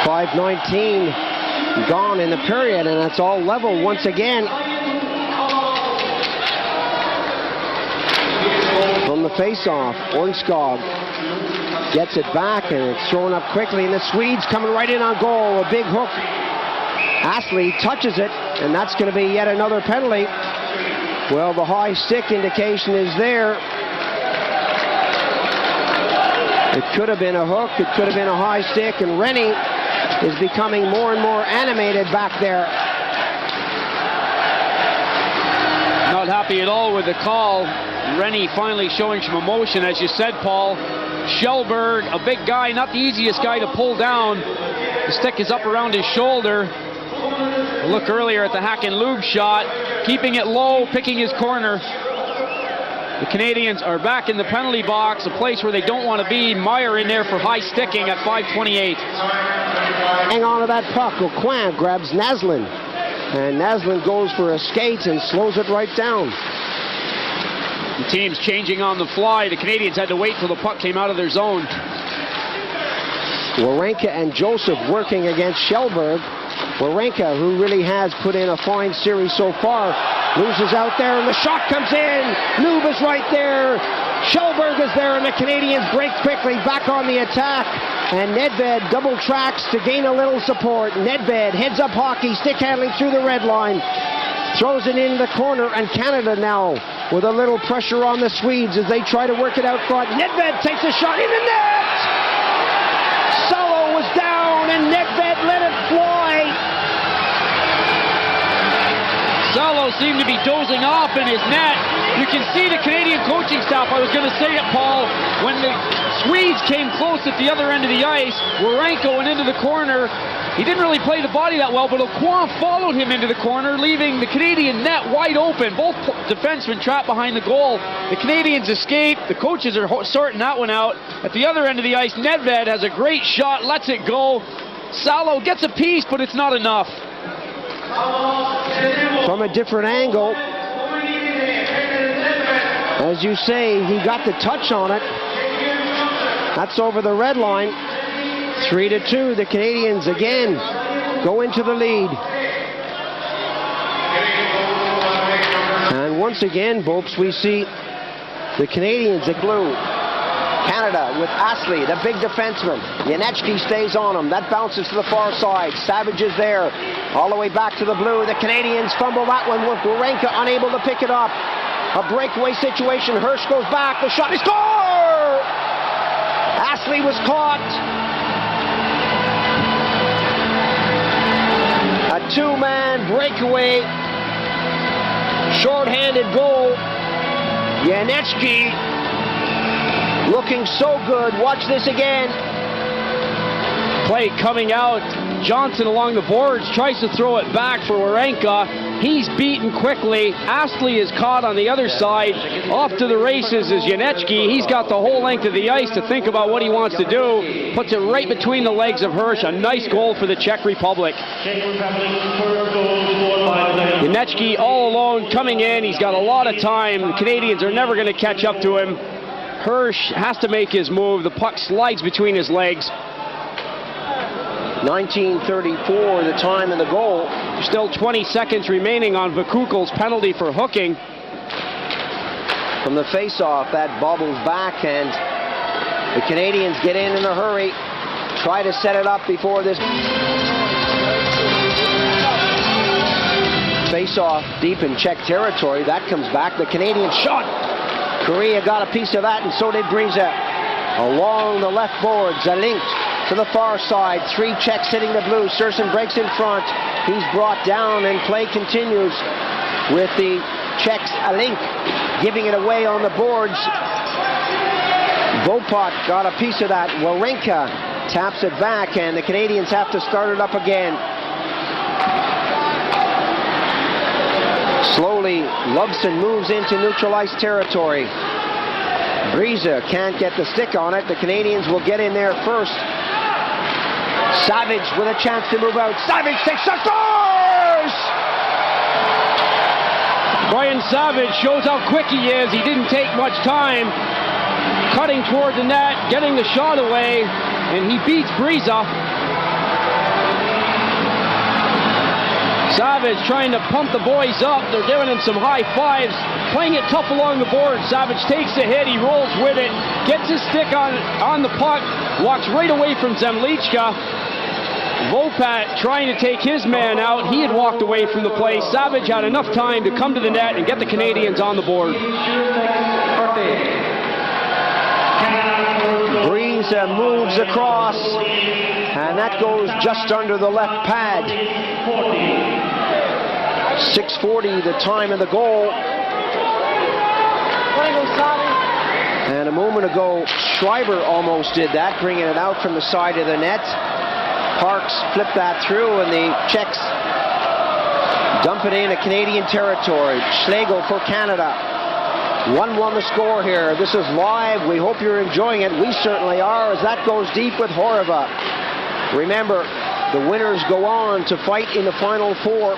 .519 gone in the period, and it's all level once again. From the face-off, Ornskog gets it back, and it's thrown up quickly, and the Swedes coming right in on goal. A big hook. Astley touches it, and that's going to be yet another penalty. Well, the high stick indication is there. It could have been a hook, it could have been a high stick, and Rennie is becoming more and more animated back there. Not happy at all with the call. Rennie finally showing some emotion, as you said, Paul. Schellberg, a big guy, not the easiest guy to pull down. The stick is up around his shoulder. A look earlier at the Hakenlube shot, keeping it low, picking his corner. The Canadians are back in the penalty box, a place where they don't want to be. Meyer in there for high sticking at 5:28. Hang on to that puck. Aucoin grabs Naslin. And Naslin goes for a skate and slows it right down. The team's changing on the fly. The Canadians had to wait till the puck came out of their zone. Warenka and Joseph working against Schellberg. Warenka, who really has put in a fine series so far, loses out there, and the shot comes in. Lube is right there. Schellberg is there, and the Canadians break quickly back on the attack. And Nedved double tracks to gain a little support. Nedved heads up hockey, stick handling through the red line. Throws it in the corner, and Canada now with a little pressure on the Swedes as they try to work it out front. Nedved takes a shot in the net! Salo was down, and Nedved let it fly. Salo seemed to be dozing off in his net. You can see the Canadian coaching staff. I was going to say it, Paul. When the Swedes came close at the other end of the ice, Warenko went into the corner. He didn't really play the body that well, but Aucoin followed him into the corner, leaving the Canadian net wide open. Both defensemen trapped behind the goal. The Canadians escape. The coaches are sorting that one out. At the other end of the ice, Nedved has a great shot, lets it go. Salo gets a piece, but it's not enough. From a different angle, as you say, he got the touch on it. That's over the red line. 3-2, the Canadians again go into the lead. And once again, Bopes, we see the Canadians at blue. Canada with Astley, the big defenseman. Janechki stays on him. That bounces to the far side. Savage is there. All the way back to the blue. The Canadians fumble that one with Warenka unable to pick it up. A breakaway situation. Hirsch goes back. The shot is score! Astley was caught. A two-man breakaway. Short-handed goal. Janechki looking so good. Watch this again. Play coming out. Johnson along the boards tries to throw it back for Warenka. He's beaten quickly. Astley is caught on the other side. Off to the races is Janecki. He's got the whole length of the ice to think about what he wants to do. Puts it right between the legs of Hirsch. A nice goal for the Czech Republic. Janecki all alone coming in. He's got a lot of time. The Canadians are never going to catch up to him. Hirsch has to make his move. The puck slides between his legs. 19:34 the time and the goal. Still 20 seconds remaining on Vakukel's penalty for hooking. From the face-off, that bobbles back, and the Canadians get in a hurry. Try to set it up before this. Face-off deep in Czech territory. That comes back. The Canadian shot. Korea got a piece of that, and so did Bryza. Along the left board, Zalink to the far side. 3 Czechs hitting the blue. Sursen breaks in front. He's brought down, and play continues with the Czechs. Alink giving it away on the boards. Vopat got a piece of that. Warenka taps it back, and the Canadians have to start it up again. Slowly, Lubson moves into neutralized territory. Bryza can't get the stick on it. The Canadians will get in there first. Savage with a chance to move out. Savage takes shot, scores! Brian Savage shows how quick he is. He didn't take much time. Cutting toward the net, getting the shot away, and he beats Bryza. Savage trying to pump the boys up. They're giving him some high fives. Playing it tough along the board. Savage takes the hit. He rolls with it. Gets his stick on the puck. Walks right away from Zemlichka. Vopat trying to take his man out. He had walked away from the play. Savage had enough time to come to the net and get the Canadians on the board. Bryza moves across, and that goes just under the left pad. 6:40 the time of the goal. And a moment ago, Schreiber almost did that, bringing it out from the side of the net. Parks flipped that through, and the Czechs dump it into Canadian territory. Schlegel for Canada. 1-1 the score here. This is live. We hope you're enjoying it. We certainly are, as that goes deep with Horeva. Remember, the winners go on to fight in the Final Four.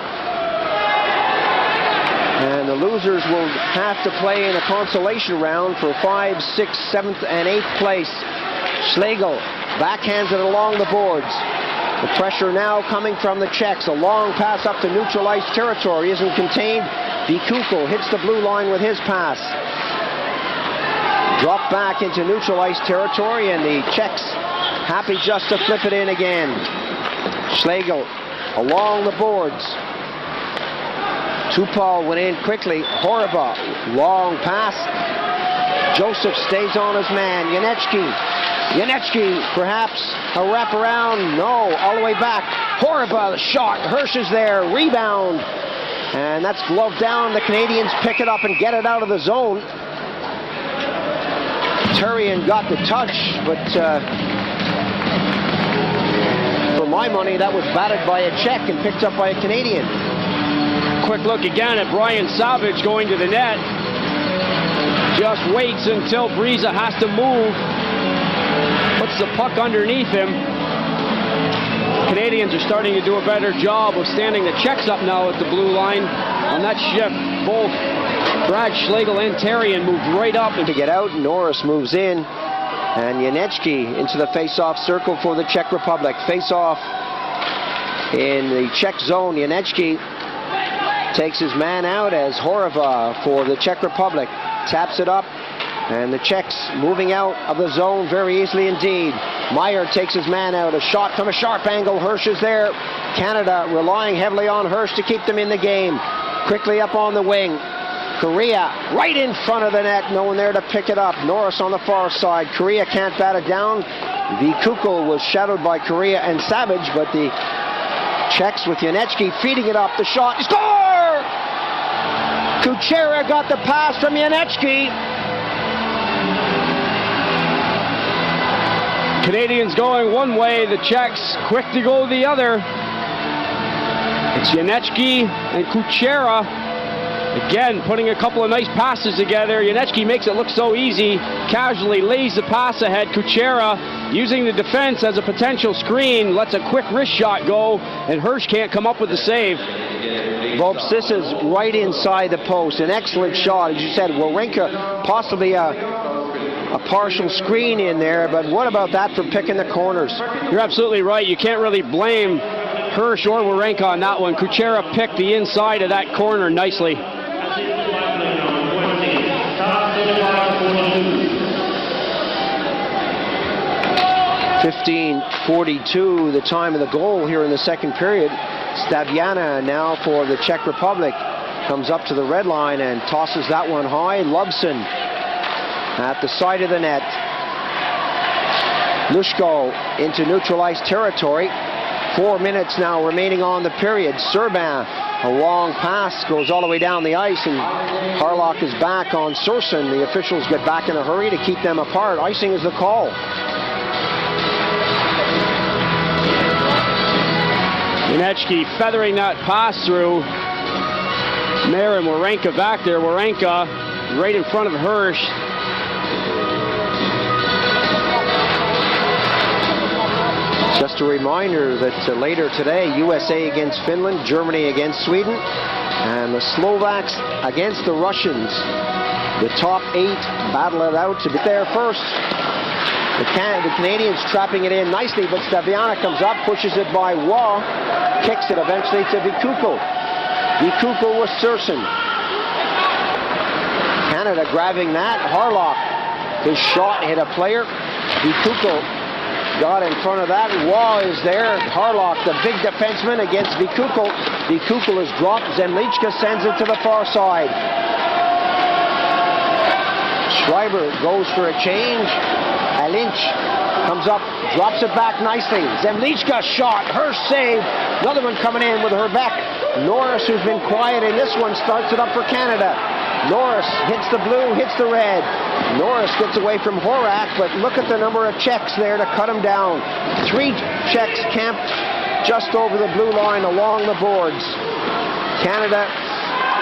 And the losers will have to play in a consolation round for 5th, 6th, 7th, and 8th place. Schlegel backhands it along the boards. The pressure now coming from the Czechs. A long pass up to neutralized territory isn't contained. Vikukel hits the blue line with his pass. Drop back into neutralized territory, and the Czechs happy just to flip it in again. Schlegel along the boards. Tupal went in quickly. Horeba, long pass. Joseph stays on his man. Janecki, perhaps a wraparound. No, all the way back. Horeba, the shot. Hirsch is there. Rebound. And that's gloved down. The Canadians pick it up and get it out of the zone. Turian got the touch, but for my money, that was batted by a Czech and picked up by a Canadian. Quick look again at Brian Savage going to the net. Just waits until Bryza has to move. Puts the puck underneath him. Canadians are starting to do a better job of standing the Czechs up now at the blue line. On that shift, both Brad Schlegel and Therrien moved right up. To get out, Norris moves in. And Janecki into the face-off circle for the Czech Republic. Face-off in the Czech zone. Janecki takes his man out as Horeva for the Czech Republic. Taps it up, and the Czechs moving out of the zone very easily indeed. Meyer takes his man out. A shot from a sharp angle. Hirsch is there. Canada relying heavily on Hirsch to keep them in the game. Quickly up on the wing. Korea right in front of the net. No one there to pick it up. Norris on the far side. Korea can't bat it down. Vikukel was shadowed by Korea and Savage, but the Czechs with Janecki feeding it up. The shot. Score! Kuchera got the pass from Janecki. Canadians going one way, the Czechs quick to go the other. It's Janecki and Kuchera. Again, putting a couple of nice passes together. Janecki makes it look so easy. Casually lays the pass ahead. Kuchera using the defense as a potential screen. Lets a quick wrist shot go, and Hirsch can't come up with the save. Bobs, this is right inside the post. An excellent shot. As you said, Wawrinka possibly a partial screen in there, but what about that for picking the corners? You're absolutely right. You can't really blame Hirsch or Wawrinka on that one. Kuchera picked the inside of that corner nicely. 15:42, the time of the goal here in the second period. Staviana now for the Czech Republic comes up to the red line and tosses that one high. Lubson at the side of the net. Lushko into neutralized territory. 4 minutes now remaining on the period. Serban, a long pass, goes all the way down the ice, and Harlock is back on Surson. The officials get back in a hurry to keep them apart. Icing is the call. Janecki feathering that pass through. Mayer and Wawrinka back there. Wawrinka right in front of Hirsch. Just a reminder that later today, USA against Finland, Germany against Sweden, and the Slovaks against the Russians. The top 8 battle it out to be there first. The Canadians trapping it in nicely, but Staviana comes up, pushes it by Waugh, kicks it eventually to Vikuko. Vikuko with Surson. Canada grabbing that. Harlock, his shot hit a player. Vikuko got in front of that. Waugh is there. Harlock, the big defenseman, against Vikuko. Vikuko is dropped. Zemlichka sends it to the far side. Schreiber goes for a change. Lynch comes up, drops it back nicely. Zemlichka shot, her save. Another one coming in with her back. Norris, who's been quiet in this one, starts it up for Canada. Norris hits the blue, hits the red. Norris gets away from Horak, but look at the number of Czechs there to cut him down. 3 Czechs camped just over the blue line along the boards. Canada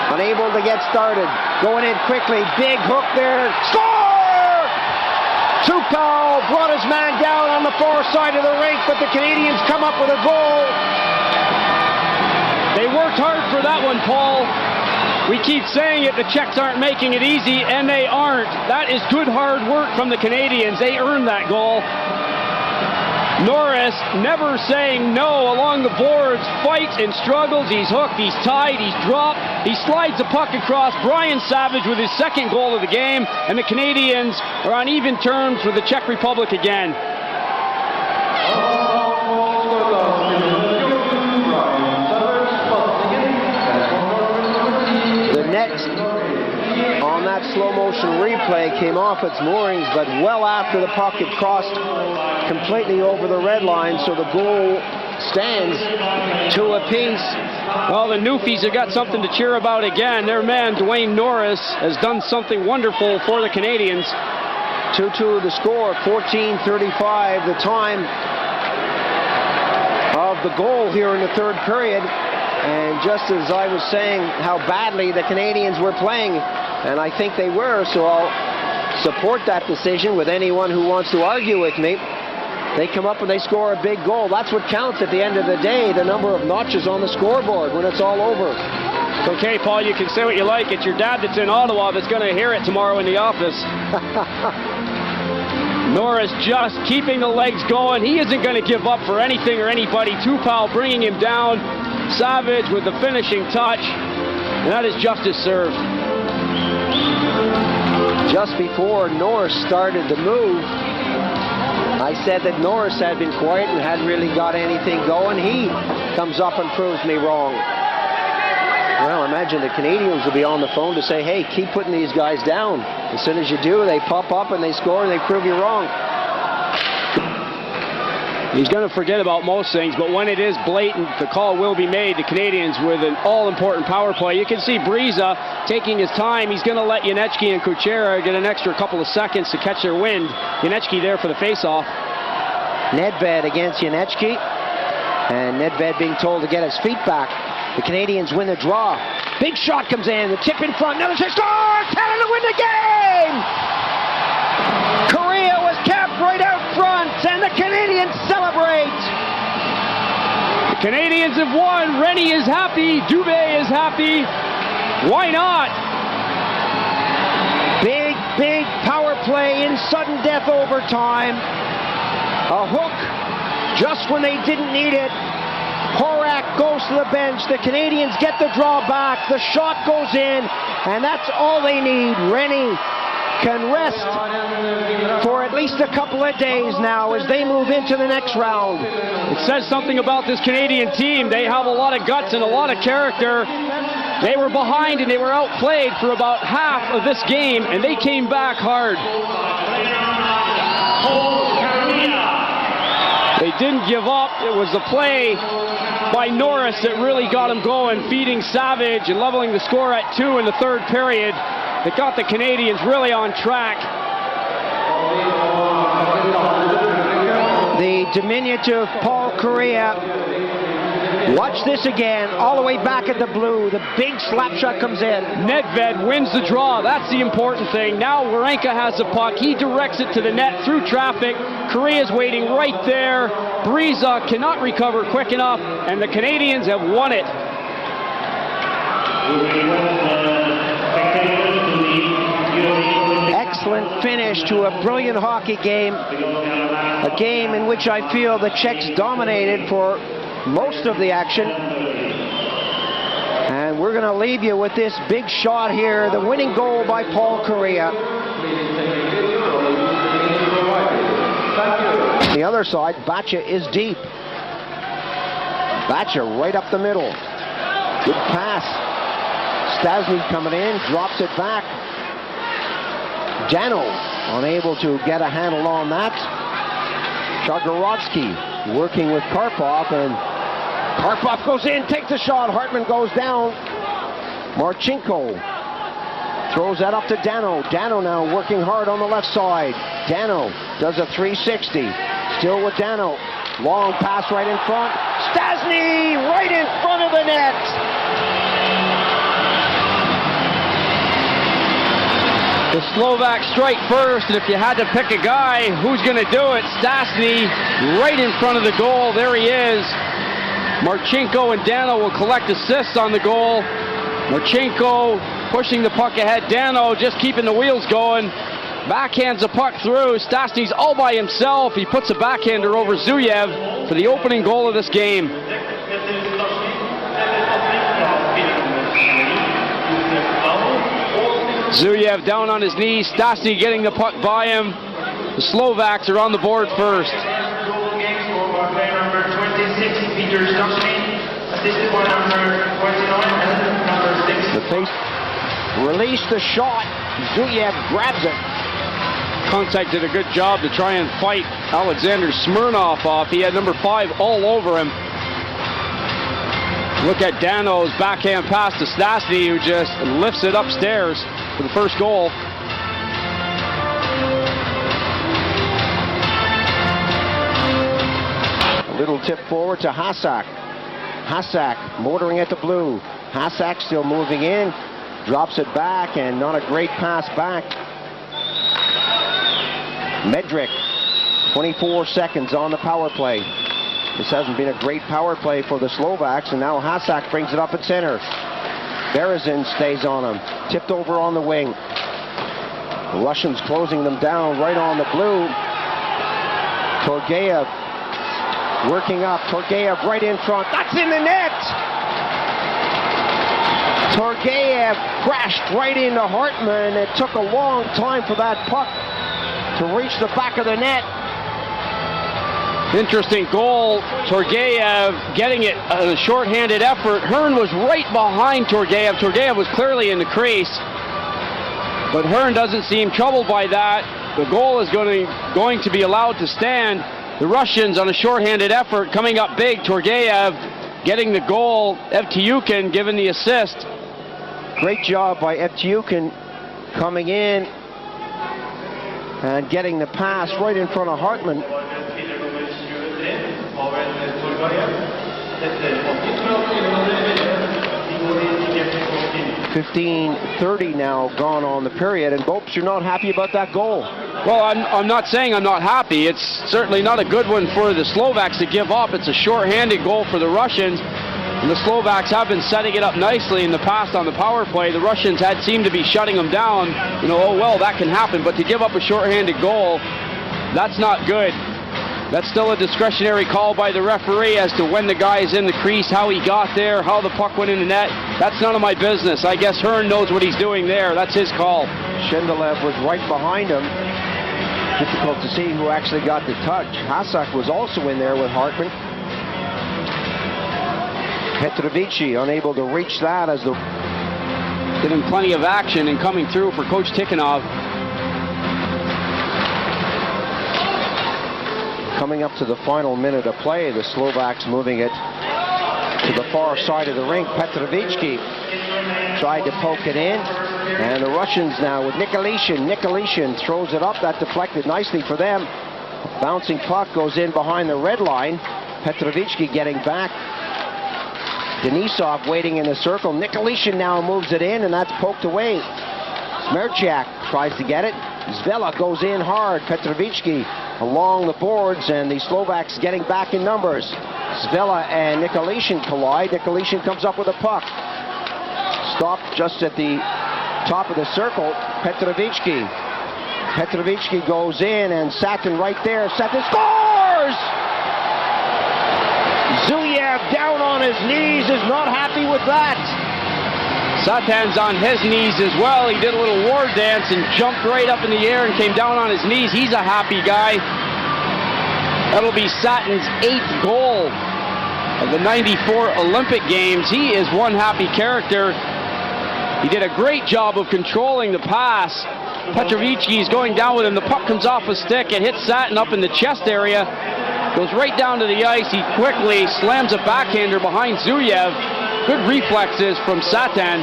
unable to get started. Going in quickly, big hook there. Score! Tukal brought his man down on the far side of the rink, but the Canadians come up with a goal. They worked hard for that one, Paul. We keep saying it, the Czechs aren't making it easy, and they aren't. That is good hard work from the Canadians. They earned that goal. Norris never saying no along the boards, fights and struggles. He's hooked, he's tied, he's dropped. He slides the puck across. Brian Savage with his second goal of the game, and the Canadians are on even terms with the Czech Republic again. The net on that slow motion replay came off its moorings, but well after the puck had crossed completely over the red line, so the goal stands 2 apiece. Well, the Newfies have got something to cheer about again. Their man, Dwayne Norris, has done something wonderful for the Canadians. 2-2 the score, 14:35 the time of the goal here in the third period. And just as I was saying how badly the Canadians were playing, and I think they were, so I'll support that decision with anyone who wants to argue with me. They come up and they score a big goal. That's what counts at the end of the day, the number of notches on the scoreboard when it's all over. Okay, Paul, you can say what you like. It's your dad that's in Ottawa that's going to hear it tomorrow in the office. Norris just keeping the legs going. He isn't going to give up for anything or anybody. Tupou bringing him down. Savage with the finishing touch. And that is justice served. Just before Norris started to move, I said that Norris had been quiet and hadn't really got anything going. He comes up and proves me wrong. Well, imagine the Canadians will be on the phone to say, hey, keep putting these guys down. As soon as you do, they pop up and they score and they prove you wrong. He's going to forget about most things, but when it is blatant, the call will be made. The Canadians with an all-important power play. You can see Breeza taking his time. He's going to let Janecki and Kuchera get an extra couple of seconds to catch their wind. Janecki there for the face-off. Nedved against Janecki, and Nedved being told to get his feet back. The Canadians win the draw. Big shot comes in. The tip in front. Another shot. Scores! Canada win the game! Korea was kept right out front, and the Canadians celebrate. The Canadians have won. Rennie is happy. Dubé is happy. Why not? Big power play in sudden death overtime. A hook just when they didn't need it. Horak goes to the bench. The Canadians get the draw back. The shot goes in, and that's all they need. Rennie can rest for at least a couple of days now as they move into the next round. It says something about this Canadian team. They have a lot of guts and a lot of character. They were behind and they were outplayed for about half of this game, and they came back hard. They didn't give up. It was a play by Norris that really got him going, feeding Savage and leveling the score at 2 in the third period. That got the Canadians really on track. The diminutive Paul Kariya. Watch this again, all the way back at the blue. The big slap shot comes in. Nedved wins the draw. That's the important thing. Now Warenka has the puck. He directs it to the net through traffic. Korea's waiting right there. Breeza cannot recover quick enough, and the Canadians have won it. Excellent finish to a brilliant hockey game. A game in which I feel the Czechs dominated for most of the action. And we're going to leave you with this big shot here, the winning goal by Paul Kariya. The other side, Bacha is deep. Bacha right up the middle. Good pass. Stastny coming in, drops it back. Dano unable to get a handle on that. Chagorovsky working with Karpov, and Karpov goes in, takes the shot. Hartman goes down. Marchenko throws that up to Dano. Dano now working hard on the left side. Dano does a 360. Still with Dano. Long pass right in front. Stastny right in front of the net. The Slovaks strike first, and if you had to pick a guy, who's going to do it? Stastny right in front of the goal. There he is. Marchenko and Dano will collect assists on the goal. Marchenko pushing the puck ahead. Dano just keeping the wheels going. Backhands the puck through. Stastny's all by himself. He puts a backhander over Zuyev for the opening goal of this game. Zuyev down on his knees. Stastny getting the puck by him. The Slovaks are on the board first. The face released the shot. Zuyev grabs it. Contact did a good job to try and fight Alexander Smirnov off. He had number 5 all over him. Look at Dano's backhand pass to Stastny, who just lifts it upstairs for the first goal. A little tip forward to Hasak. Hasak motoring at the blue. Hasak still moving in. Drops it back, and not a great pass back. Medrick, 24 seconds on the power play. This hasn't been a great power play for the Slovaks, and now Hasak brings it up at center. Berezin stays on him, tipped over on the wing. The Russians closing them down right on the blue. Torgeyev working up. Torgeyev right in front. That's in the net! Torgeyev crashed right into Hartman. It took a long time for that puck to reach the back of the net. Interesting goal. Torgeyev getting it a shorthanded effort. Hearn was right behind Torgeyev. Torgeyev was clearly in the crease, but Hearn doesn't seem troubled by that. The goal is going to be allowed to stand. The Russians on a shorthanded effort coming up big. Torgeyev getting the goal. Evtyukin giving the assist. Great job by Evtyukin coming in and getting the pass right in front of Hartman. 15:30 now gone on the period, and Bopes, you're not happy about that goal. Well, I'm not saying I'm not happy. It's certainly not a good one for the Slovaks to give up. It's a short-handed goal for the Russians, and the Slovaks have been setting it up nicely in the past on the power play. The Russians had seemed to be shutting them down. You know, oh well, that can happen, but to give up a short-handed goal, that's not good. That's still a discretionary call by the referee as to when the guy is in the crease, how he got there, how the puck went in the net. That's none of my business. I guess Hearn knows what he's doing there. That's his call. Shindelev was right behind him. Difficult to see who actually got the touch. Hasak was also in there with Hartman. Petrovici unable to reach that as the... Getting plenty of action and coming through for Coach Tikhonov. Coming up to the final minute of play, the Slovaks moving it to the far side of the rink. Petrovici tried to poke it in, and the Russians now with Nicolishin. Nicolishin throws it up. That deflected nicely for them. Bouncing puck goes in behind the red line. Petrovici getting back. Denisov waiting in the circle. Nicolishin now moves it in, and that's poked away. Smerchak tries to get it. Zvela goes in hard. Petrovici along the boards, and the Slovaks getting back in numbers. Zvela and Nicolishin collide. Nicolishin comes up with a puck. Stopped just at the top of the circle. Petrovici. Petrovici goes in, and Satin right there. Satin scores! Zuyev down on his knees, is not happy with that. Satan's on his knees as well. He did a little war dance and jumped right up in the air and came down on his knees. He's a happy guy. That'll be Satan's 8th goal of the '94 Olympic Games. He is one happy character. He did a great job of controlling the pass. Petrovici is going down with him. The puck comes off a stick and hits Satin up in the chest area. Goes right down to the ice. He quickly slams a backhander behind Zuyev. Good reflexes from Satan.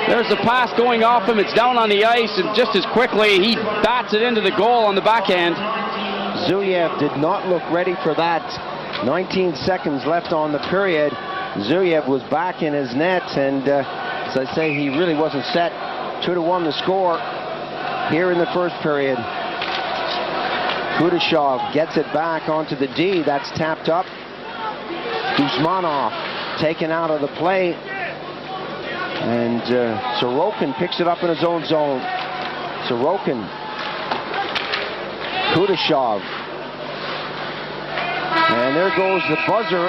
There's the pass going off him. It's down on the ice, and just as quickly, he bats it into the goal on the backhand. Zuyev did not look ready for that. 19 seconds left on the period. Zuyev was back in his net, and as I say, he really wasn't set. 2-1 the score here in the first period. Kudashov gets it back onto the D. That's tapped up. Kuzmanov taken out of the play, and Sorokin picks it up in his own zone. Sorokin, Kudashov, and there goes the buzzer.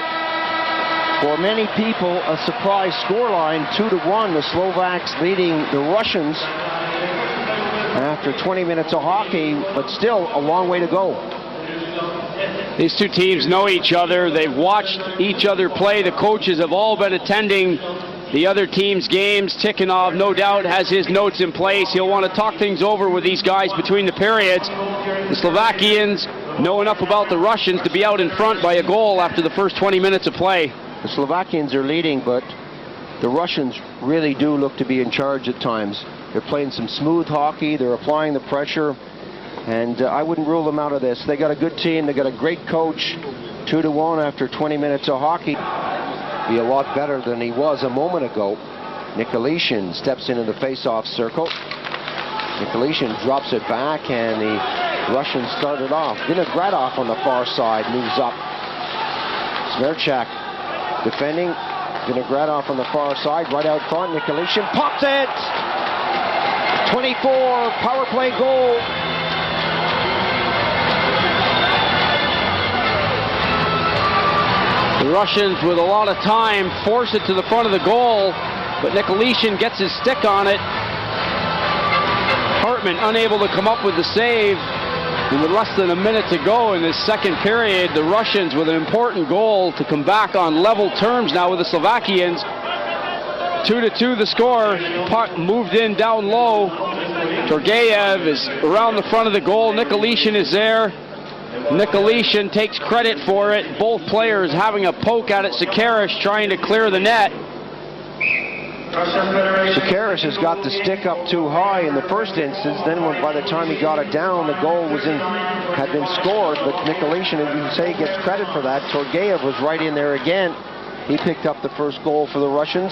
For many people, a surprise scoreline, 2-1. The Slovaks leading the Russians after 20 minutes of hockey, but still a long way to go. These two teams know each other. They've watched each other play. The coaches have all been attending the other team's games. Tikhonov, no doubt, has his notes in place. He'll want to talk things over with these guys between the periods. The Slovakians know enough about the Russians to be out in front by a goal after the first 20 minutes of play. The Slovakians are leading, but the Russians really do look to be in charge at times. They're playing some smooth hockey. They're applying the pressure. And I wouldn't rule them out of this. They got a good team. They got a great coach. 2-1 after 20 minutes of hockey. Be a lot better than he was a moment ago. Nicolishin steps into the face-off circle. Nicolishin drops it back, and the Russians started off. Vinogradov on the far side moves up. Smerchak defending. Vinogradov on the far side, right out front. Nicolishin pops it! 24 power play goal. The Russians, with a lot of time, force it to the front of the goal, but Nicolishin gets his stick on it. Hartman unable to come up with the save. And with less than a minute to go in this second period, the Russians with an important goal to come back on level terms now with the Slovakians. 2-2 the score. Puck moved in down low. Turgeyev is around the front of the goal. Nicolishin is there. Nicolishin takes credit for it. Both players having a poke at it. Sakarish trying to clear the net. Sakarish has got the stick up too high in the first instance. Then by the time he got it down, the goal had been scored. But Nicolishin, as you say, gets credit for that. Turgeyev was right in there again. He picked up the first goal for the Russians.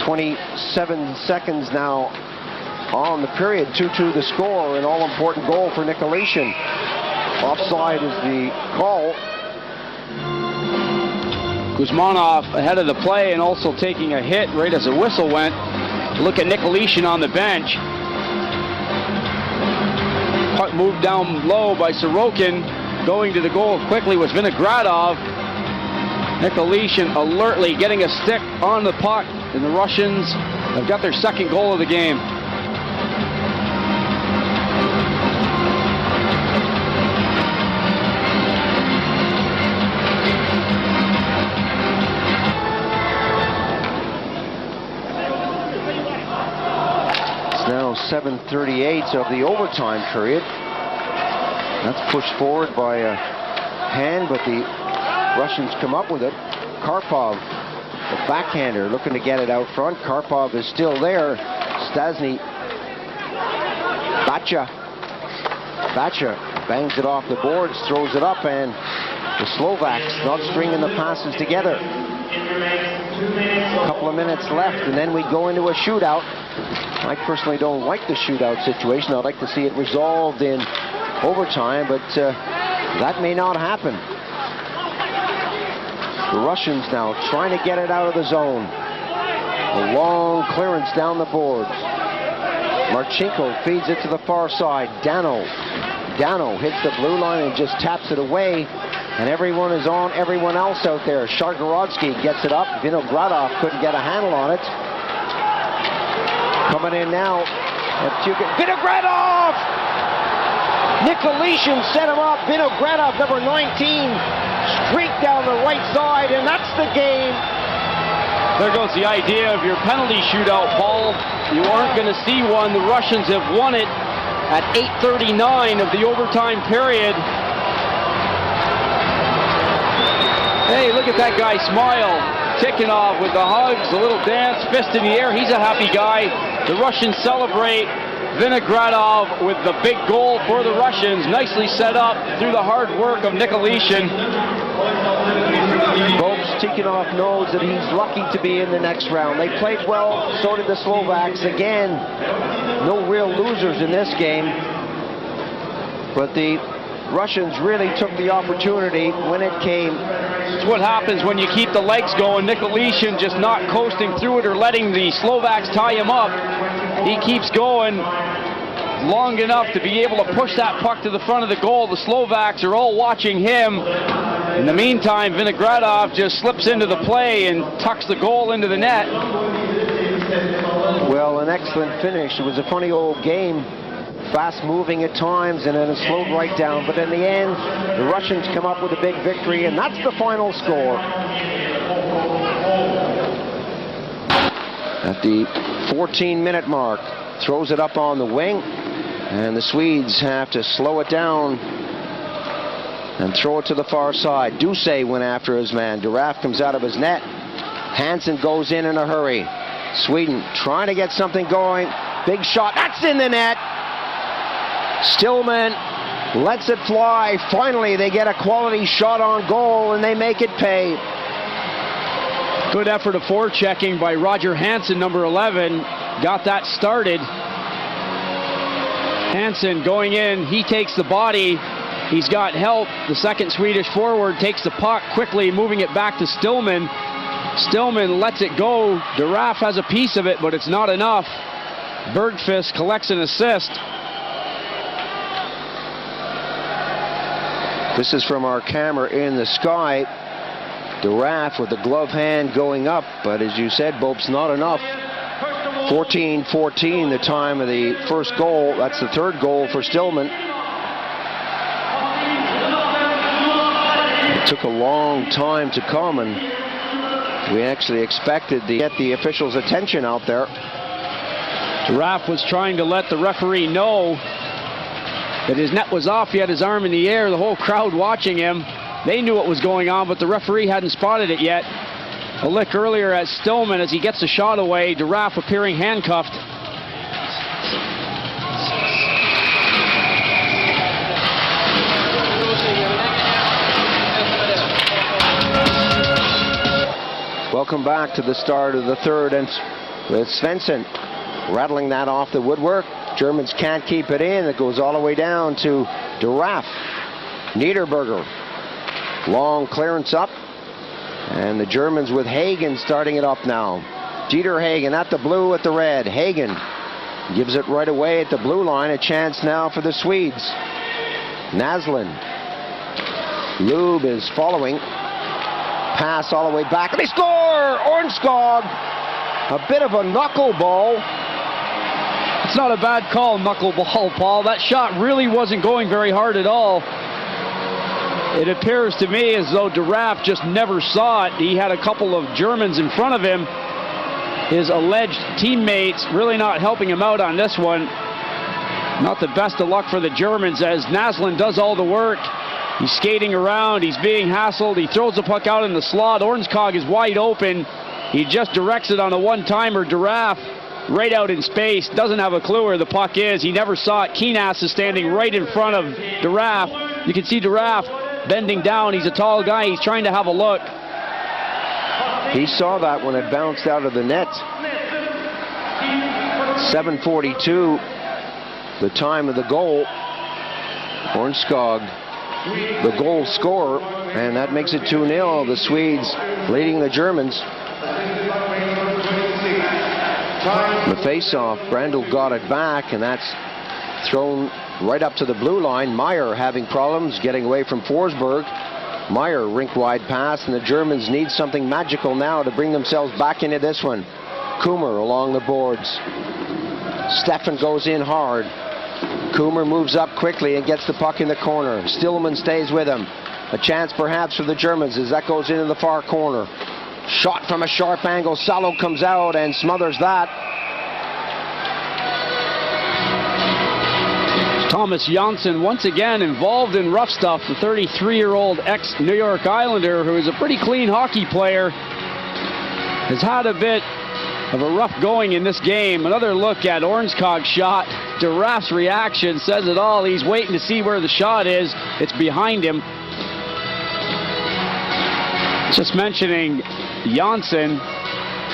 27 seconds now on the period. 2-2 the score. An all-important goal for Nikolitin. Offside is the call. Kuzmanov ahead of the play and also taking a hit right as the whistle went. Look at Nikolitin on the bench. Puck moved down low by Sorokin. Going to the goal quickly was Vinogradov. Nikolitin alertly getting a stick on the puck, and the Russians have got their second goal of the game. It's now 7:38 of the overtime period. That's pushed forward by a hand, but the Russians come up with it. Karpov, the backhander, looking to get it out front. Karpov is still there. Stasny. Bacha bangs it off the boards, throws it up, and the Slovaks not stringing the passes together. A couple of minutes left, and then we go into a shootout. I personally don't like the shootout situation. I'd like to see it resolved in overtime, but that may not happen. The Russians now trying to get it out of the zone. A long clearance down the boards. Marchenko feeds it to the far side. Dano hits the blue line and just taps it away. And everyone is on everyone else out there. Shargorodsky gets it up. Vinogradov couldn't get a handle on it. Coming in now. Vinogradov! Nikolitin set him up. Vinogradov, number 19, streaked down the right side, and that's the game. There goes the idea of your penalty shootout, Paul. You aren't going to see one. The Russians have won it at 8:39 of the overtime period. Hey, look at that guy smile. Tikhonov with the hugs, a little dance, fist in the air. He's a happy guy. The Russians celebrate. Vinogradov with the big goal for the Russians. Nicely set up through the hard work of Nikolitin. Folks, Tikhonov knows that he's lucky to be in the next round. They played well, so did the Slovaks. Again, no real losers in this game. But the Russians really took the opportunity when it came. It's what happens when you keep the legs going. Nikolitin just not coasting through it or letting the Slovaks tie him up. He keeps going long enough to be able to push that puck to the front of the goal. The Slovaks are all watching him. In the meantime, Vinogradov just slips into the play and tucks the goal into the net. Well, an excellent finish. It was a funny old game. Fast moving at times and then it slowed right down. But in the end, the Russians come up with a big victory, and that's the final score. At the 14-minute mark, throws it up on the wing, and the Swedes have to slow it down and throw it to the far side. Duse went after his man. Duraf comes out of his net. Hansen goes in a hurry. Sweden trying to get something going. Big shot. That's in the net. Stillman lets it fly. Finally, they get a quality shot on goal, and they make it pay. Good effort of forechecking by Roger Hansen, number 11. Got that started. Hansen going in. He takes the body. He's got help. The second Swedish forward takes the puck quickly, moving it back to Stillman. Stillman lets it go. Duraf has a piece of it, but it's not enough. Bergqvist collects an assist. This is from our camera in the sky. Duraf with the glove hand going up, but as you said, Bopes, not enough. 14-14, the time of the first goal. That's the third goal for Stillman. It took a long time to come, and we actually expected to get the officials' attention out there. Duraf was trying to let the referee know that his net was off. He had his arm in the air, the whole crowd watching him. They knew what was going on, but the referee hadn't spotted it yet. A lick earlier at Stillman as he gets the shot away. Duraf appearing handcuffed. Welcome back to the start of the third, and with Svensson rattling that off the woodwork. Germans can't keep it in. It goes all the way down to Duraff. Niederberger. Long clearance up. And the Germans with Hagen starting it up now. Dieter Hagen at the blue at the red. Hagen gives it right away at the blue line. A chance now for the Swedes. Naslund. Lube is following. Pass all the way back. They score! Ornskog. A bit of a knuckleball. It's not a bad call, knuckleball, Paul. That shot really wasn't going very hard at all. It appears to me as though Duraff just never saw it. He had a couple of Germans in front of him. His alleged teammates really not helping him out on this one. Not the best of luck for the Germans as Naslund does all the work. He's skating around, he's being hassled, he throws the puck out in the slot. Ornskog is wide open. He just directs it on a one-timer. Duraff right out in space, doesn't have a clue where the puck is. He never saw it. Keenass is standing right in front of Duraff. You can see Duraff bending down. He's a tall guy, he's trying to have a look. He saw that when it bounced out of the net. 7:42, the time of the goal. Ornskog, the goal scorer, and that makes it 2-0. The Swedes leading the Germans. The face-off, Brandl got it back, and that's thrown right up to the blue line. Meyer having problems getting away from Forsberg. Meyer rink-wide pass, and the Germans need something magical now to bring themselves back into this one. Kummer along the boards. Steffen goes in hard. Kummer moves up quickly and gets the puck in the corner. Stillman stays with him. A chance perhaps for the Germans as that goes into the far corner. Shot from a sharp angle. Salo comes out and smothers that. Thomas Janssen once again involved in rough stuff. The 33-year-old ex-New York Islander, who is a pretty clean hockey player, has had a bit of a rough going in this game. Another look at Ornskog's shot. Duraff's reaction says it all. He's waiting to see where the shot is. It's behind him. Just mentioning Janssen,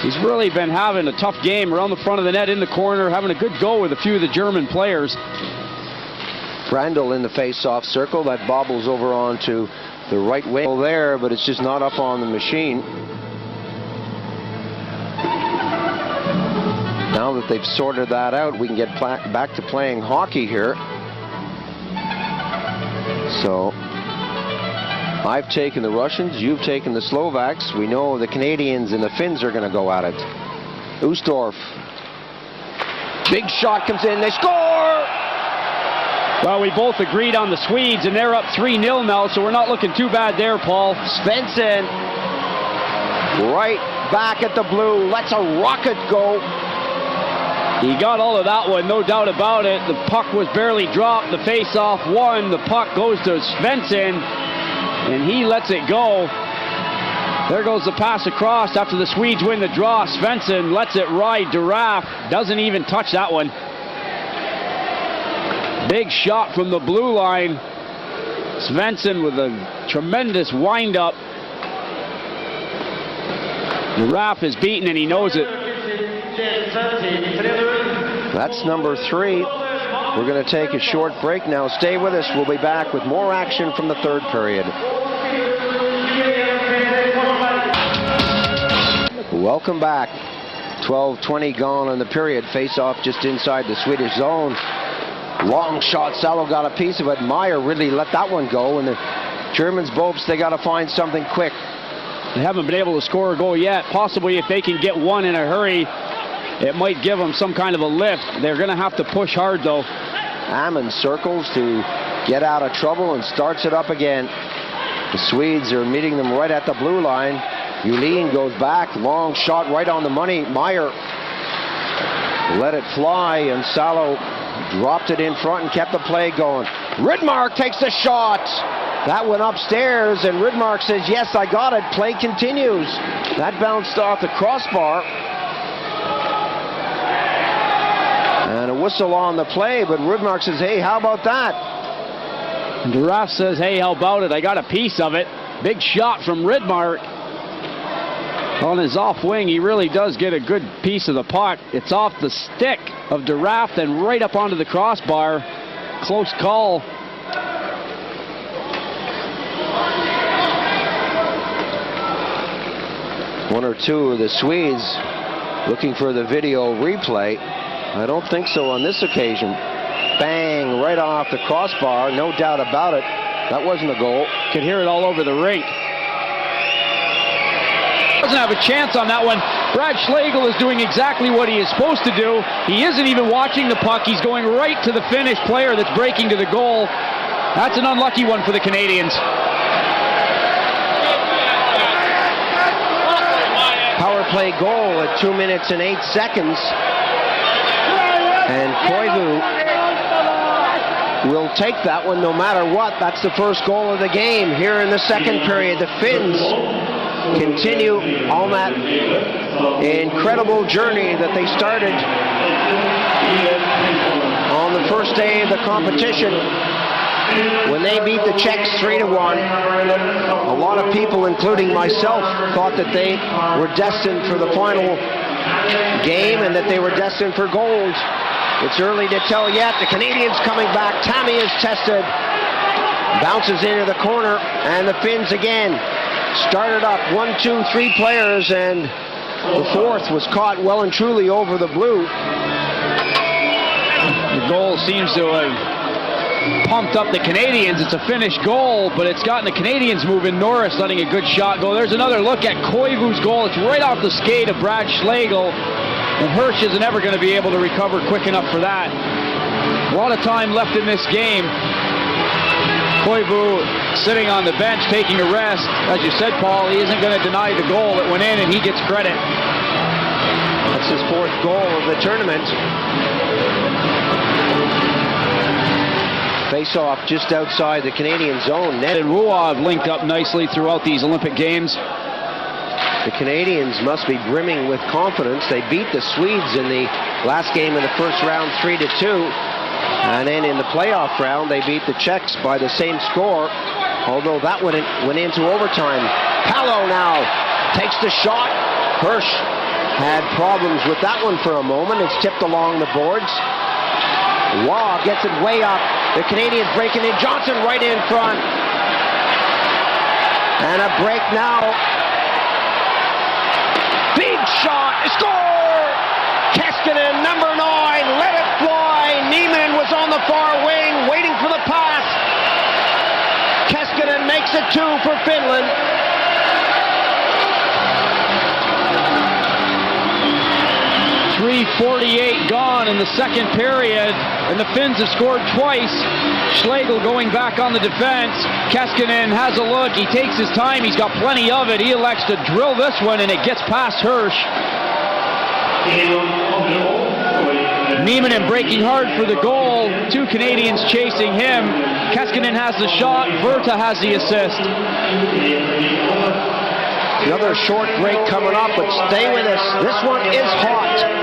he's really been having a tough game around the front of the net, in the corner, having a good go with a few of the German players. Brandl in the face-off circle. That bobbles over onto the right wing there, but it's just not up on the machine. Now that they've sorted that out, we can get back to playing hockey here. So I've taken the Russians, you've taken the Slovaks. We know the Canadians and the Finns are going to go at it. Ustorf. Big shot comes in, they score! Well, we both agreed on the Swedes, and they're up 3-0 now, so we're not looking too bad there, Paul. Svensson right back at the blue, lets a rocket go. He got all of that one, no doubt about it. The puck was barely dropped, the face-off won, the puck goes to Svensson, and he lets it go. There goes the pass across after the Swedes win the draw. Svensson lets it ride. Duraff doesn't even touch that one. Big shot from the blue line. Svensson with a tremendous wind-up. Duraff is beaten and he knows it. That's number 3. We're going to take a short break now. Stay with us. We'll be back with more action from the third period. Welcome back. 12:20 gone in the period. Face-off just inside the Swedish zone. Long shot. Salo got a piece of it. Meyer really let that one go. And the Germans, Bopes, they got to find something quick. They haven't been able to score a goal yet. Possibly if they can get one in a hurry, it might give them some kind of a lift. They're going to have to push hard, though. Ammon circles to get out of trouble and starts it up again. The Swedes are meeting them right at the blue line. Julin goes back. Long shot right on the money. Meyer let it fly, and Salo dropped it in front and kept the play going. Rydmark takes the shot. That went upstairs, and Rydmark says, yes, I got it. Play continues. That bounced off the crossbar. And a whistle on the play, but Rydmark says, hey, how about that? And Duraff says, hey, how about it? I got a piece of it. Big shot from Rydmark. On his off wing, he really does get a good piece of the puck. It's off the stick of Duraft and right up onto the crossbar. Close call. One or two of the Swedes looking for the video replay. I don't think so on this occasion. Bang, right off the crossbar, no doubt about it. That wasn't a goal. Could hear it all over the rink. Doesn't have a chance on that one. Brad Schlegel is doing exactly what he is supposed to do. He isn't even watching the puck. He's going right to the Finnish player that's breaking to the goal. That's an unlucky one for the Canadians. Power play goal at 2 minutes and 8 seconds. And QIWI will take that one no matter what. That's the first goal of the game here in the second period. The Finns continue on that incredible journey that they started on the first day of the competition when they beat the Czechs 3-1. A lot of people, including myself, thought that they were destined for the final game and that they were destined for gold. It's early to tell yet. The Canadians coming back. Tammy is tested. Bounces into the corner, and the Finns again started up 1, 2, 3 players, and the fourth was caught well and truly over the blue. The goal seems to have pumped up the Canadians. It's a Finnish goal, but it's gotten the Canadians moving. Norris letting a good shot go. There's another look at QIWI's goal. It's right off the skate of Brad Schlegel, and Hirsch isn't ever going to be able to recover quick enough for that. A lot of time left in this game. QIWI sitting on the bench taking a rest. As you said, Paul, he isn't going to deny the goal that went in, and he gets credit. That's his fourth goal of the tournament. Face-off just outside the Canadian zone. Ned and Ruah have linked up nicely throughout these Olympic Games. The Canadians must be brimming with confidence. They beat the Swedes in the last game of the first round 3-2. And then in the playoff round, they beat the Czechs by the same score, although that went into overtime. Palo now takes the shot. Hirsch had problems with that one for a moment. It's tipped along the boards. Waugh gets it way up. The Canadians breaking in. Johnson right in front. And a break now. Big shot. Score! Keskinen, number 9, let it fly. Niemann was on the far wing, waiting for the pass. Keskinen makes it 2 for Finland. .348 gone in the second period, and the Finns have scored twice. Schlegel going back on the defense. Keskinen has a look. He takes his time. He's got plenty of it. He elects to drill this one, and it gets past Hirsch. Niemann breaking hard for the goal. 2 Canadians chasing him. Keskinen has the shot. Virta has the assist. Another short break coming up, but stay with us. This one is hot.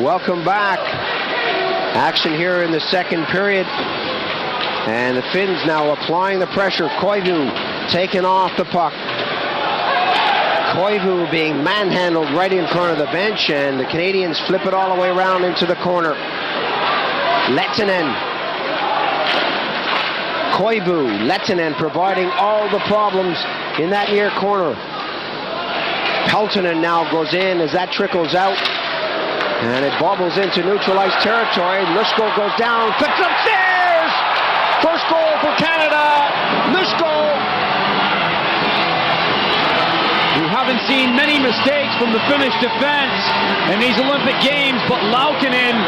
Welcome back. Action here in the second period. And the Finns now applying the pressure. QIWI taking off the puck. QIWI being manhandled right in front of the bench, and the Canadians flip it all the way around into the corner. Lehtinen. QIWI, Lehtinen providing all the problems in that near corner. Peltonen now goes in as that trickles out. And it bobbles into neutralized territory. Lushko goes down, flips upstairs! First goal for Canada, Lushko. We haven't seen many mistakes from the Finnish defense in these Olympic Games, but Laukkanen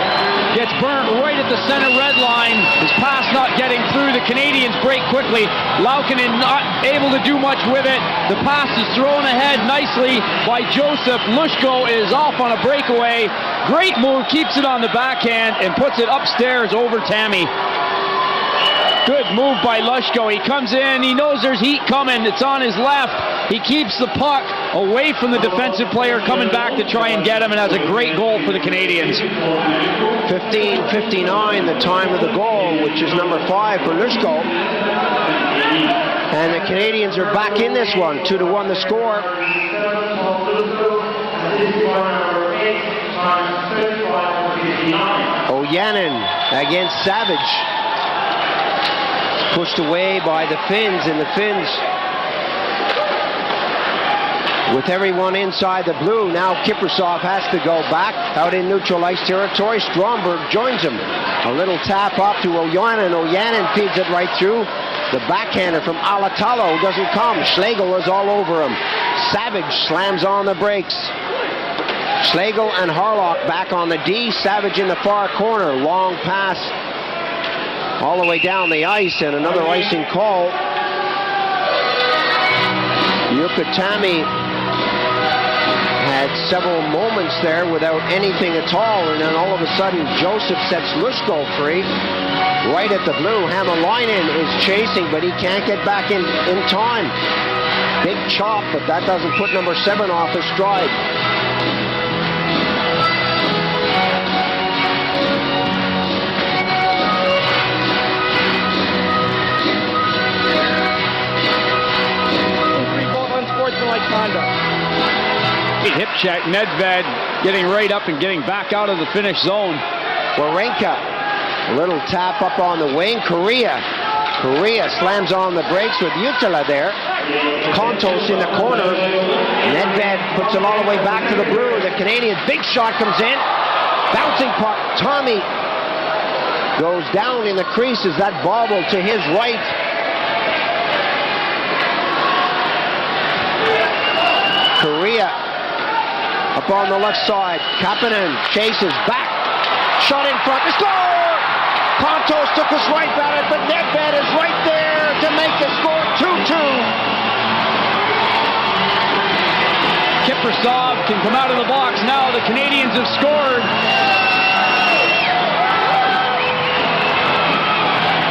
gets burnt right at the center red line. His pass not getting through. The Canadians break quickly. Laukkanen not able to do much with it. The pass is thrown ahead nicely by Joseph. Lushko is off on a breakaway. Great move, keeps it on the backhand and puts it upstairs over Tammy. Good move by Lushko. He comes in, he knows there's heat coming. It's on his left. He keeps the puck. away from the defensive player coming back to try and get him, and that's a great goal for the Canadians. 15:59 the time of the goal, which is number 5 for Luzhko. And the Canadians are back in this one, 2-1 the score. Ojanen against Savage. Pushed away by the Finns, and the Finns with everyone inside the blue. Now Kiprusoff has to go back out in neutral ice territory. Stromberg joins him. A little tap off to Ojanen. Ojanen feeds it right through. The backhander from Alatalo doesn't come. Schlegel is all over him. Savage slams on the brakes. Schlegel and Harlock back on the D. Savage in the far corner. Long pass all the way down the ice, and another icing call. Yukatami had several moments there without anything at all, and then all of a sudden Joseph sets Luzhko free right at the blue. Hämäläinen is chasing, but he can't get back in time. Big chop, but that doesn't put number 7 off his stride. Hip check, Nedved getting right up and getting back out of the finish zone. Warenka, a little tap up on the wing. Korea slams on the brakes with Jutila there. Kontos in the corner. Nedved puts it all the way back to the blue. The Canadian big shot comes in. Bouncing puck. Tommy goes down in the crease as that bobble to his right. Korea up on the left side. Kapanen chases back. Shot in front. The score! Kontos took a swipe at it, but Nedved is right there to make the score 2-2. Kiprusoff can come out of the box now. The Canadians have scored.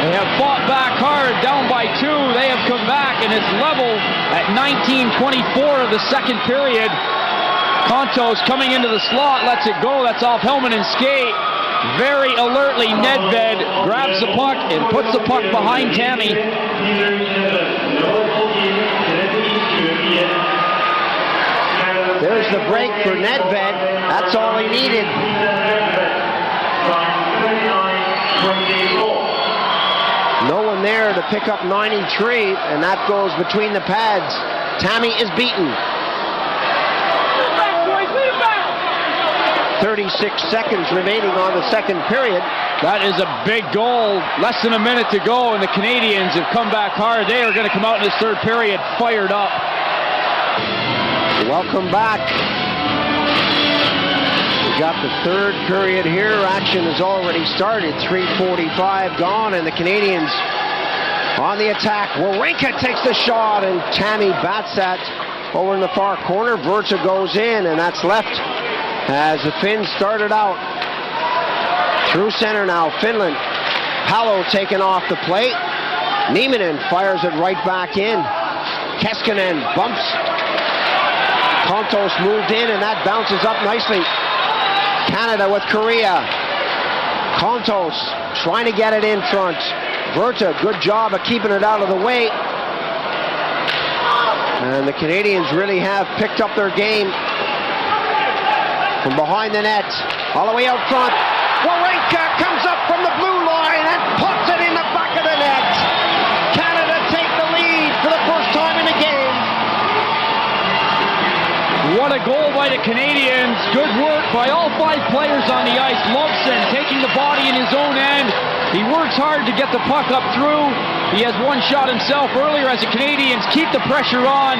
They have fought back hard, down by 2. They have come back, and it's level at 19:24 of the second period. Kontos coming into the slot, lets it go. That's off helmet and skate. Very alertly, Nedved grabs the puck and puts the puck behind Tammy. There's the break for Nedved. That's all he needed. No one there to pick up 93, and that goes between the pads. Tammy is beaten. 36 seconds remaining on the second period. That is a big goal. Less than a minute to go, and the Canadians have come back hard. They are going to come out in this third period fired up. Welcome back. We got the third period here. Action has already started. 3:45 gone, and the Canadians on the attack. Warenka takes the shot, and Tammy bats that over in the far corner. Verta goes in, and that's left as the Finns started out. Through center now, Finland. Palo taken off the plate. Nieminen fires it right back in. Keskinen bumps. Kontos moved in, and that bounces up nicely. Canada with Korea. Kontos trying to get it in front. Verta, good job of keeping it out of the way. And the Canadians really have picked up their game. From behind the net, all the way out front. Warenka comes up from the blue line and puts it in the back of the net. Canada take the lead for the first time in the game. What a goal by the Canadians. Good work by all 5 players on the ice. Lovesen taking the body in his own end. He works hard to get the puck up through. He has one shot himself earlier as the Canadians keep the pressure on.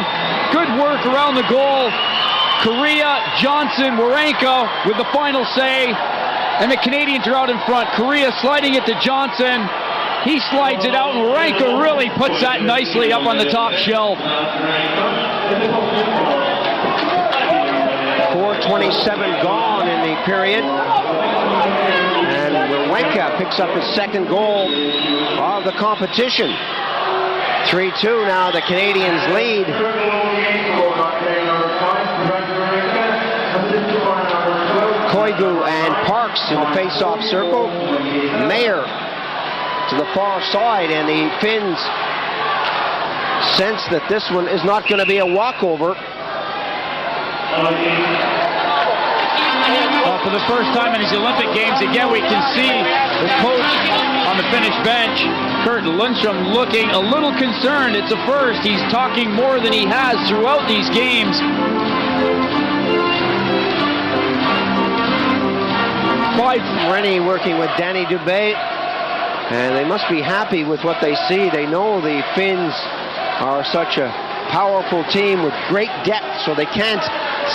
Good work around the goal. Korea, Johnson, Warenka with the final say, and the Canadians are out in front. Korea sliding it to Johnson. He slides it out, and Warenka really puts that nicely up on the top shelf. 4:27 gone in the period. And Warenka picks up his second goal of the competition. 3-2 now, the Canadians lead. Koivu and Parks in the face-off circle. Mayer to the far side, and the Finns sense that this one is not going to be a walkover. Well, for the first time in these Olympic Games, again, we can see the coach on the Finnish bench, Kurt Lundström, looking a little concerned. It's a first. He's talking more than he has throughout these games. Rennie working with Danny Dubé, and they must be happy with what they see. They know the Finns are such a powerful team with great depth, so they can't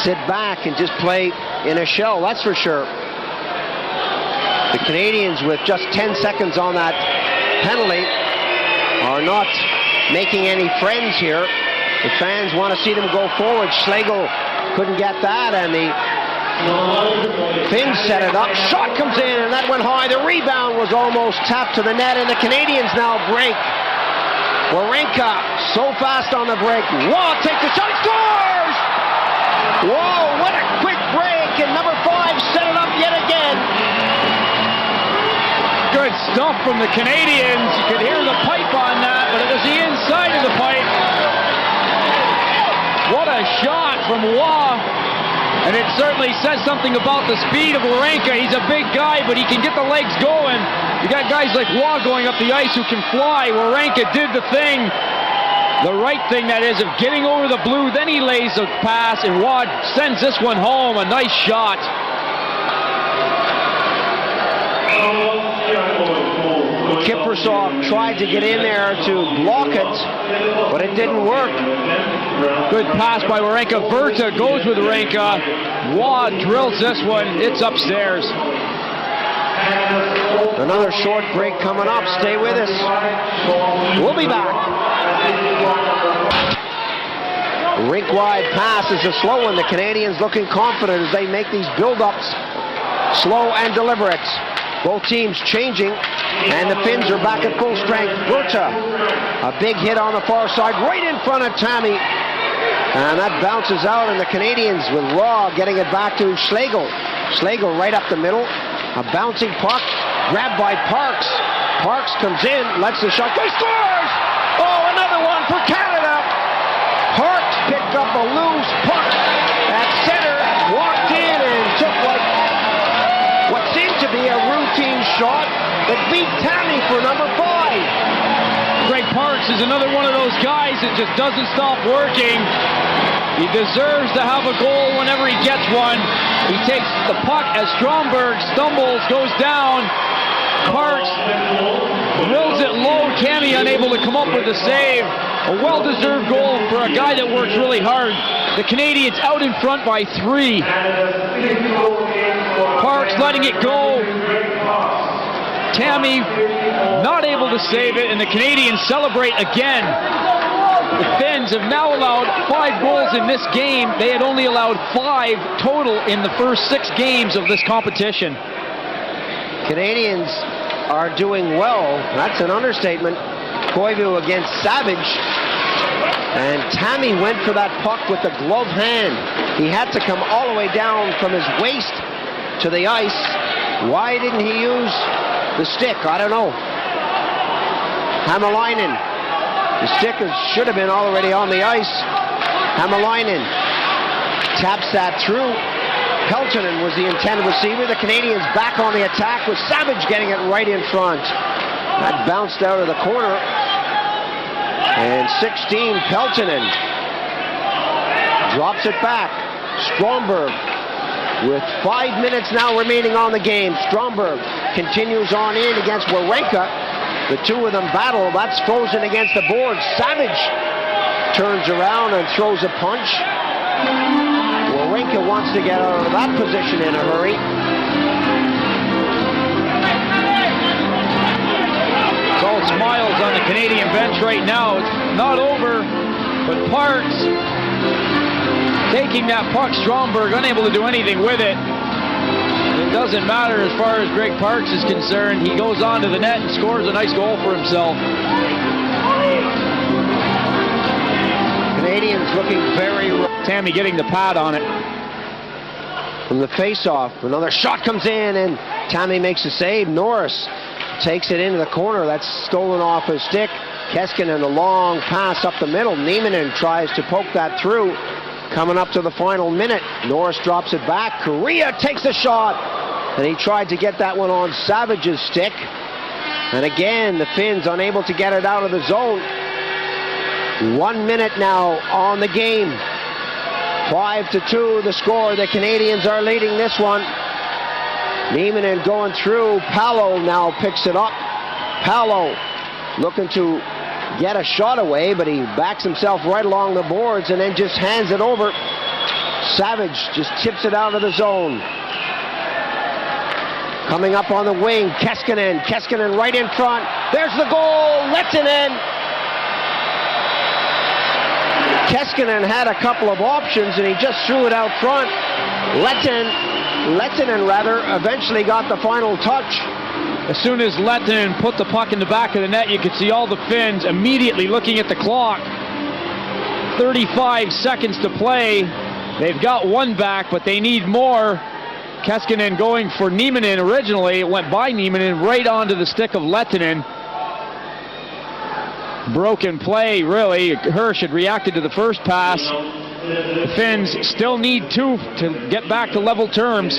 sit back and just play in a shell, that's for sure. The Canadians, with just 10 seconds on that penalty, are not making any friends here. The fans want to see them go forward. Schlegel couldn't get that, and the Finns set it up. Shot comes in, and that went high. The rebound was almost tapped to the net, and the Canadians now break. Wawrinka so fast on the break. Whoa, takes the shot, scores! Whoa, what a quick break, and number 5 set it up yet again. Good stuff from the Canadians. You could hear the pipe on that, but it was the inside of the pipe. What a shot from Waugh. And it certainly says something about the speed of Wawrinka. He's a big guy, but he can get the legs going. You got guys like Waugh going up the ice who can fly. Wawrinka did the thing, the right thing, that is, of getting over the blue. Then he lays a pass, and Waugh sends this one home. A nice shot. Kiprusoff tried to get in there to block it, but it didn't work. Good pass by Wawrinka. Verta goes with Wawrinka. Waugh drills this one. It's upstairs. Another short break coming up. Stay with us. We'll be back. Rink-wide pass is a slow one. The Canadians looking confident as they make these build-ups slow and deliberate. Both teams changing, and the Finns are back at full strength. Verta, a big hit on the far side, right in front of Tammy. And that bounces out, and the Canadians with Raw getting it back to Schlegel. Schlegel right up the middle. A bouncing puck, grabbed by Parks. Parks comes in, lets the shot go, scores! Oh, another one for Canada! Parks picked up a loose puck at center, walked in and took what seemed to be a routine shot that beat Tammy for number 5. Greg Parks is another one of those guys that just doesn't stop working. He deserves to have a goal whenever he gets one. He takes the puck as Stromberg stumbles, goes down. Parks drills it low. Tammy unable to come up with a save. A well-deserved goal for a guy that works really hard. The Canadians out in front by 3. Parks letting it go. Tammy not able to save it, and the Canadians celebrate again. The Finns have now allowed 5 goals in this game. They had only allowed 5 total in the first 6 games of this competition. Canadians are doing well. That's an understatement. Koivu against Savage. And Tammy went for that puck with the glove hand. He had to come all the way down from his waist to the ice. Why didn't he use the stick? I don't know. Hämäläinen. The stick should have been already on the ice. Hämäläinen taps that through. Peltonen was the intended receiver. The Canadians back on the attack with Savage getting it right in front. That bounced out of the corner. And 16, Peltonen drops it back. Stromberg with 5 minutes now remaining on the game. Stromberg continues on in against Wawrinka. The two of them battle. That's frozen against the board. Savage turns around and throws a punch. Wawrinka wants to get out of that position in a hurry. It's all smiles on the Canadian bench right now. It's not over, but Parks taking that puck. Stromberg unable to do anything with it. It doesn't matter as far as Greg Parks is concerned. He goes on to the net and scores a nice goal for himself. Canadians looking very... Tammy getting the pad on it. from the face-off. Another shot comes in, and Tammy makes a save. Norris takes it into the corner. That's stolen off his stick. Keskinen, a long pass up the middle. Nieminen tries to poke that through. Coming up to the final minute. Norris drops it back. Correa takes the shot, and he tried to get that one on Savage's stick. And again, the Finns unable to get it out of the zone. 1 minute now on the game. 5-2 the score. The Canadians are leading this one. Nieminen going through. Palo now picks it up. Palo looking to get a shot away, but he backs himself right along the boards and then just hands it over. Savage just tips it out of the zone. Coming up on the wing, Keskinen. Keskinen right in front. There's the goal. Lehtinen. Keskinen had a couple of options, and he just threw it out front. Lehtinen eventually got the final touch. As soon as Lehtinen put the puck in the back of the net, you could see all the Finns immediately looking at the clock. 35 seconds to play. They've got one back, but they need more. Keskinen going for Nieminen originally. It went by Nieminen right onto the stick of Lehtinen. Broken play, really. Hirsch had reacted to the first pass. The Finns still need two to get back to level terms.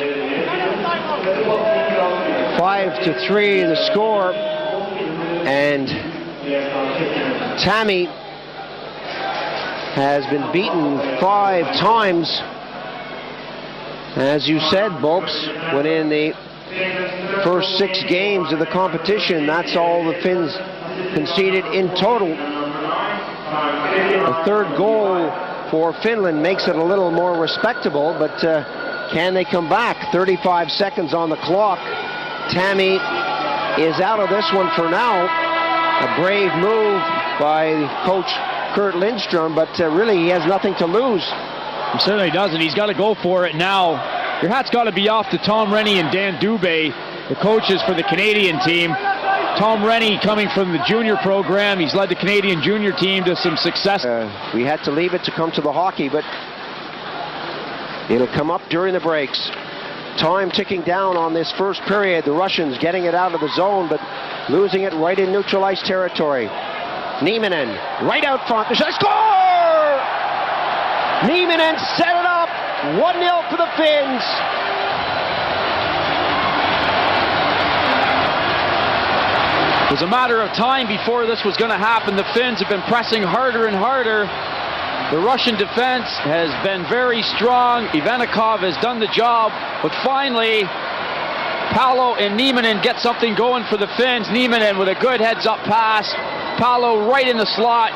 5-3 the score, and Tammy has been beaten 5 times. As you said, Bopes, when in the first 6 games of the competition, that's all the Finns conceded in total. The third goal for Finland makes it a little more respectable, but can they come back? 35 seconds on the clock. Tammy is out of this one for now. A brave move by coach Kurt Lindstrom, but really he has nothing to lose. He certainly doesn't. He's got to go for it now. Your hat's got to be off to Tom Rennie and Dan Dubé, the coaches for the Canadian team. Tom Rennie coming from the junior program. He's led the Canadian junior team to some success. We had to leave it to come to the hockey, but it'll come up during the breaks. Time ticking down on this first period. The Russians getting it out of the zone, but losing it right in neutral ice territory. Nieminen right out front. The shot, score! Nieminen set it up. 1-0 for the Finns. It was a matter of time before this was going to happen. The Finns have been pressing harder and harder. The Russian defense has been very strong. Ivanikov has done the job, but finally Palo and Nieminen get something going for the Finns. Nieminen with a good heads-up pass. Palo right in the slot,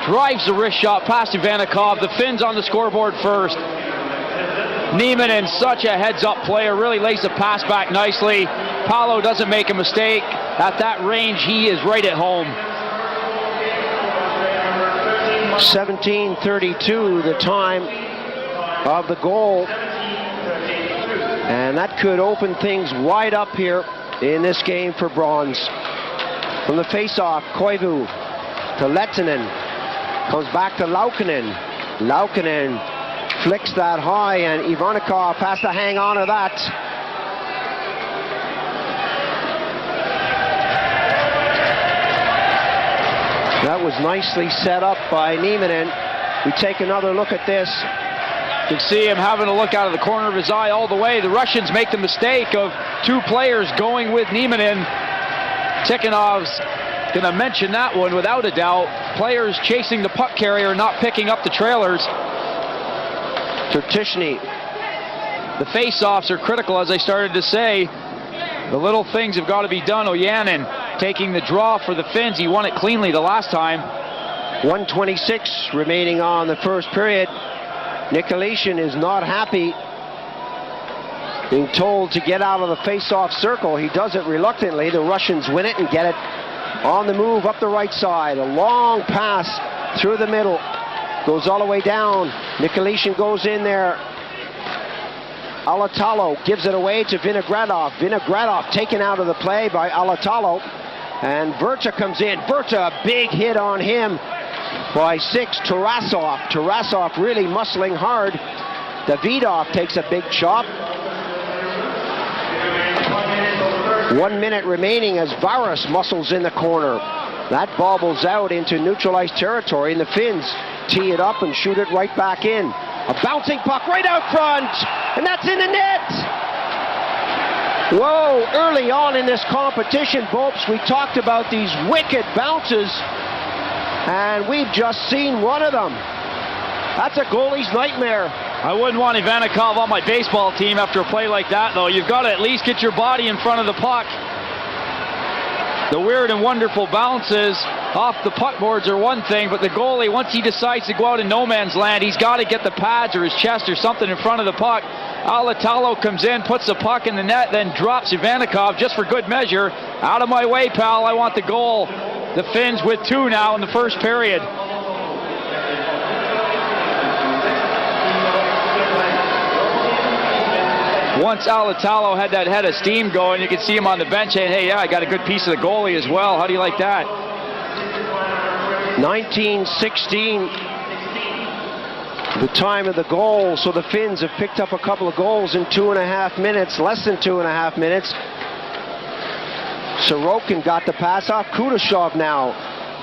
drives the wrist shot past Ivanikov. The Finns on the scoreboard first. Nieminen, such a heads-up player, really lays the pass back nicely. Palo doesn't make a mistake. At that range, he is right at home. 17:32 the time of the goal, and that could open things wide up here in this game for bronze. From the face-off, QIWI to Lehtinen, comes back to Laukkanen. Laukkanen flicks that high, and Ivanikov has to hang on to that. That was nicely set up by Nieminen. We take another look at this. You can see him having a look out of the corner of his eye all the way. The Russians make the mistake of 2 players going with Nieminen. Tikhonov's going to mention that one without a doubt. Players chasing the puck carrier, not picking up the trailers. Tertishny. The face-offs are critical, as I started to say. The little things have got to be done. Ojanen taking the draw for the Finns. He won it cleanly the last time. 1:26 remaining on the first period. Nikolitin is not happy being told to get out of the face-off circle. He does it reluctantly. The Russians win it and get it on the move up the right side. A long pass through the middle. Goes all the way down. Nikolitin goes in there. Alatalo gives it away to Vinogradov. Vinogradov taken out of the play by Alatalo. And Verta comes in. Verta, a big hit on him by 6, Tarasov. Tarasov really muscling hard. Davidov takes a big chop. 1 minute remaining as Varas muscles in the corner. That bobbles out into neutralized territory, and the Finns tee it up and shoot it right back in. A bouncing puck right out front, and that's in the net. Whoa, early on in this competition, Bopes, we talked about these wicked bounces, and we've just seen one of them. That's a goalie's nightmare. I wouldn't want Ivanikov on my baseball team after a play like that, though. You've got to at least get your body in front of the puck. The weird and wonderful bounces off the puck boards are one thing, but the goalie, once he decides to go out in no man's land, he's got to get the pads or his chest or something in front of the puck. Alatalo comes in, puts the puck in the net, then drops Ivanikov just for good measure. Out of my way, pal, I want the goal. The Finns with 2 now in the first period. Once Alatalo had that head of steam going, you could see him on the bench saying, hey, yeah, I got a good piece of the goalie as well. How do you like that? 19:16, the time of the goal, so the Finns have picked up a couple of goals in 2.5 minutes, less than 2.5 minutes. Sorokin got the pass off. Kudashov now.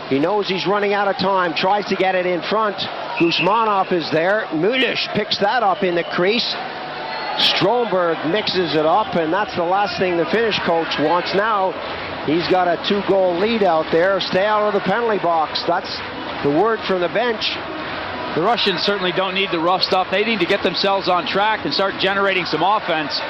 He knows he's running out of time, tries to get it in front. Guzmanov is there. Mulish picks that up in the crease. Stromberg mixes it up, and that's the last thing the Finnish coach wants now. He's got a 2-goal lead out there. Stay out of the penalty box. That's the word from the bench. The Russians certainly don't need the rough stuff. They need to get themselves on track and start generating some offense.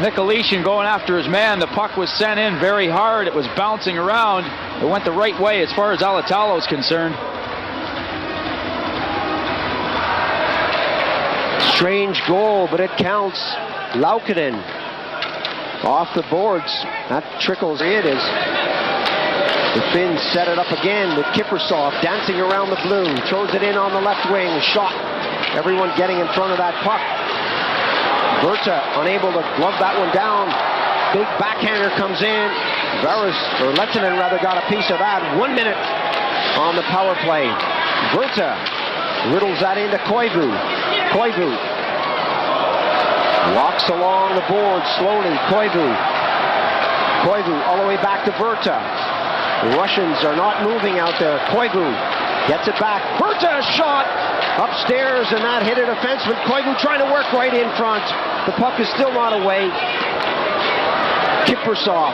Nikolitin going after his man. The puck was sent in very hard. It was bouncing around. It went the right way as far as Alatalo is concerned. Strange goal, but it counts. Laukkanen off the boards. That trickles in as the Finns set it up again with Kiprusoff dancing around the blue. Throws it in on the left wing. Shot. Everyone getting in front of that puck. Berta unable to glove that one down. Big backhander comes in. Lehtinen rather got a piece of that. 1 minute on the power play. Berta riddles that into Koivu. Koivu walks along the board slowly. Koivu all the way back to Berta. The Russians are not moving out there. Koivu gets it back. Berta shot upstairs, and that hit a defenseman. Koivu trying to work right in front. The puck is still not away. Kiprusoff.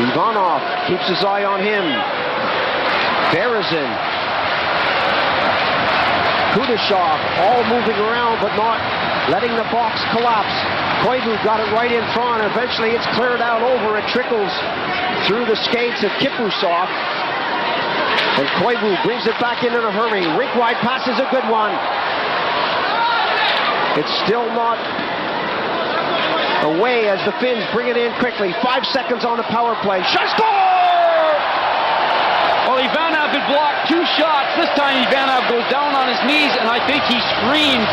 Ivanov keeps his eye on him. Berezin. Kudashov all moving around but not letting the box collapse. Koivu got it right in front. Eventually it's cleared out over. It trickles through the skates of Kiprusoff. And Koivu brings it back in a hurry. Rink-wide pass is a good one. It's still not away as the Finns bring it in quickly. 5 seconds on the power play. Shot, score! Well, Ivanov had blocked 2 shots. This time Ivanov goes down on his knees, and I think he screamed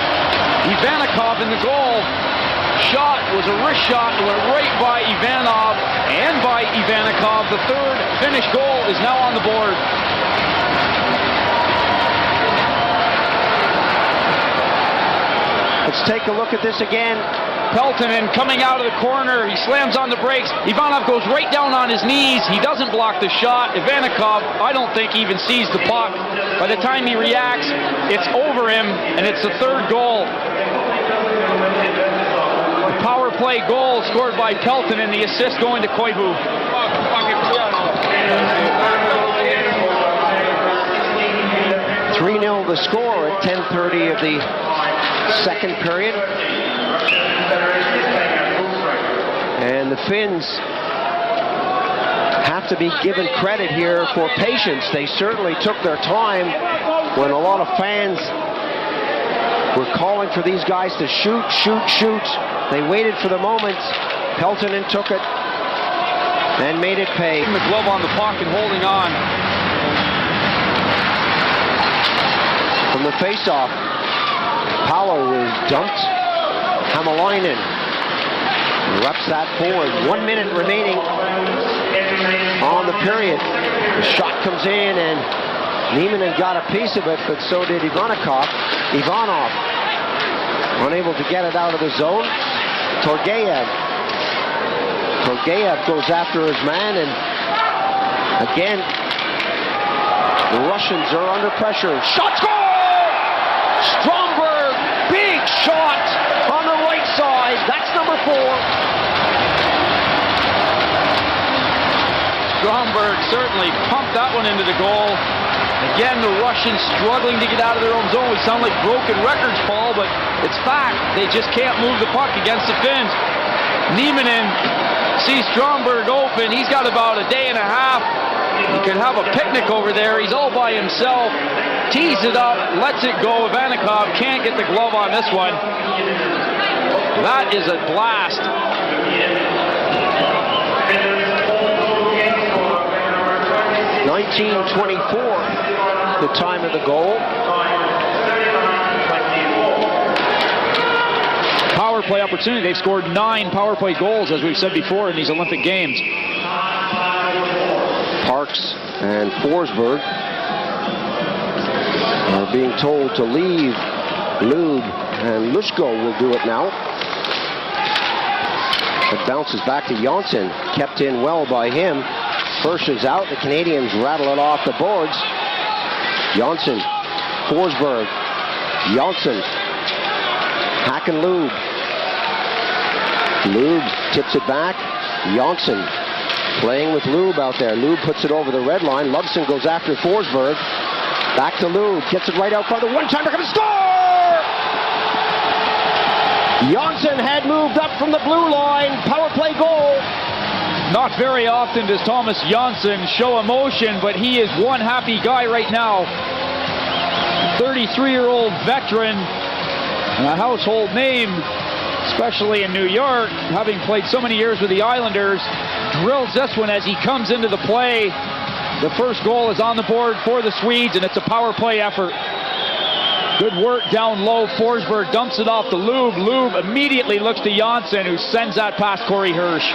Ivanikov in the goal. Shot was a wrist shot. It went right by Ivanov and by Ivanikov. The third Finnish goal is now on the board. Let's take a look at this again. Peltonen coming out of the corner. He slams on the brakes. Ivanov goes right down on his knees. He doesn't block the shot. Ivanikov, I don't think, even sees the puck. By the time he reacts, it's over him, and it's the third goal. The power play goal scored by Peltonen, the assist going to Koivu. 3-0 the score at 10:30 of the second period. And the Finns have to be given credit here for patience. They certainly took their time when a lot of fans were calling for these guys to shoot, shoot, shoot. They waited for the moment. Peltonen took it and made it pay. The glove on the puck and holding on. From the face-off, Paolo is dumped. Hamalainen reps that forward. 1 minute remaining on the period. The shot comes in, and Nieminen got a piece of it, but so did Ivanov. Unable to get it out of the zone. Turgeyev goes after his man, and again, the Russians are under pressure. Shot score! Stromberg, big shot on the right side. That's number 4. Stromberg certainly pumped that one into the goal. Again, the Russians struggling to get out of their own zone. We sound like broken records, Paul, but it's fact. They just can't move the puck against the Finns. Nieminen sees Stromberg open. He's got about a day and a half. He can have a picnic over there. He's all by himself. Tees it up, lets it go. Ivanikov can't get the glove on this one. That is a blast. $19.24, the time of the goal. Power play opportunity. They've scored 9 power play goals, as we've said before, in these Olympic Games. Parks and Forsberg are being told to leave. Lube and Lushko will do it now. It bounces back to Johnsson, kept in well by him. Hirsch is out. The Canadians rattle it off the boards. Johnsson, Forsberg, Johnsson, Hacken-Lube. Lube tips it back. Johnsson playing with Lube out there. Lube puts it over the red line. Lubson goes after Forsberg. Back to Lube. Gets it right out front. The one-timer comes to score! Johnsson had moved up from the blue line. Power play goal. Not very often does Thomas Johnsson show emotion, but he is one happy guy right now. 33-year-old veteran and a household name, especially in New York, having played so many years with the Islanders. Drills this one as he comes into the play. The first goal is on the board for the Swedes, and it's a power play effort. Good work down low. Forsberg dumps it off to Lube. Lube immediately looks to Johnsson, who sends that past Kori Hiersch.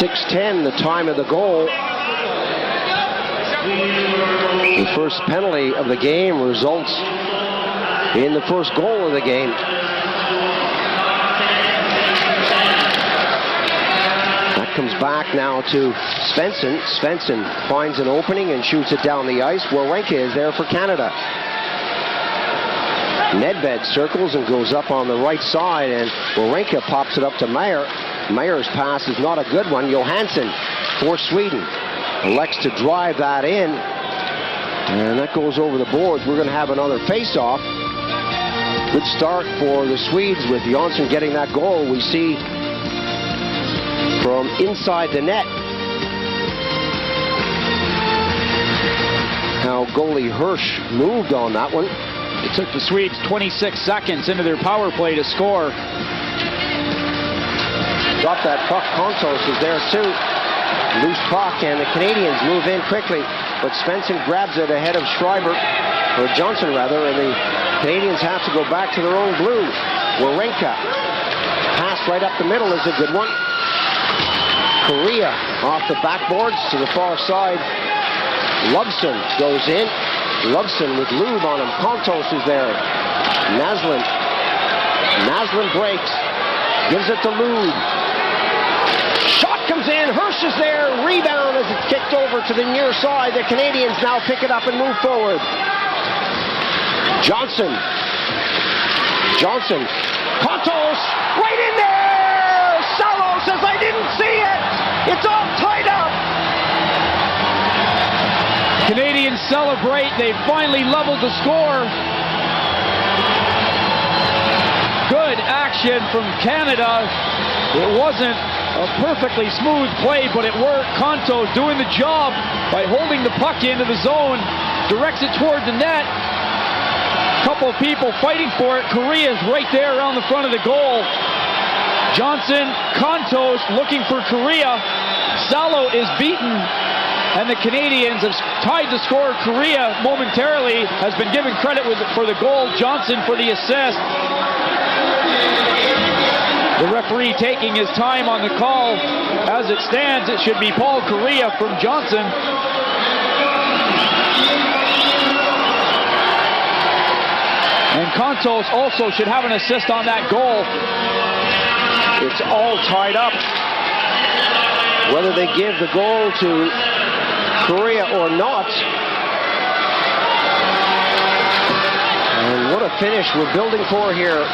.610, the time of the goal. The first penalty of the game results in the first goal of the game. That comes back now to Svensson. Svensson finds an opening and shoots it down the ice. Wawrinka is there for Canada. Nedved circles and goes up on the right side, and Wawrinka pops it up to Meyer. Meyer's pass is not a good one. Johansson for Sweden elects to drive that in, and that goes over the boards. We're going to have another face-off. Good start for the Swedes with Johnsson getting that goal. We see from inside the net how goalie Hirsch moved on that one. It took the Swedes 26 seconds into their power play to score. Drop that puck. Kontos is there too. Loose puck, and the Canadians move in quickly, but Svensson grabs it ahead of Schreiber, or Johnson rather, and the Canadians have to go back to their own blue. Wawrinka. Pass right up the middle is a good one. Korea off the backboards to the far side. Lubson goes in. Lubson with Lube on him. Kontos is there. Naslund. Naslund breaks. Gives it to Lube. Shot comes in. Hirsch is there. Rebound as it's kicked over to the near side. The Canadians now pick it up and move forward. Johnson. Johnson. Kontos. Right in there. Salo says, I didn't see it. It's all tied up. Canadians celebrate. They finally leveled the score. Good action from Canada. It wasn't a perfectly smooth play, but it worked. Kontos doing the job by holding the puck into the zone. Directs it toward the net. Couple of people fighting for it. Korea's right there around the front of the goal. Johnson, Kontos looking for Korea. Salo is beaten, and the Canadians have tied the score. Korea momentarily has been given credit for the goal. Johnson for the assist. The referee taking his time on the call. As it stands, it should be Paul Korea from Johnson. And Kontos also should have an assist on that goal. It's all tied up. Whether they give the goal to Korea or not. And what a finish we're building for here.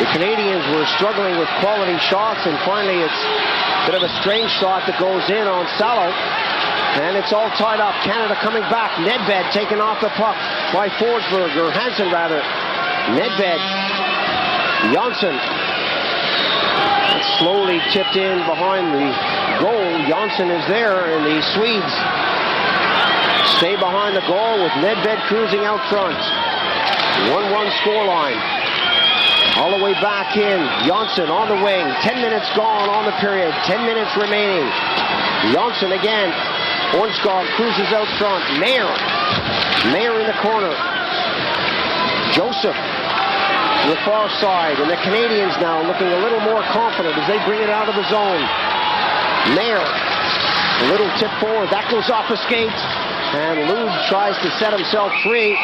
The Canadians were struggling with quality shots, and finally it's a bit of a strange shot that goes in on Salo. And it's all tied up. Canada coming back. Nedved taken off the puck by Forsberg, or Hansen rather. Nedved. Janssen. Slowly tipped in behind the goal. Janssen is there, and the Swedes stay behind the goal with Nedved cruising out front. 1-1 scoreline. All the way back in. Janssen on the wing. 10 minutes gone on the period. 10 minutes remaining. Janssen again. Ornskog cruises out front. Mayer in the corner. Joseph to the far side. And the Canadians now looking a little more confident as they bring it out of the zone. Mayer. A little tip forward. That goes off the skates. And Lube tries to set himself free.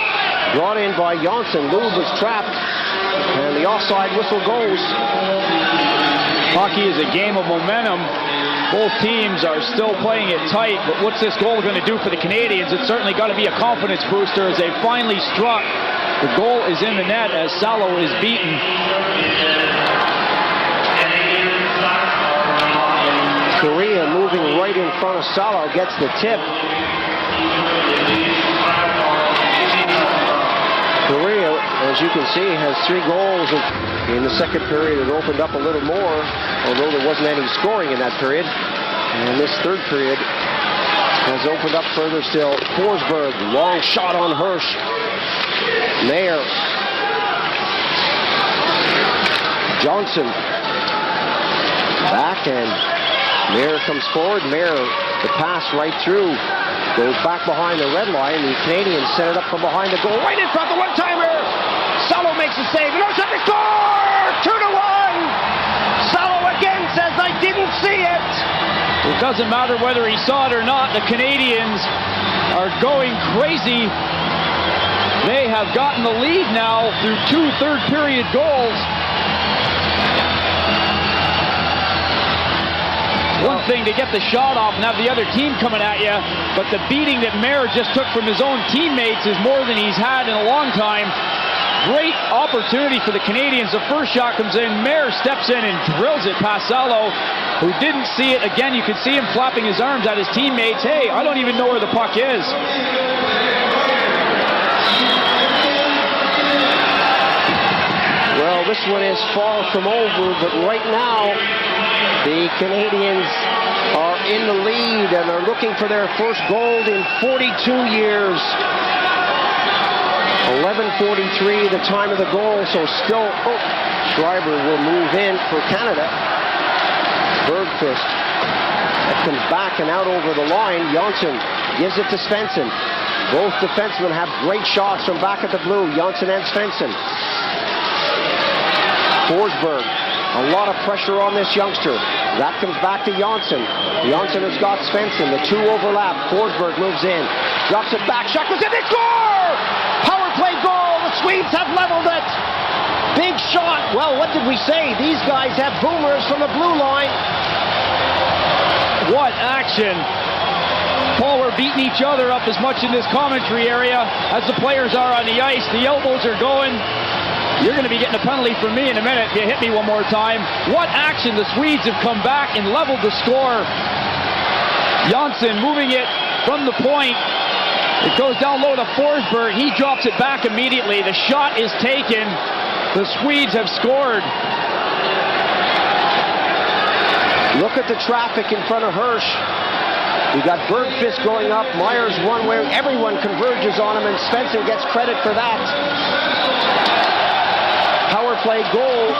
Brought in by Janssen. Lube was trapped. And the offside whistle goes. Hockey is a game of momentum. Both teams are still playing it tight, but what's this goal going to do for the Canadians? It's certainly got to be a confidence booster as they finally struck. The goal is in the net as Salo is beaten. Korea moving right in front of Salo gets the tip. Korea, as you can see, has 3 goals. In the second period, it opened up a little more, although there wasn't any scoring in that period. And this third period has opened up further still. Forsberg, long shot on Hirsch. Mayer. Johnson. Back, and Mayer comes forward. Mayer, the pass right through. Goes back behind the red line. The Canadians set it up from behind the goal. Right in front, the one-timer. Salo makes a save. And Oshak score! 2-1! Salo again says, I didn't see it. It doesn't matter whether he saw it or not. The Canadians are going crazy. They have gotten the lead now through 2 third-period goals. One thing to get the shot off and have the other team coming at you, but the beating that Mayer just took from his own teammates is more than he's had in a long time. Great opportunity for the Canadians. The first shot comes in. Mayer steps in and drills it past Salo, who didn't see it. Again, you can see him flapping his arms at his teammates. Hey, I don't even know where the puck is. Well, this one is far from over, but right now, the Canadians are in the lead and are looking for their first gold in 42 years. 11:43, the time of the goal, so still, Schreiber will move in for Canada. Bergqvist, that comes back and out over the line. Janssen gives it to Svensson. Both defensemen have great shots from back at the blue, Janssen and Svensson. Forsberg, a lot of pressure on this youngster. That comes back to Janssen. Janssen has got Svensson. The 2 overlap. Forsberg moves in. Drops it back. Shot goes in. They score! Power play goal. The Swedes have leveled it. Big shot. Well, what did we say? These guys have boomers from the blue line. What action. Paul, we're beating each other up as much in this commentary area as the players are on the ice. The elbows are going. You're going to be getting a penalty from me in a minute if you hit me one more time. What action. The Swedes have come back and leveled the score. Janssen moving it from the point. It goes down low to Forsberg. He drops it back immediately. The shot is taken. The Swedes have scored. Look at the traffic in front of Hirsch. You got Bergqvist going up. Myers one way. Everyone converges on him, and Svensson gets credit for that. Power play goal.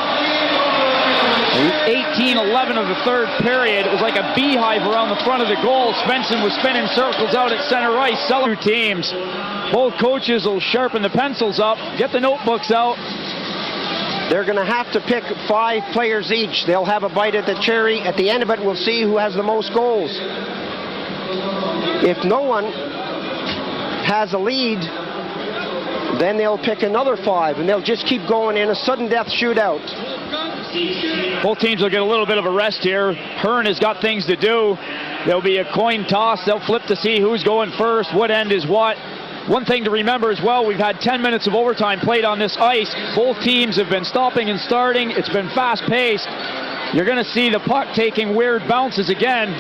18-11 of the third period. It was like a beehive around the front of the goal. Svensson was spinning circles out at center ice. Two teams. Both coaches will sharpen the pencils up, get the notebooks out. They're going to have to pick 5 players each. They'll have a bite at the cherry. At the end of it, we'll see who has the most goals. If no one has a lead, then they'll pick another 5, and they'll just keep going in a sudden death shootout. Both teams will get a little bit of a rest here. Hearn has got things to do. There'll be a coin toss. They'll flip to see who's going first, what end is what. One thing to remember as well, we've had 10 minutes of overtime played on this ice. Both teams have been stopping and starting. It's been fast-paced. You're going to see the puck taking weird bounces again.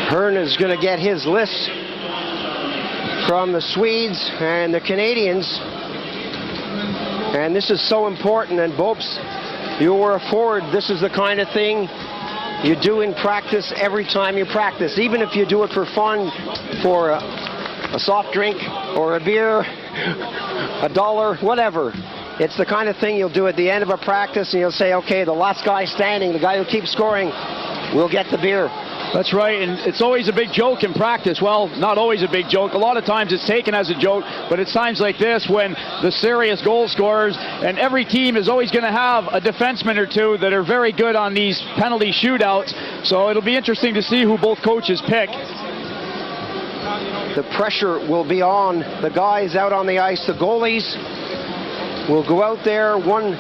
Hearn is going to get his list from the Swedes and the Canadians. And this is so important. And Bopes, you were a forward. This is the kind of thing you do in practice every time you practice. Even if you do it for fun, for a soft drink or a beer, $1, whatever. It's the kind of thing you'll do at the end of a practice, and you'll say, okay, the last guy standing, the guy who keeps scoring, will get the beer. That's right, and it's always a big joke in practice. Well, not always a big joke. A lot of times it's taken as a joke, but it's times like this when the serious goal scorers, and every team is always going to have a defenseman or two that are very good on these penalty shootouts. So it'll be interesting to see who both coaches pick. The pressure will be on the guys out on the ice. The goalies will go out there one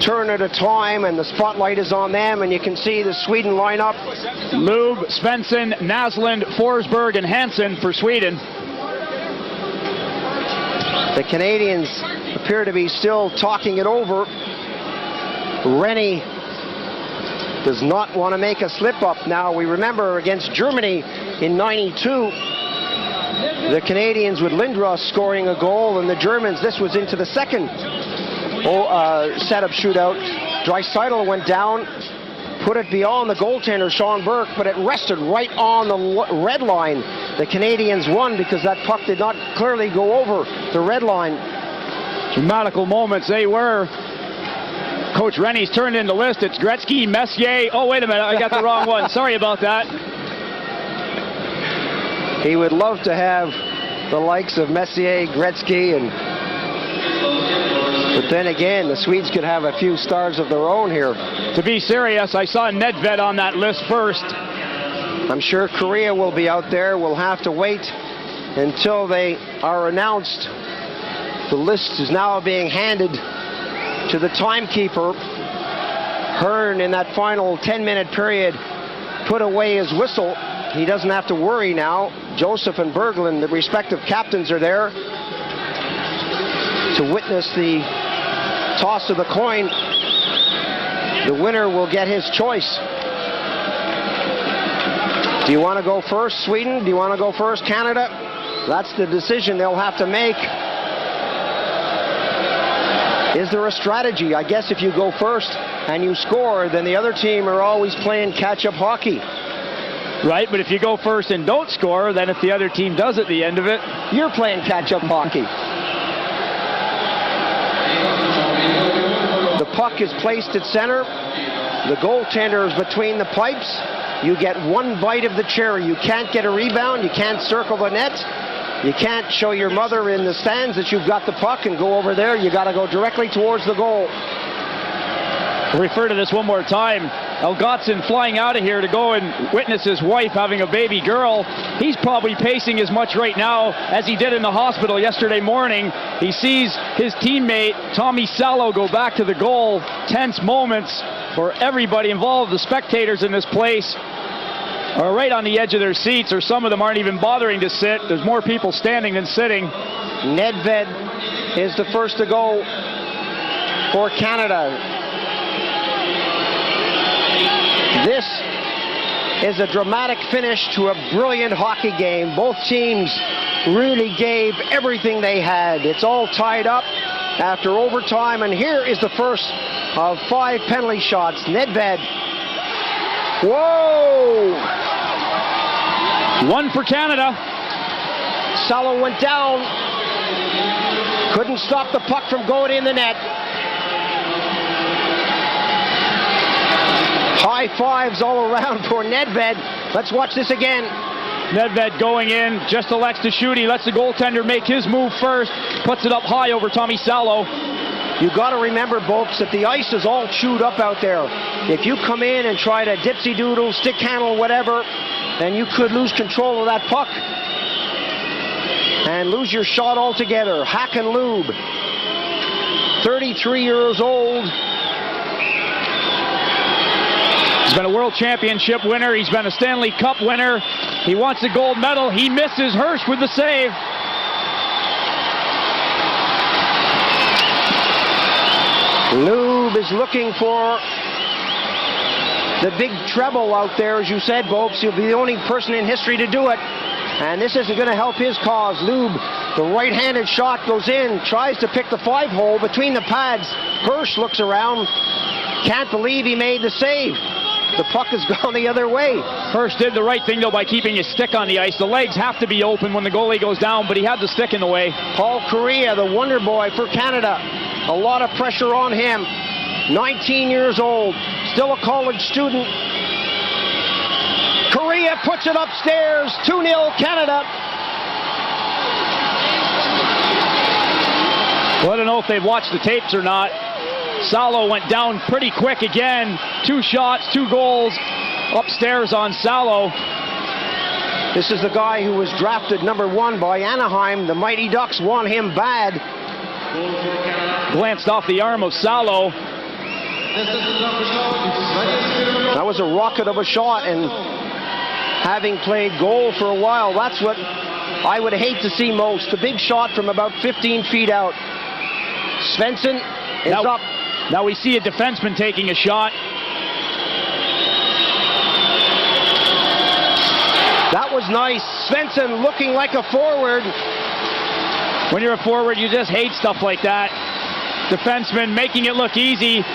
turn at a time, and the spotlight is on them, and you can see the Sweden lineup. Lube, Svensson, Naslund, Forsberg, and Hansen for Sweden. The Canadians appear to be still talking it over. Rennie does not want to make a slip-up now. We remember against Germany in '92, the Canadians with Lindros scoring a goal, and the Germans, this was into the second setup shootout. Draisaitl went down, put it beyond the goaltender, Sean Burke, but it rested right on the red line. The Canadians won because that puck did not clearly go over the red line. Dramatical moments they were. Coach Rennie's turned in the list. It's Gretzky, Messier. Oh, wait a minute, I got the wrong one. Sorry about that. He would love to have the likes of Messier, Gretzky, but then again, the Swedes could have a few stars of their own here. To be serious, I saw Nedved on that list first. I'm sure Korea will be out there. We'll have to wait until they are announced. The list is now being handed to the timekeeper. Hearn, in that final 10-minute period, put away his whistle. He doesn't have to worry now. Joseph and Berglund, the respective captains, are there to witness the toss of the coin. The winner will get his choice. Do you want to go first, Sweden? Do you want to go first, Canada? That's the decision they'll have to make. Is there a strategy? I guess if you go first and you score, then the other team are always playing catch-up hockey. Right, but if you go first and don't score, then if the other team does at the end of it, you're playing catch-up hockey. The puck is placed at center. The goaltender is between the pipes. You get one bite of the cherry. You can't get a rebound. You can't circle the net. You can't show your mother in the stands that you've got the puck and go over there. You got to go directly towards the goal. I'll refer to this one more time. Elgotson flying out of here to go and witness his wife having a baby girl. He's probably pacing as much right now as he did in the hospital yesterday morning. He sees his teammate, Tommy Salo, go back to the goal. Tense moments for everybody involved. The spectators in this place are right on the edge of their seats, or some of them aren't even bothering to sit. There's more people standing than sitting. Nedved is the first to go for Canada. This is a dramatic finish to a brilliant hockey game. Both teams really gave everything they had. It's all tied up after overtime, and here is the first of 5 penalty shots. Nedved. Whoa! One for Canada. Salo went down. Couldn't stop the puck from going in the net. High fives all around for Nedved. Let's watch this again. Nedved going in, just elects to shoot. He lets the goaltender make his move first. Puts it up high over Tommy Salo. You got to remember, folks, that the ice is all chewed up out there. If you come in and try to dipsy-doodle, stick handle, whatever, then you could lose control of that puck and lose your shot altogether. Hack and Lube, 33 years old. He's been a World Championship winner. He's been a Stanley Cup winner. He wants a gold medal. He misses. Hirsch with the save. Lube is looking for the big treble out there, as you said, Bopes. He'll be the only person in history to do it. And this isn't going to help his cause. Lube, the right-handed shot goes in, tries to pick the 5-hole between the pads. Hirsch looks around, can't believe he made the save. The puck has gone the other way. Hirsch did the right thing, though, by keeping his stick on the ice. The legs have to be open when the goalie goes down, but he had the stick in the way. Paul Kariya, the wonder boy for Canada. A lot of pressure on him. 19 years old, still a college student. Kariya puts it upstairs, 2-0 Canada. Well, I don't know if they've watched the tapes or not. Salo went down pretty quick again. 2 shots, 2 goals upstairs on Salo. This is the guy who was drafted #1 by Anaheim. The Mighty Ducks want him bad. Glanced off the arm of Salo. That was a rocket of a shot, and having played goal for a while, that's what I would hate to see most. The big shot from about 15 feet out. Svensson is up. Now we see a defenseman taking a shot. That was nice. Svensson looking like a forward. When you're a forward, you just hate stuff like that. Defenseman making it look easy.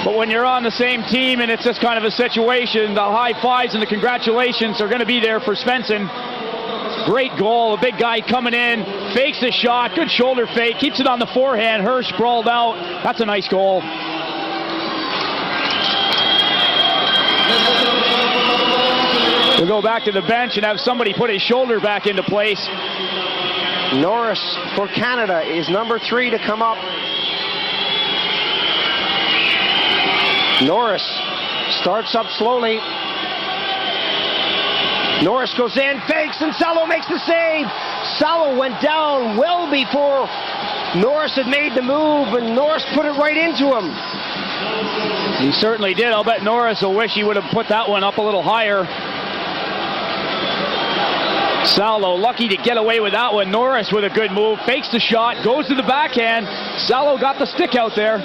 But when you're on the same team and it's this kind of a situation, the high fives and the congratulations are going to be there for Svensson. Great goal. A big guy coming in, fakes a shot, good shoulder fake, keeps it on the forehand. Hirsch sprawled out. That's a nice goal. We'll go back to the bench and have somebody put his shoulder back into place. Norris for Canada is #3 to come up. Norris starts up slowly. Norris goes in, fakes, and Salo makes the save. Salo went down well before Norris had made the move, and Norris put it right into him. He certainly did. I'll bet Norris will wish he would have put that one up a little higher. Salo lucky to get away with that one. Norris with a good move, fakes the shot, goes to the backhand. Salo got the stick out there.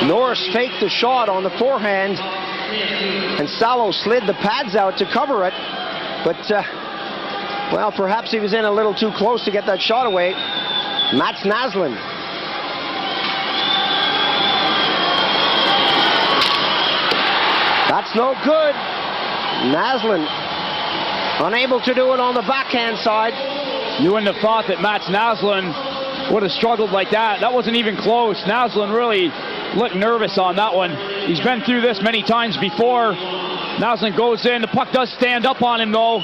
Norris faked the shot on the forehand, and Salo slid the pads out to cover it. But, well, perhaps he was in a little too close to get that shot away. Mats Naslund. That's no good. Naslund unable to do it on the backhand side. You wouldn't have thought that Mats Naslund would have struggled like that. That wasn't even close. Naslund really looked nervous on that one. He's been through this many times before. Naslund goes in. The puck does stand up on him, though.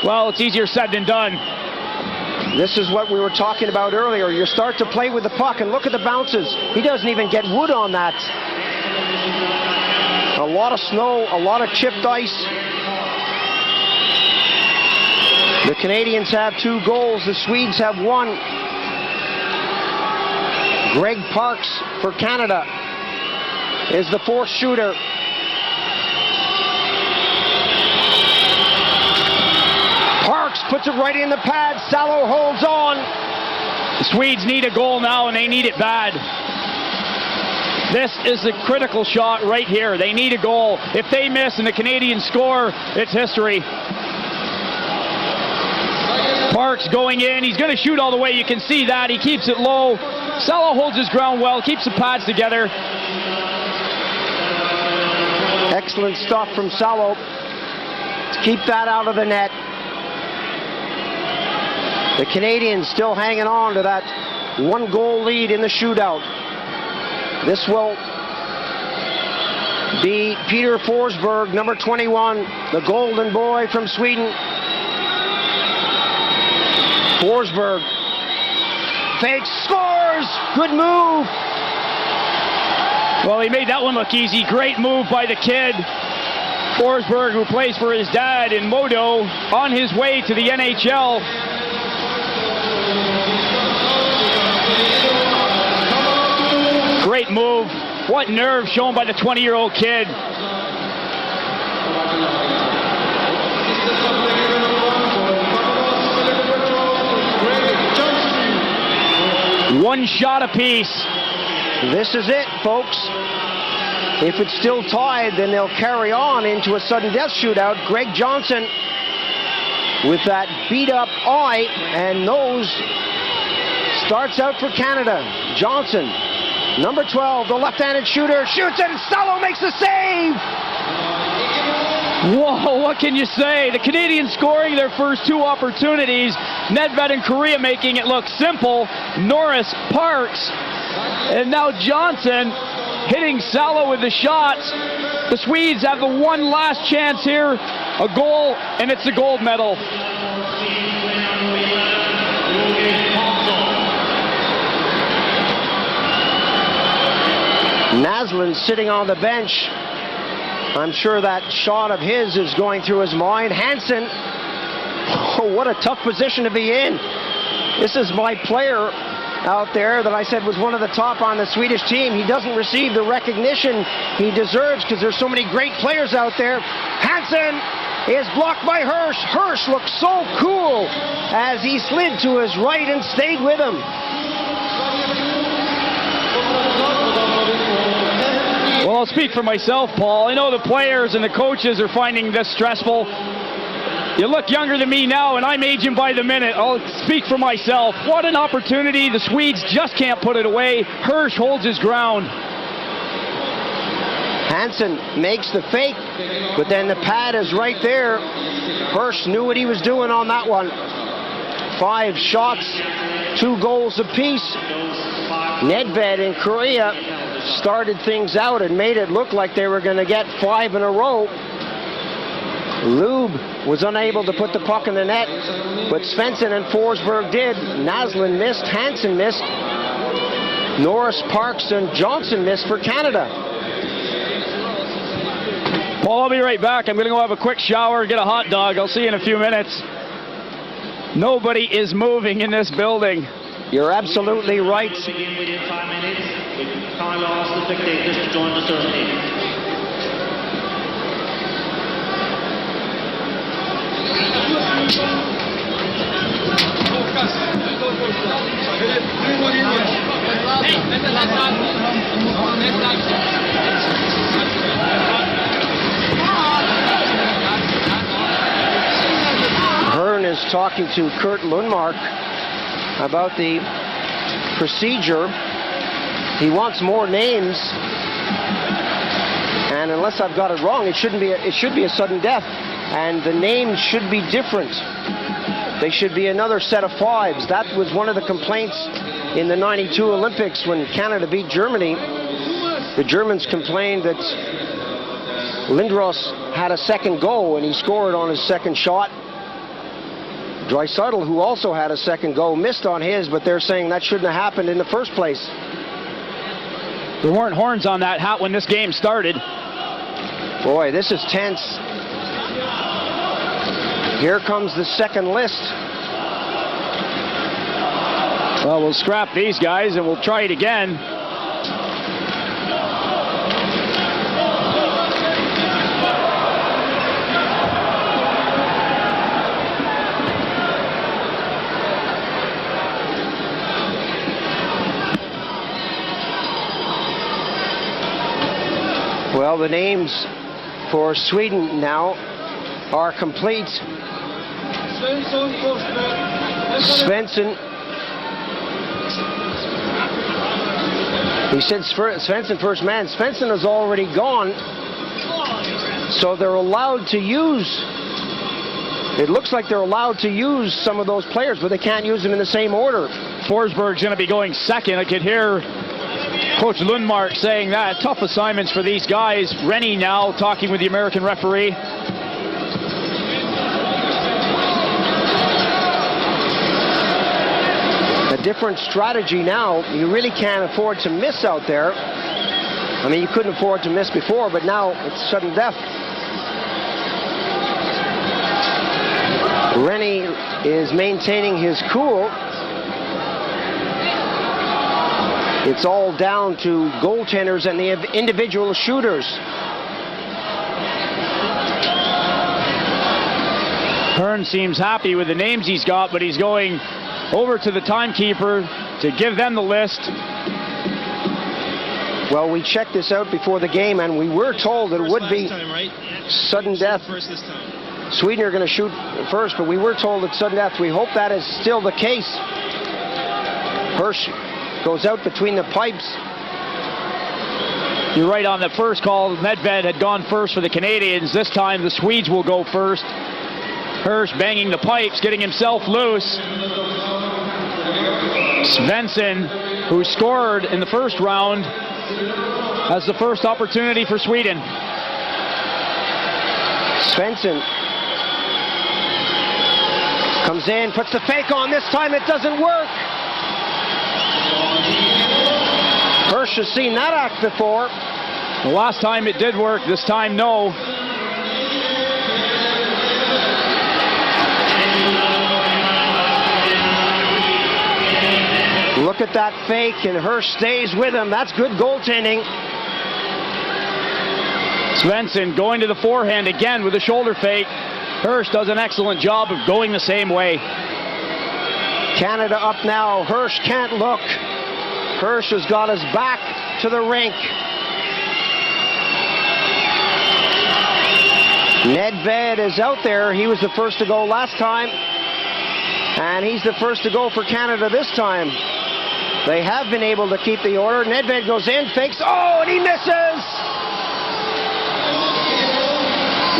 Well, it's easier said than done. This is what we were talking about earlier. You start to play with the puck, and look at the bounces. He doesn't even get wood on that. A lot of snow, a lot of chipped ice. The Canadians have 2 goals. The Swedes have 1. Greg Parks for Canada is the 4th shooter. Parks puts it right in the pad. Salo holds on. The Swedes need a goal now, and they need it bad. This is the critical shot right here. They need a goal. If they miss and the Canadians score, it's history. Parks going in. He's going to shoot all the way. You can see that. He keeps it low. Salo holds his ground well, keeps the pads together. Excellent stuff from Salo to keep that out of the net. The Canadians still hanging on to that 1-goal lead in the shootout. This will be Peter Forsberg, #21, the golden boy from Sweden. Forsberg fakes, scores! Good move! Well, he made that one look easy. Great move by the kid. Forsberg, who plays for his dad in Modo, on his way to the NHL. Great move. What nerve shown by the 20-year-old kid. One shot apiece. This is it, folks. If it's still tied, then they'll carry on into a sudden death shootout. Greg Johnson with that beat-up eye and nose starts out for Canada. Johnson, number 12, the left-handed shooter, shoots it, and Salo makes the save! Whoa, what can you say? The Canadians scoring their first two opportunities. Nedved and Korea making it look simple. Norris, Parks, and now Johnson hitting Salo with the shots. The Swedes have the one last chance here. A goal, and it's a gold medal. Naslund sitting on the bench. I'm sure that shot of his is going through his mind. Hansen, oh, what a tough position to be in. This is my player out there that I said was one of the top on the Swedish team. He doesn't receive the recognition he deserves because there's so many great players out there. Hansen is blocked by Hirsch. Hirsch looked so cool as he slid to his right and stayed with him. Well, I'll speak for myself, Paul. I know the players and the coaches are finding this stressful. You look younger than me now, and I'm aging by the minute. I'll speak for myself. What an opportunity. The Swedes just can't put it away. Hirsch holds his ground. Hansen makes the fake, but then the pad is right there. Hirsch knew what he was doing on that one. 5 shots, 2 goals apiece. Nedved and Korea started things out and made it look like they were going to get 5 in a row. Lube was unable to put the puck in the net, but Svensson and Forsberg did. Naslund missed, Hansen missed. Norris, Parks, and Johnson missed for Canada. Paul, I'll be right back. I'm going to go have a quick shower, get a hot dog. I'll see you in a few minutes. Nobody is moving in this building. You're absolutely right. Begin within 5 minutes. We kindly ask the spectators to join the ceremony. Hearn is talking to Kurt Lundmark about the procedure. He wants more names, and unless I've got it wrong, it should be a sudden death, and the names should be different. They should be another set of 5s. That was one of the complaints in the '92 Olympics when Canada beat Germany. The Germans complained that Lindros had a second goal and he scored on his second shot. Draisaitl, who also had a second goal, missed on his, but they're saying that shouldn't have happened in the first place. There weren't horns on that hat when this game started. Boy, this is tense. Here comes the second list. Well, we'll scrap these guys and we'll try it again. Well, the names for Sweden now are complete. Svensson. He said Svensson first man. Svensson is already gone. So they're allowed to use, it looks like they're allowed to use some of those players, but they can't use them in the same order. Forsberg's going to be going second. I could hear Coach Lundmark saying that. Tough assignments for these guys. Rennie now talking with the American referee. different strategy now. You really can't afford to miss out there. I mean, you couldn't afford to miss before, but now it's sudden death. Rennie is maintaining his cool. It's all down to goaltenders and the individual shooters. Hearn seems happy with the names he's got, but he's going over to the timekeeper to give them the list. Well, we checked this out before the game, and we were told that it would be sudden death. Sweden are going to shoot first, but we were told it's sudden death. We hope that is still the case. Hirsch goes out between the pipes. You're right on the first call. Nedved had gone first for the Canadians. This time the Swedes will go first. Hirsch banging the pipes, getting himself loose. Svensson, who scored in the first round, has the first opportunity for Sweden. Svensson comes in, puts the fake on. This time it doesn't work. Hirsch has seen that act before. The last time it did work, this time no. Look at that fake, and Hirsch stays with him. That's good goaltending. Svensson going to the forehand again with a shoulder fake. Hirsch does an excellent job of going the same way. Canada up now. Hirsch can't look. Hirsch has got his back to the rink. Nedved is out there. He was the first to go last time, and he's the first to go for Canada this time. They have been able to keep the order. Nedved goes in, fakes, oh, and he misses!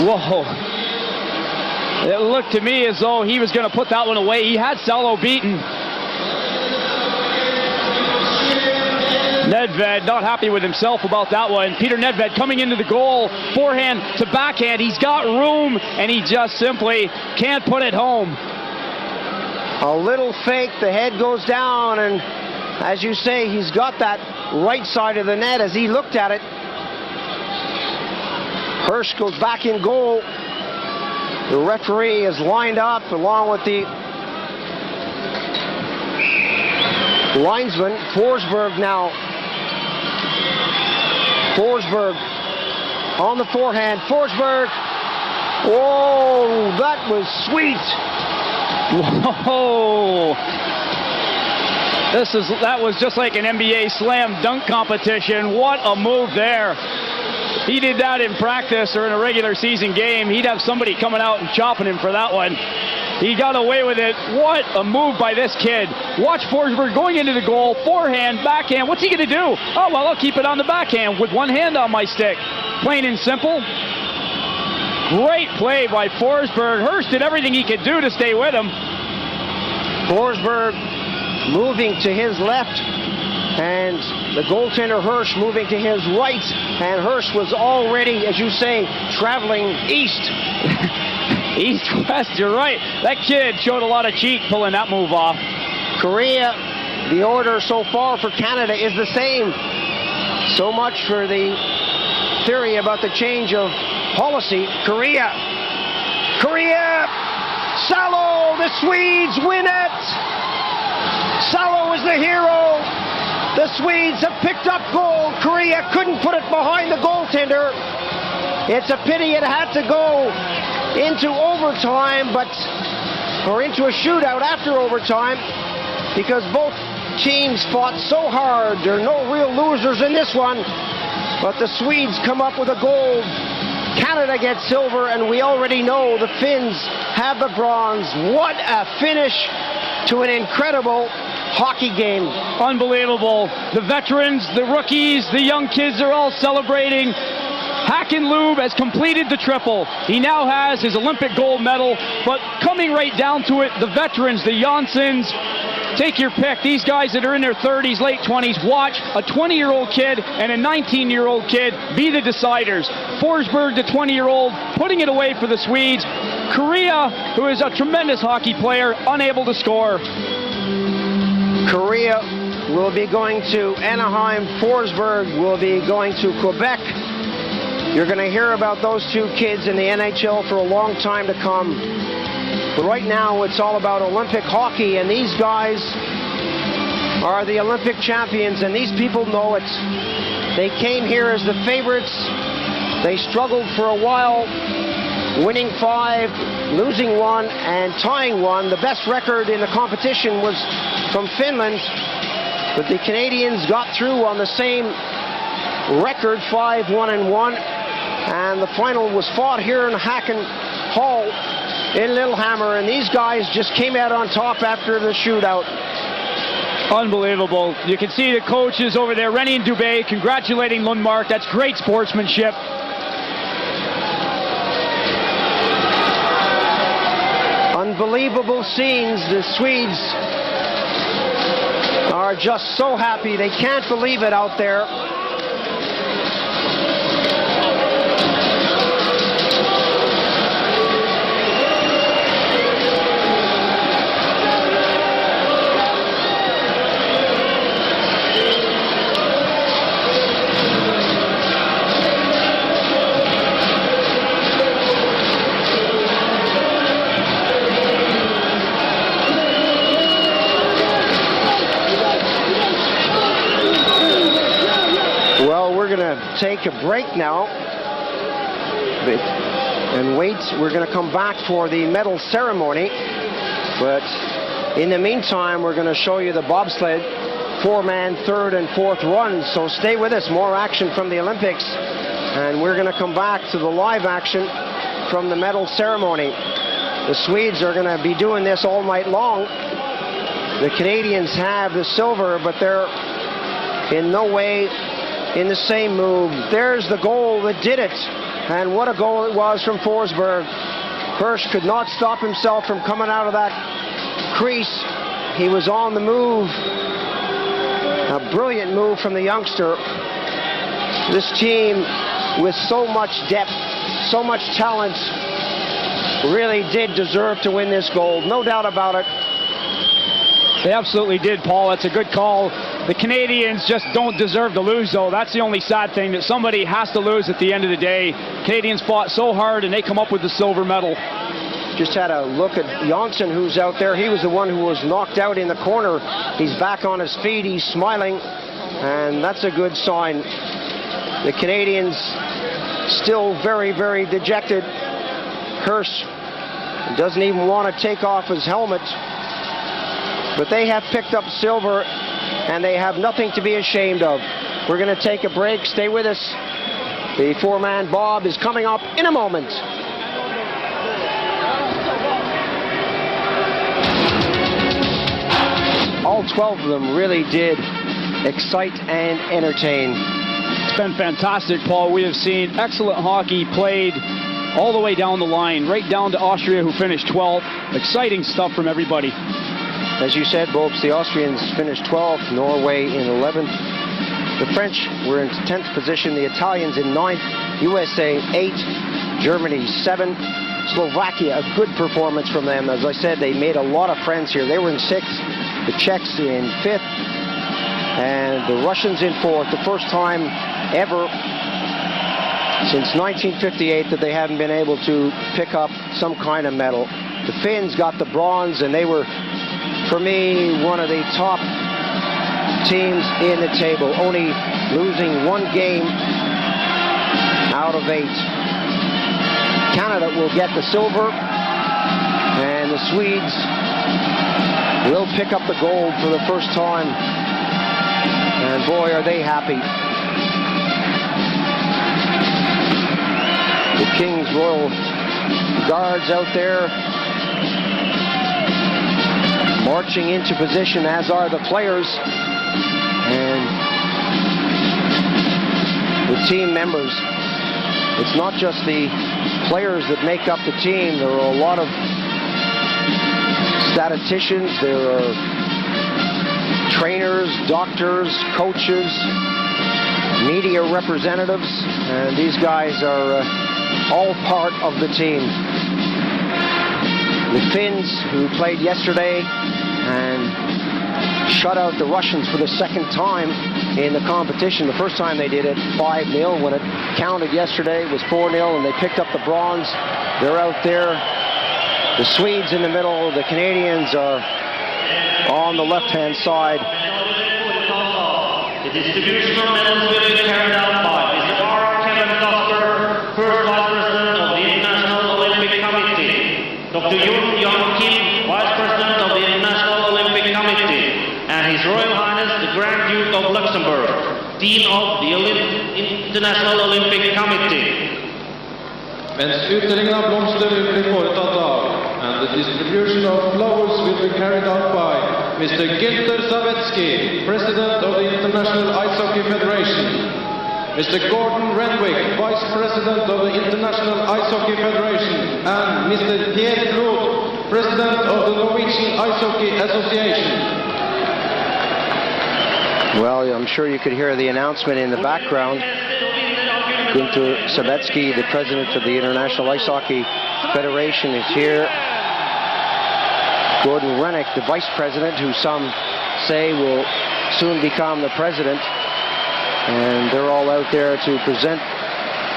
Whoa. It looked to me as though he was going to put that one away. He had Salo beaten. Nedved not happy with himself about that one. Peter Nedved coming into the goal, forehand to backhand. He's got room, and he just simply can't put it home. A little fake, the head goes down, and as you say, he's got that right side of the net as he looked at it. Hirsch goes back in goal. The referee is lined up along with the linesman. Forsberg now. Forsberg on the forehand. Forsberg. Whoa, that was sweet. Whoa. That was just like an NBA slam dunk competition. What a move there. He did that in practice or in a regular season game. He'd have somebody coming out and chopping him for that one. He got away with it. What a move by this kid. Watch Forsberg going into the goal, forehand, backhand. What's he going to do? Oh, well, I'll keep it on the backhand with one hand on my stick. Plain and simple. Great play by Forsberg. Hirsch did everything he could do to stay with him. Forsberg moving to his left, and the goaltender Hirsch moving to his right, and Hirsch was already, as you say, traveling east. East-west, you're right. That kid showed a lot of cheek pulling that move off. Korea, the order so far for Canada is the same. So much for the theory about the change of policy. Korea, Salo, the Swedes win it. Salo is the hero. The Swedes have picked up gold. Korea couldn't put it behind the goaltender. It's a pity it had to go into overtime, or into a shootout after overtime, because both teams fought so hard. There are no real losers in this one, but the Swedes come up with a gold. Canada gets silver, and we already know the Finns have the bronze. What a finish to an incredible hockey game. Unbelievable. The veterans, the rookies, the young kids are all celebrating. Hakenlube has completed the triple. He now has his Olympic gold medal, but coming right down to it, the veterans, the Janssens, take your pick. These guys that are in their 30s, late 20s, watch a 20-year-old kid and a 19-year-old kid be the deciders. Forsberg, the 20-year-old, putting it away for the Swedes. Korea, who is a tremendous hockey player, unable to score. Korea will be going to Anaheim. Forsberg will be going to Quebec. You're going to hear about those two kids in the NHL for a long time to come. But right now, it's all about Olympic hockey, and these guys are the Olympic champions, and these people know it. They came here as the favorites. They struggled for a while, winning 5, losing 1, and tying 1. The best record in the competition was from Finland, but the Canadians got through on the same record, 5-1-1, and the final was fought here in Hockons-holle in Lillehammer, and these guys just came out on top after the shootout. Unbelievable. You can see the coaches over there, Rennie and Dubé, congratulating Lundmark. That's great sportsmanship. Unbelievable scenes. The Swedes are just so happy. They can't believe it out there. Take a break now and wait. We're going to come back for the medal ceremony, but in the meantime we're going to show you the bobsled 4-man 3rd and 4th runs, so stay with us. More action from the Olympics, and we're going to come back to the live action from the medal ceremony. The Swedes are going to be doing this all night long. The Canadians have the silver, but they're in no way in the same move. There's the goal that did it, and what a goal it was from Forsberg. Hirsch could not stop himself from coming out of that crease. He was on the move. A brilliant move from the youngster. This team with so much depth, so much talent, really did deserve to win this gold, no doubt about it. They absolutely did, Paul. That's a good call. The Canadians just don't deserve to lose, though. That's the only sad thing, that somebody has to lose at the end of the day. Canadians fought so hard, and they come up with the silver medal. Just had a look at Janssen, who's out there. He was the one who was knocked out in the corner. He's back on his feet. He's smiling, and that's a good sign. The Canadians still very, very dejected. Hirsch doesn't even want to take off his helmet. But they have picked up silver, and they have nothing to be ashamed of. We're going to take a break. Stay with us. The 4-man bob is coming up in a moment. All 12 of them really did excite and entertain. It's been fantastic, Paul. We have seen excellent hockey played all the way down the line, right down to Austria, who finished 12th. Exciting stuff from everybody. As you said, Bobes, the Austrians finished 12th, Norway in 11th. The French were in 10th position, the Italians in 9th, USA 8th, Germany 7th, Slovakia, a good performance from them. As I said, they made a lot of friends here. They were in 6th, the Czechs in 5th, and the Russians in 4th. The first time ever since 1958 that they haven't been able to pick up some kind of medal. The Finns got the bronze, and they were, for me, one of the top teams in the table, only losing 1 game out of 8. Canada will get the silver, and the Swedes will pick up the gold for the first time, and boy, are they happy. The King's Royal Guards out there marching into position, as are the players and the team members. It's not just the players that make up the team. There are a lot of statisticians, there are trainers, doctors, coaches, media representatives, and these guys are all part of the team. The Finns, who played yesterday and shut out the Russians for the second time in the competition. The first time they did it 5-0. When it counted yesterday, it was 4-0, and they picked up the bronze. They're out there. The Swedes in the middle. The Canadians are on the left-hand side. The distribution of medals will be carried out by Mr. First Vice President of the International Olympic Committee, Dr. Young Kim, Vice President of the International Olympic Committee, and His Royal Highness the Grand Duke of Luxembourg, Dean of the International Olympic Committee. Mens utdelingen av blomster vil bli foretatt av, and the distribution of flowers will be carried out by Mr. Günther Savetsky, President of the International Ice Hockey Federation, Mr. Gordon Renwick, Vice President of the International Ice Hockey Federation, and Mr. Pierre Roth, President of the Norwegian Ice Hockey Association. Well, I'm sure you could hear the announcement in the background. Günther Savetsky, the president of the International Ice Hockey Federation, is here. Gordon Renwick, the vice president, who some say will soon become the president. And they're all out there to present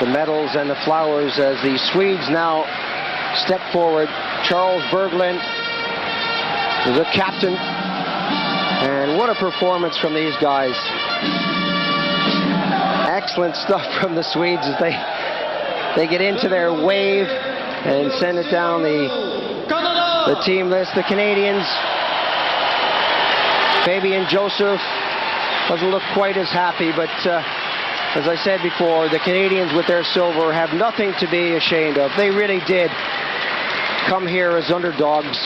the medals and the flowers as the Swedes now step forward. Charles Berglund, the captain. And what a performance from these guys. Excellent stuff from the Swedes as they get into their wave and send it down the team list. The Canadians, Fabian Joseph doesn't look quite as happy, but as I said before, the Canadians with their silver have nothing to be ashamed of. They really did come here as underdogs.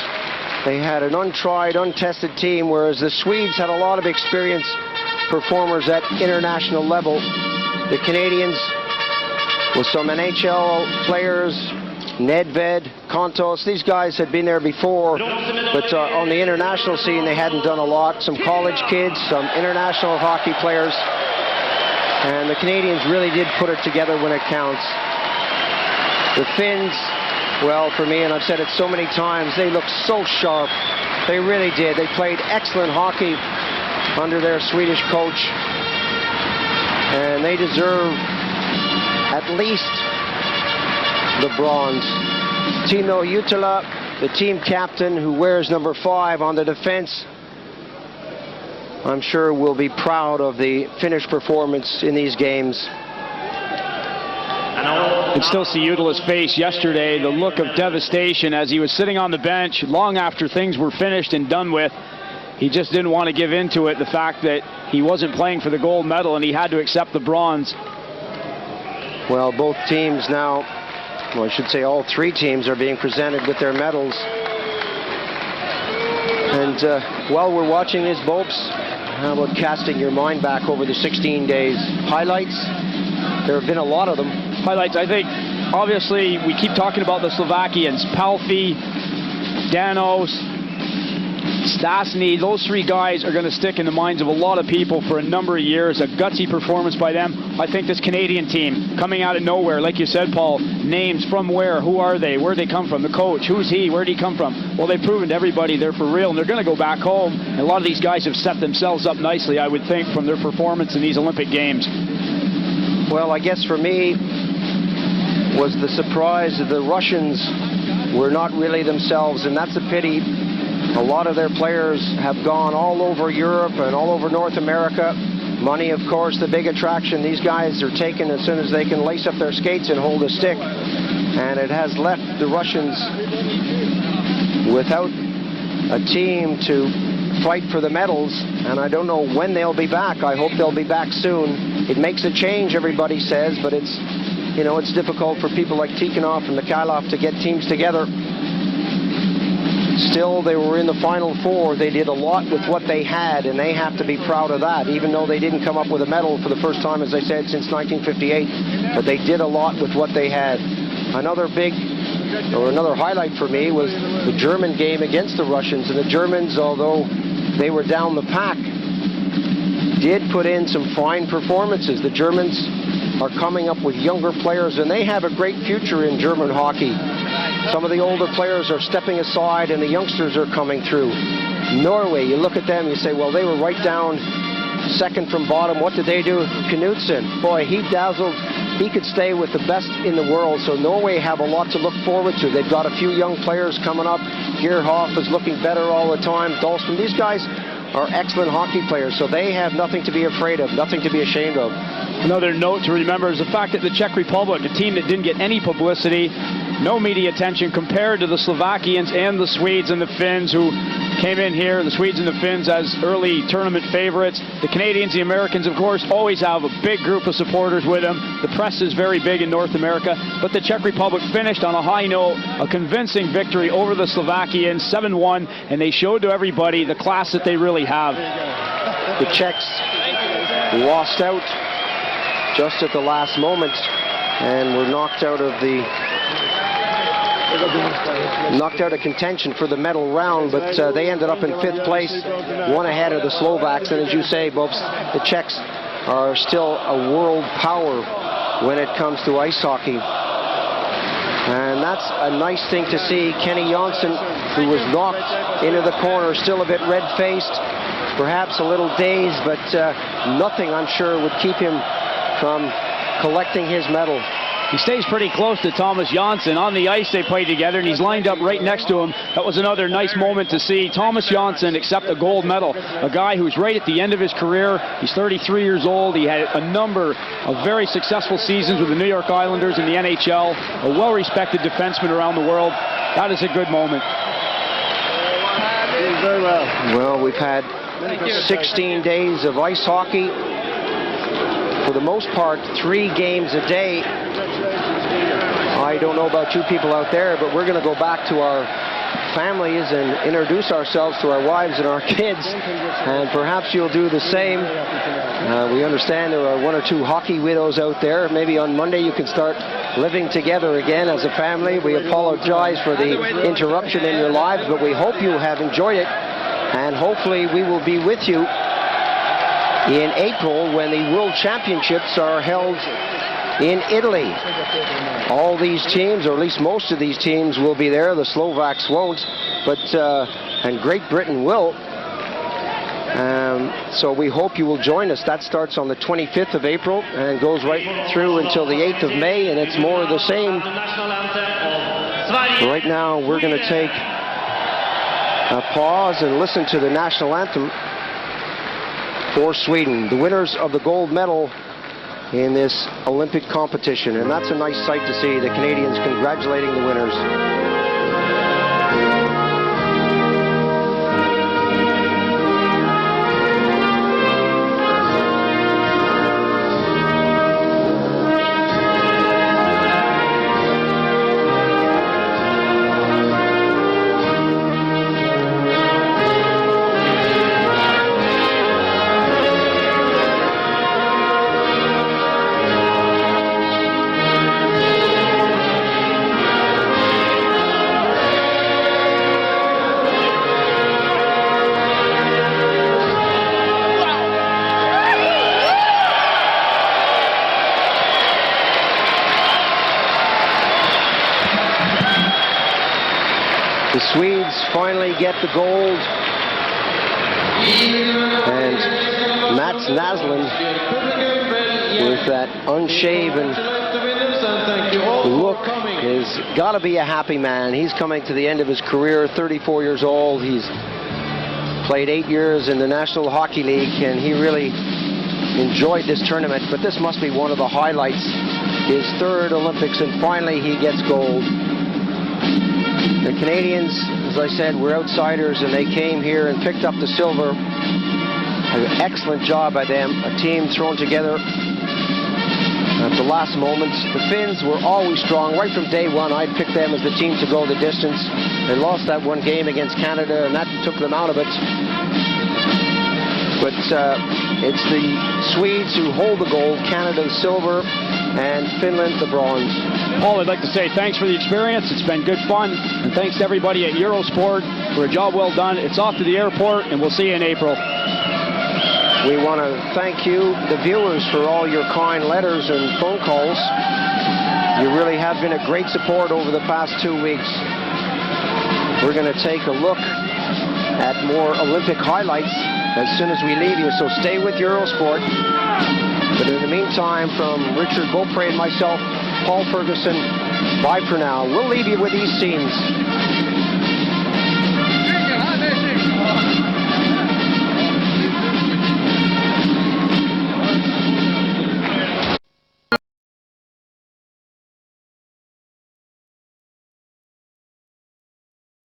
They had an untried, untested team, whereas the Swedes had a lot of experienced performers at international level. The Canadians with some NHL players, Nedved, Kontos, these guys had been there before, but on the international scene they hadn't done a lot. Some college kids, some international hockey players, and the Canadians really did put it together when it counts. The Finns, well, for me, and I've said it so many times, they look so sharp. They really did. They played excellent hockey under their Swedish coach, and they deserve at least the bronze. Timo Jutila, the team captain who wears number 5 on the defense, I'm sure will be proud of the Finnish performance in these games. You can still see Utila's face yesterday, the look of devastation as he was sitting on the bench long after things were finished and done with. He just didn't want to give in to it, the fact that he wasn't playing for the gold medal and he had to accept the bronze. Well, both teams now, well, I should say all 3 teams are being presented with their medals. And while we're watching this, Bopes, how about casting your mind back over the 16 days? Highlights? There have been a lot of them. Highlights, I think, obviously, we keep talking about the Slovakians. Palfi, Danos, Stasny, those 3 guys are going to stick in the minds of a lot of people for a number of years. A gutsy performance by them. I think this Canadian team coming out of nowhere, like you said, Paul, names from where, who are they, where they come from, the coach, who's he, where did he come from? Well, they've proven to everybody they're for real, and they're going to go back home. And a lot of these guys have set themselves up nicely, I would think, from their performance in these Olympic Games. Well, I guess for me was the surprise that the Russians were not really themselves, and that's a pity. A lot of their players have gone all over Europe and all over North America. Money, of course, the big attraction. These guys are taken as soon as they can lace up their skates and hold a stick. And it has left the Russians without a team to fight for the medals. And I don't know when they'll be back. I hope they'll be back soon. It makes a change, everybody says, but it's, you know, it's difficult for people like Tikhonov and Mikhailov to get teams together. Still, they were in the Final Four. They did a lot with what they had, and they have to be proud of that, even though they didn't come up with a medal for the first time, as I said, since 1958. But they did a lot with what they had. Another highlight for me was the German game against the Russians. And the Germans, although they were down the pack, did put in some fine performances. The Germans are coming up with younger players, and they have a great future in German hockey. Some of the older players are stepping aside, and the youngsters are coming through. Norway, you look at them, you say, well, they were right down second from bottom. What did they do? Knudsen, boy, he dazzled. He could stay with the best in the world. So Norway have a lot to look forward to. They've got a few young players coming up. Gearhoff is looking better all the time. Dahlstrom, these guys are excellent hockey players, so they have nothing to be afraid of, nothing to be ashamed of. Another note to remember is the fact that the Czech Republic, a team that didn't get any publicity, no media attention compared to the Slovakians and the Swedes and the Finns who came in here, the Swedes and the Finns as early tournament favorites. The Canadians, the Americans, of course, always have a big group of supporters with them. The press is very big in North America, but the Czech Republic finished on a high note, a convincing victory over the Slovakians, 7-1, and they showed to everybody the class that they really have. The Czechs lost out just at the last moment and were knocked out of contention for the medal round, but they ended up in 5th place, one ahead of the Slovaks. And as you say, Bobs, the Czechs are still a world power when it comes to ice hockey. And that's a nice thing to see. Kenny Jonsson, who was knocked into the corner, still a bit red-faced, perhaps a little dazed, but nothing, I'm sure, would keep him from collecting his medal. He stays pretty close to Thomas Jonsson. On the ice they played together, and he's lined up right next to him. That was another nice moment to see Thomas Jonsson accept a gold medal. A guy who's right at the end of his career. He's 33 years old. He had a number of very successful seasons with the New York Islanders in the NHL. A well-respected defenseman around the world. That is a good moment. Very well. Well, we've had 16 days of ice hockey. For the most part, 3 games a day. I don't know about you people out there, but we're going to go back to our families and introduce ourselves to our wives and our kids, and perhaps you'll do the same. We understand there are 1 or 2 hockey widows out there. Maybe on Monday you can start living together again as a family. We apologize for the interruption in your lives, but we hope you have enjoyed it, and hopefully we will be with you in April when the World Championships are held in Italy. All these teams, or at least most of these teams, will be there. The Slovaks won't, but and Great Britain will. So we hope you will join us. That starts on the 25th of April and goes right through until the 8th of May, and it's more of the same. Right now we're going to take a pause and listen to the national anthem for Sweden, the winners of the gold medal in this Olympic competition. And that's a nice sight to see, the Canadians congratulating the winners. The Swedes finally get the gold, and Mats Naslund, with that unshaven look, has got to be a happy man. He's coming to the end of his career, 34 years old. He's played 8 years in the National Hockey League, and he really enjoyed this tournament, but this must be one of the highlights. His 3rd Olympics, and finally he gets gold. The Canadians, as I said, were outsiders, and they came here and picked up the silver. An excellent job by them, a team thrown together at the last moments. The Finns were always strong. Right from day one, I'd picked them as the team to go the distance. They lost that 1 game against Canada, and that took them out of it. But it's the Swedes who hold the gold, Canada the silver, and Finland the bronze. Paul, I'd like to say thanks for the experience. It's been good fun. And thanks to everybody at Eurosport for a job well done. It's off to the airport, and we'll see you in April. We want to thank you, the viewers, for all your kind letters and phone calls. You really have been a great support over the past 2 weeks. We're going to take a look at more Olympic highlights as soon as we leave you, so stay with Eurosport. But in the meantime, from Richard Beaupre and myself, Paul Ferguson, bye for now. We'll leave you with these scenes.